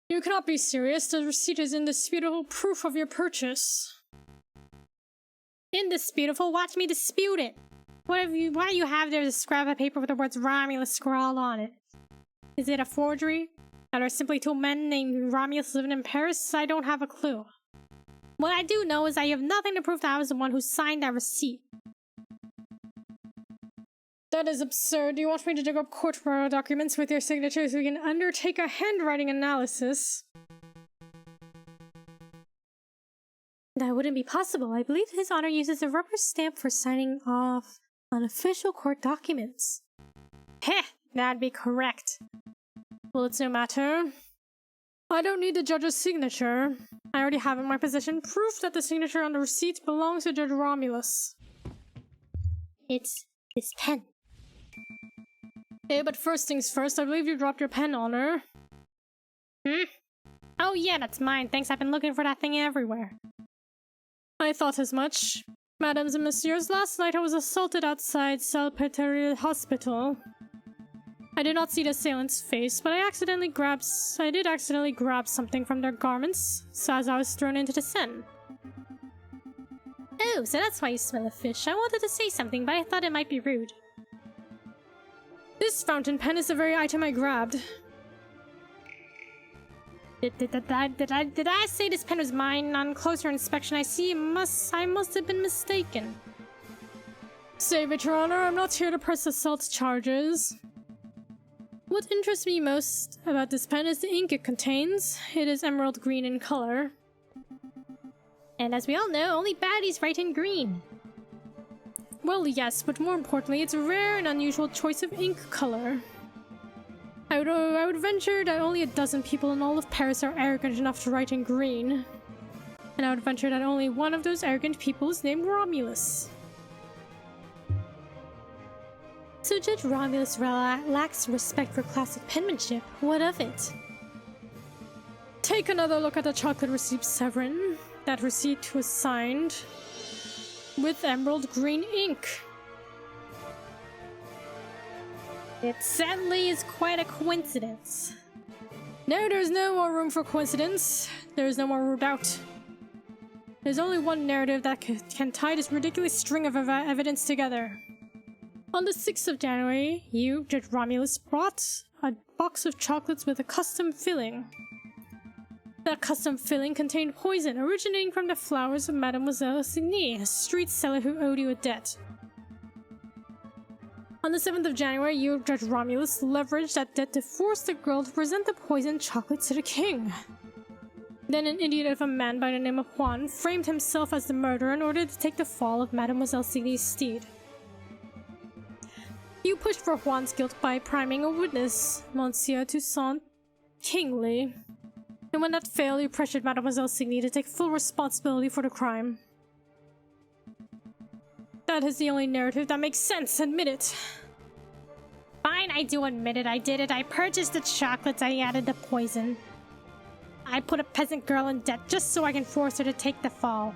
You cannot be serious. The receipt is indisputable proof of your purchase. Indisputable? Watch me dispute it. Why do you have there a scrap of paper with the words Romulus scrawled on it? Is it a forgery? Are there simply two men named Romulus living in Paris? I don't have a clue. What I do know is I have nothing to prove that I was the one who signed that receipt. That is absurd. Do you want me to dig up court documents with your signature so we can undertake a handwriting analysis? That wouldn't be possible. I believe His Honor uses a rubber stamp for signing off on official court documents. Heh, that'd be correct. Well, it's no matter. I don't need the judge's signature. I already have in my possession proof that the signature on the receipt belongs to Judge Romulus. It's this pen. But first things first, I believe you dropped your pen on her. Oh yeah, that's mine. Thanks, I've been looking for that thing everywhere. I thought as much. Madams and messieurs, last night I was assaulted outside Salpêtrière Hospital. I did not see the assailant's face, but I did accidentally grab something from their garments, so as I was thrown into the Seine. Oh, so that's why you smell of fish. I wanted to say something, but I thought it might be rude. This fountain pen is the very item I grabbed. Did I say this pen was mine? On closer inspection, I see I must have been mistaken. Save it, Your Honor. I'm not here to press assault charges. What interests me most about this pen is the ink it contains. It is emerald green in color. And as we all know, only baddies write in green. Well, yes, but more importantly, it's a rare and unusual choice of ink color. I would venture that only a dozen people in all of Paris are arrogant enough to write in green. And I would venture that only one of those arrogant people is named Romulus. So Judge Romulus lacks respect for classic penmanship. What of it? Take another look at the chocolate receipt, Severin. That receipt was signed with emerald green ink. It sadly is quite a coincidence. No, there's no more room for coincidence. There's no more doubt. There's only one narrative that can tie this ridiculous string of evidence together. On the 6th of January, you, Judge Romulus, brought a box of chocolates with a custom filling. That custom filling contained poison originating from the flowers of Mademoiselle Signy, a street seller who owed you a debt. On the 7th of January, you, Judge Romulus, leveraged that debt to force the girl to present the poisoned chocolate to the king. Then an idiot of a man by the name of Juan framed himself as the murderer in order to take the fall of Mademoiselle Signy's steed. You pushed for Juan's guilt by priming a witness, Monsieur Toussaint Kingsley. And when that failed, you pressured Mademoiselle Signy to take full responsibility for the crime. That is the only narrative that makes sense, admit it. Fine, I do admit it, I did it. I purchased the chocolates, I added the poison. I put a peasant girl in debt just so I can force her to take the fall.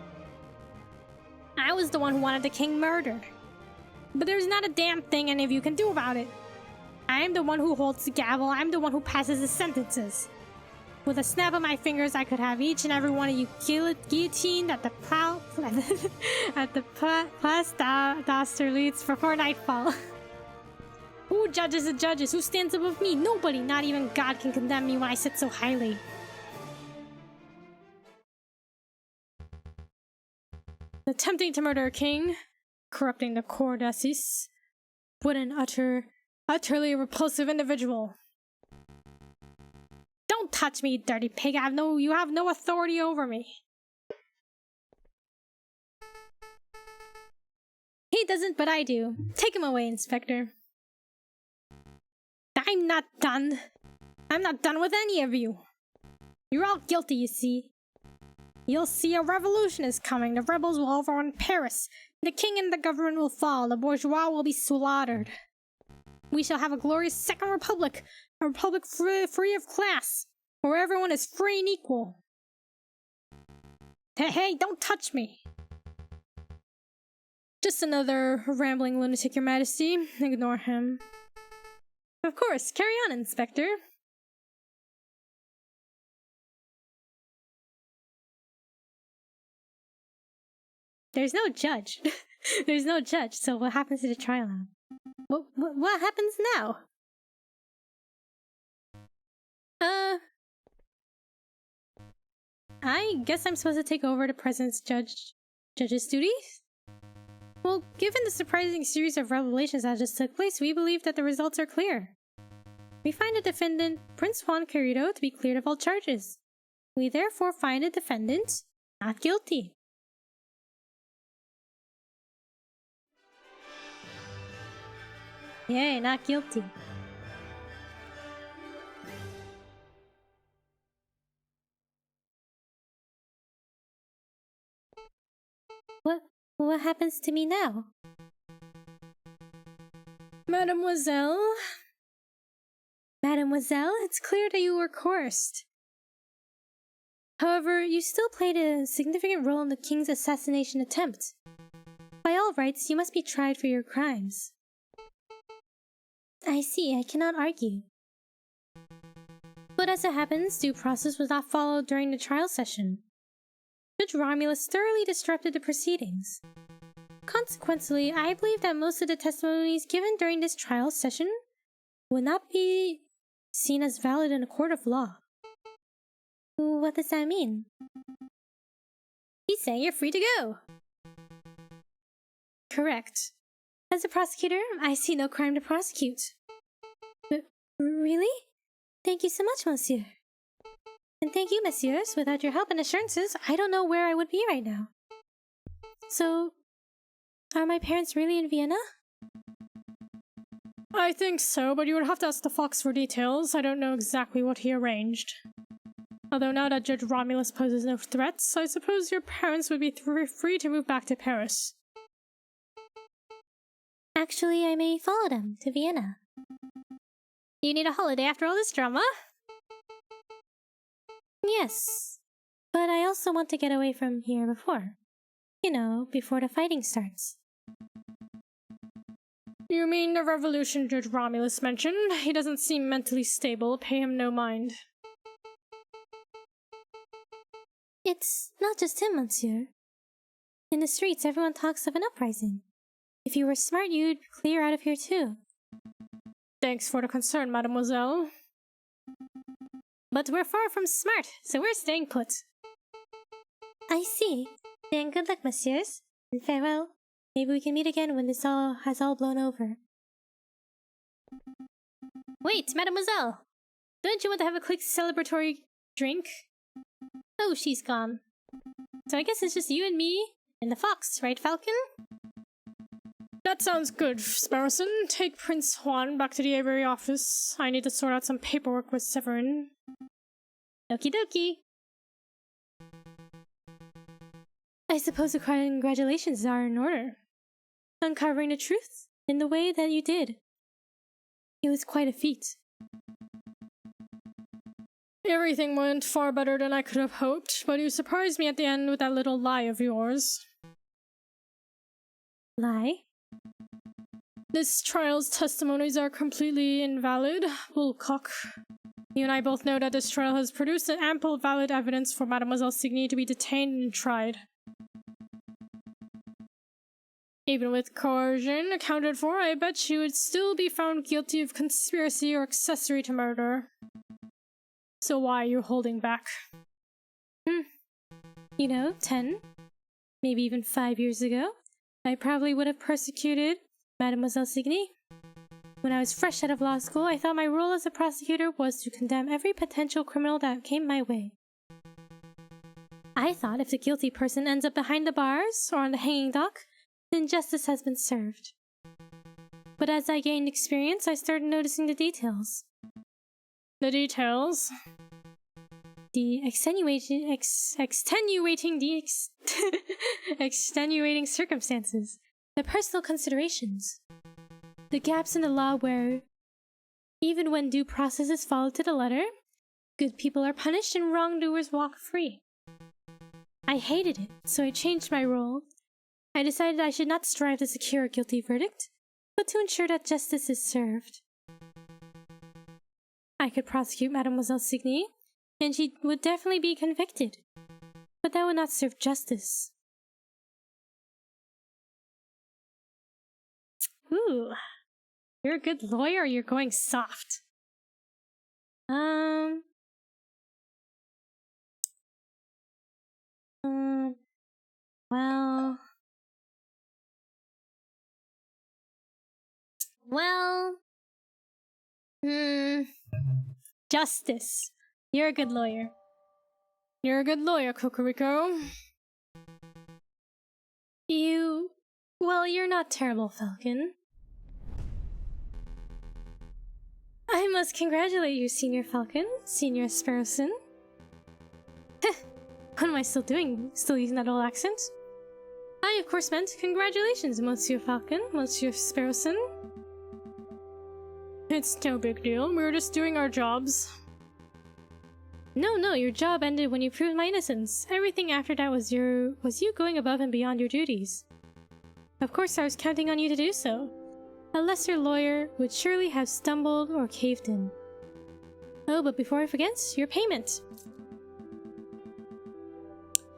I was the one who wanted the king murdered. But there's not a damn thing any of you can do about it. I'm the one who holds the gavel, I'm the one who passes the sentences. With a snap of my fingers, I could have each and every one of you guillotined at the Place d'Austerlitz before nightfall. Who judges the judges? Who stands above me? Nobody, not even God, can condemn me when I sit so highly. Attempting to murder a king, corrupting the cour d'assises, what an utterly repulsive individual. Don't touch me, dirty pig. You have no authority over me. He doesn't, but I do. Take him away, Inspector. I'm not done. I'm not done with any of you. You're all guilty, you see. You'll see a revolution is coming. The rebels will overrun Paris. The king and the government will fall. The bourgeois will be slaughtered. We shall have a glorious second republic. A republic free of class, where everyone is free and equal. Hey, don't touch me. Just another rambling lunatic, Your Majesty. Ignore him. Of course, carry on, Inspector. There's no judge. There's no judge, so what happens to the trial now? What happens now? I guess I'm supposed to take over the President's judge's duties? Well, given the surprising series of revelations that just took place, we believe that the results are clear. We find the defendant, Prince Juan Querido, to be cleared of all charges. We therefore find the defendant not guilty. Yay, not guilty. What happens to me now? Mademoiselle, it's clear that you were coerced. However, you still played a significant role in the king's assassination attempt. By all rights, you must be tried for your crimes. I see, I cannot argue. But as it happens, due process was not followed during the trial session. Judge Romulus thoroughly disrupted the proceedings. Consequently, I believe that most of the testimonies given during this trial session would not be seen as valid in a court of law. What does that mean? He's saying you're free to go. Correct. As a prosecutor, I see no crime to prosecute. Really? Thank you so much, monsieur. And thank you, messieurs. Without your help and assurances, I don't know where I would be right now. So, are my parents really in Vienna? I think so, but you would have to ask the Fox for details. I don't know exactly what he arranged. Although now that Judge Romulus poses no threats, I suppose your parents would be free to move back to Paris. Actually, I may follow them to Vienna. You need a holiday after all this drama? Yes, but I also want to get away from here before. You know, before the fighting starts. You mean the revolution Judge Romulus mentioned? He doesn't seem mentally stable. Pay him no mind. It's not just him, monsieur. In the streets, everyone talks of an uprising. If you were smart, you'd clear out of here too. Thanks for the concern, mademoiselle. But we're far from smart, so we're staying put. I see. Then good luck, messieurs. And farewell. Maybe we can meet again when this has all blown over. Wait, mademoiselle! Don't you want to have a quick celebratory drink? Oh, she's gone. So I guess it's just you and me and the fox, right, Falcon? That sounds good, Sparrowson. Take Prince Juan back to the Aviary office. I need to sort out some paperwork with Severin. Okie dokie. I suppose the congratulations are in order. Uncovering the truth in the way that you did. It was quite a feat. Everything went far better than I could have hoped, but you surprised me at the end with that little lie of yours. Lie? This trial's testimonies are completely invalid. Bullcock. You and I both know that this trial has produced an ample valid evidence for Mademoiselle Signy to be detained and tried. Even with coercion accounted for, I bet she would still be found guilty of conspiracy or accessory to murder. So why are you holding back? You know, 10, maybe even 5 years ago, I probably would have persecuted Mademoiselle Signy. When I was fresh out of law school, I thought my role as a prosecutor was to condemn every potential criminal that came my way. I thought if the guilty person ends up behind the bars or on the hanging dock, then justice has been served. But as I gained experience, I started noticing the details. The details? The extenuating circumstances. The personal considerations. The gaps in the law where, even when due process is followed to the letter, good people are punished and wrongdoers walk free. I hated it, so I changed my role. I decided I should not strive to secure a guilty verdict, but to ensure that justice is served. I could prosecute Mademoiselle Signy, and she would definitely be convicted, but that would not serve justice. Ooh, you're a good lawyer or you're going soft? Justice. You're a good lawyer. You're a good lawyer, Cocorico. Well, you're not terrible, Falcon. I must congratulate you, Senior Falcon, Senior Sparrowson. What am I still doing? Still using that old accent? I, of course, meant congratulations, Monsieur Falcon, Monsieur Sparrowson. It's no big deal. We were just doing our jobs. No, your job ended when you proved my innocence. Everything after that was you going above and beyond your duties. Of course, I was counting on you to do so. A lesser lawyer would surely have stumbled or caved in. Oh, but before I forget, your payment.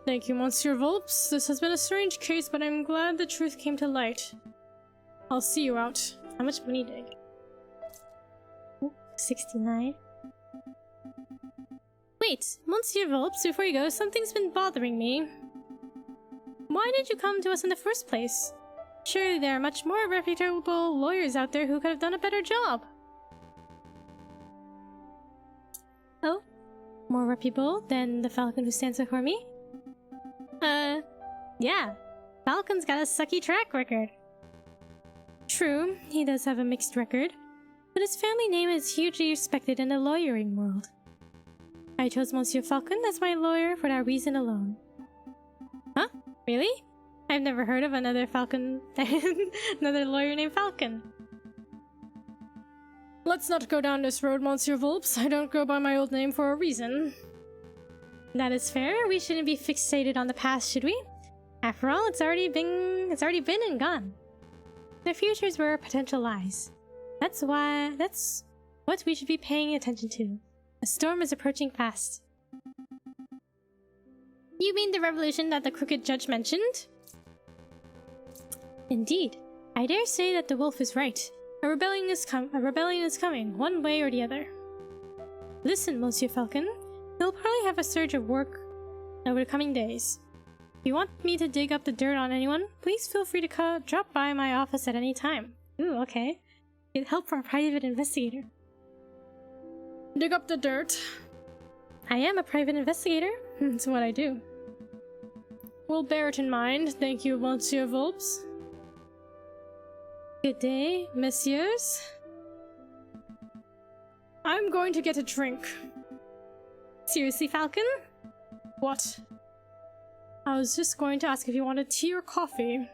Thank you, Monsieur Volps. This has been a strange case, but I'm glad the truth came to light. I'll see you out. How much money did I get? 69. Wait, Monsieur Volps, before you go, something's been bothering me. Why did you come to us in the first place? Surely there are much more reputable lawyers out there who could have done a better job. Oh? More reputable than the Falcon who stands before me? Yeah. Falcon's got a sucky track record. True, he does have a mixed record, but his family name is hugely respected in the lawyering world. I chose Monsieur Falcon as my lawyer for that reason alone. Huh? Really? I've never heard of another Falcon, another lawyer named Falcon. Let's not go down this road, Monsieur Volps. I don't go by my old name for a reason. That is fair. We shouldn't be fixated on the past, should we? After all, it's already been and gone. The future is where potential lies. That's what we should be paying attention to. A storm is approaching fast. You mean the revolution that the crooked judge mentioned? Indeed. I dare say that the wolf is right. A rebellion is coming, one way or the other. Listen, Monsieur Falcon. We'll probably have a surge of work over the coming days. If you want me to dig up the dirt on anyone, please feel free to drop by my office at any time. Ooh, okay. Get help from a private investigator. Dig up the dirt. I am a private investigator. That's what I do. We'll bear it in mind. Thank you, Monsieur Volps. Good day, messieurs. I'm going to get a drink. Seriously, Falcon? What? I was just going to ask if you wanted tea or coffee.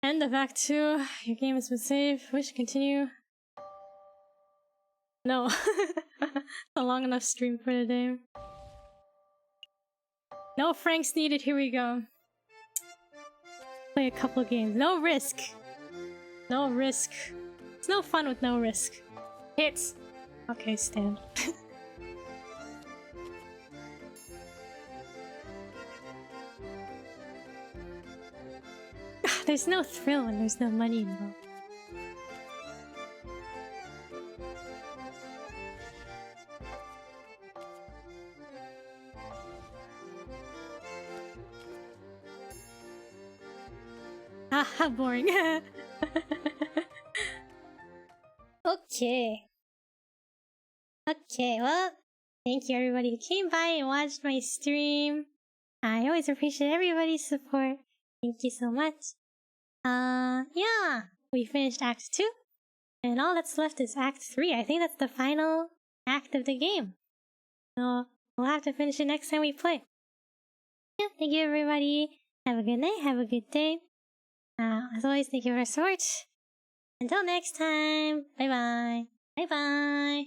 End of Act 2. Your game has been saved. Wish to continue. No. A long enough stream for today. No Franks needed, here we go. Play a couple games. No risk! No risk. It's no fun with no risk. Hits! Okay, stand. There's no thrill when there's no money involved. Ah, how boring. Okay. Okay, well, thank you everybody who came by and watched my stream. I always appreciate everybody's support. Thank you so much. Yeah, we finished Act 2, and all that's left is Act 3. I think that's the final act of the game. So, we'll have to finish it next time we play. Yeah, thank you everybody. Have a good night, have a good day. As always, thank you for your support. Until next time, bye bye. Bye bye.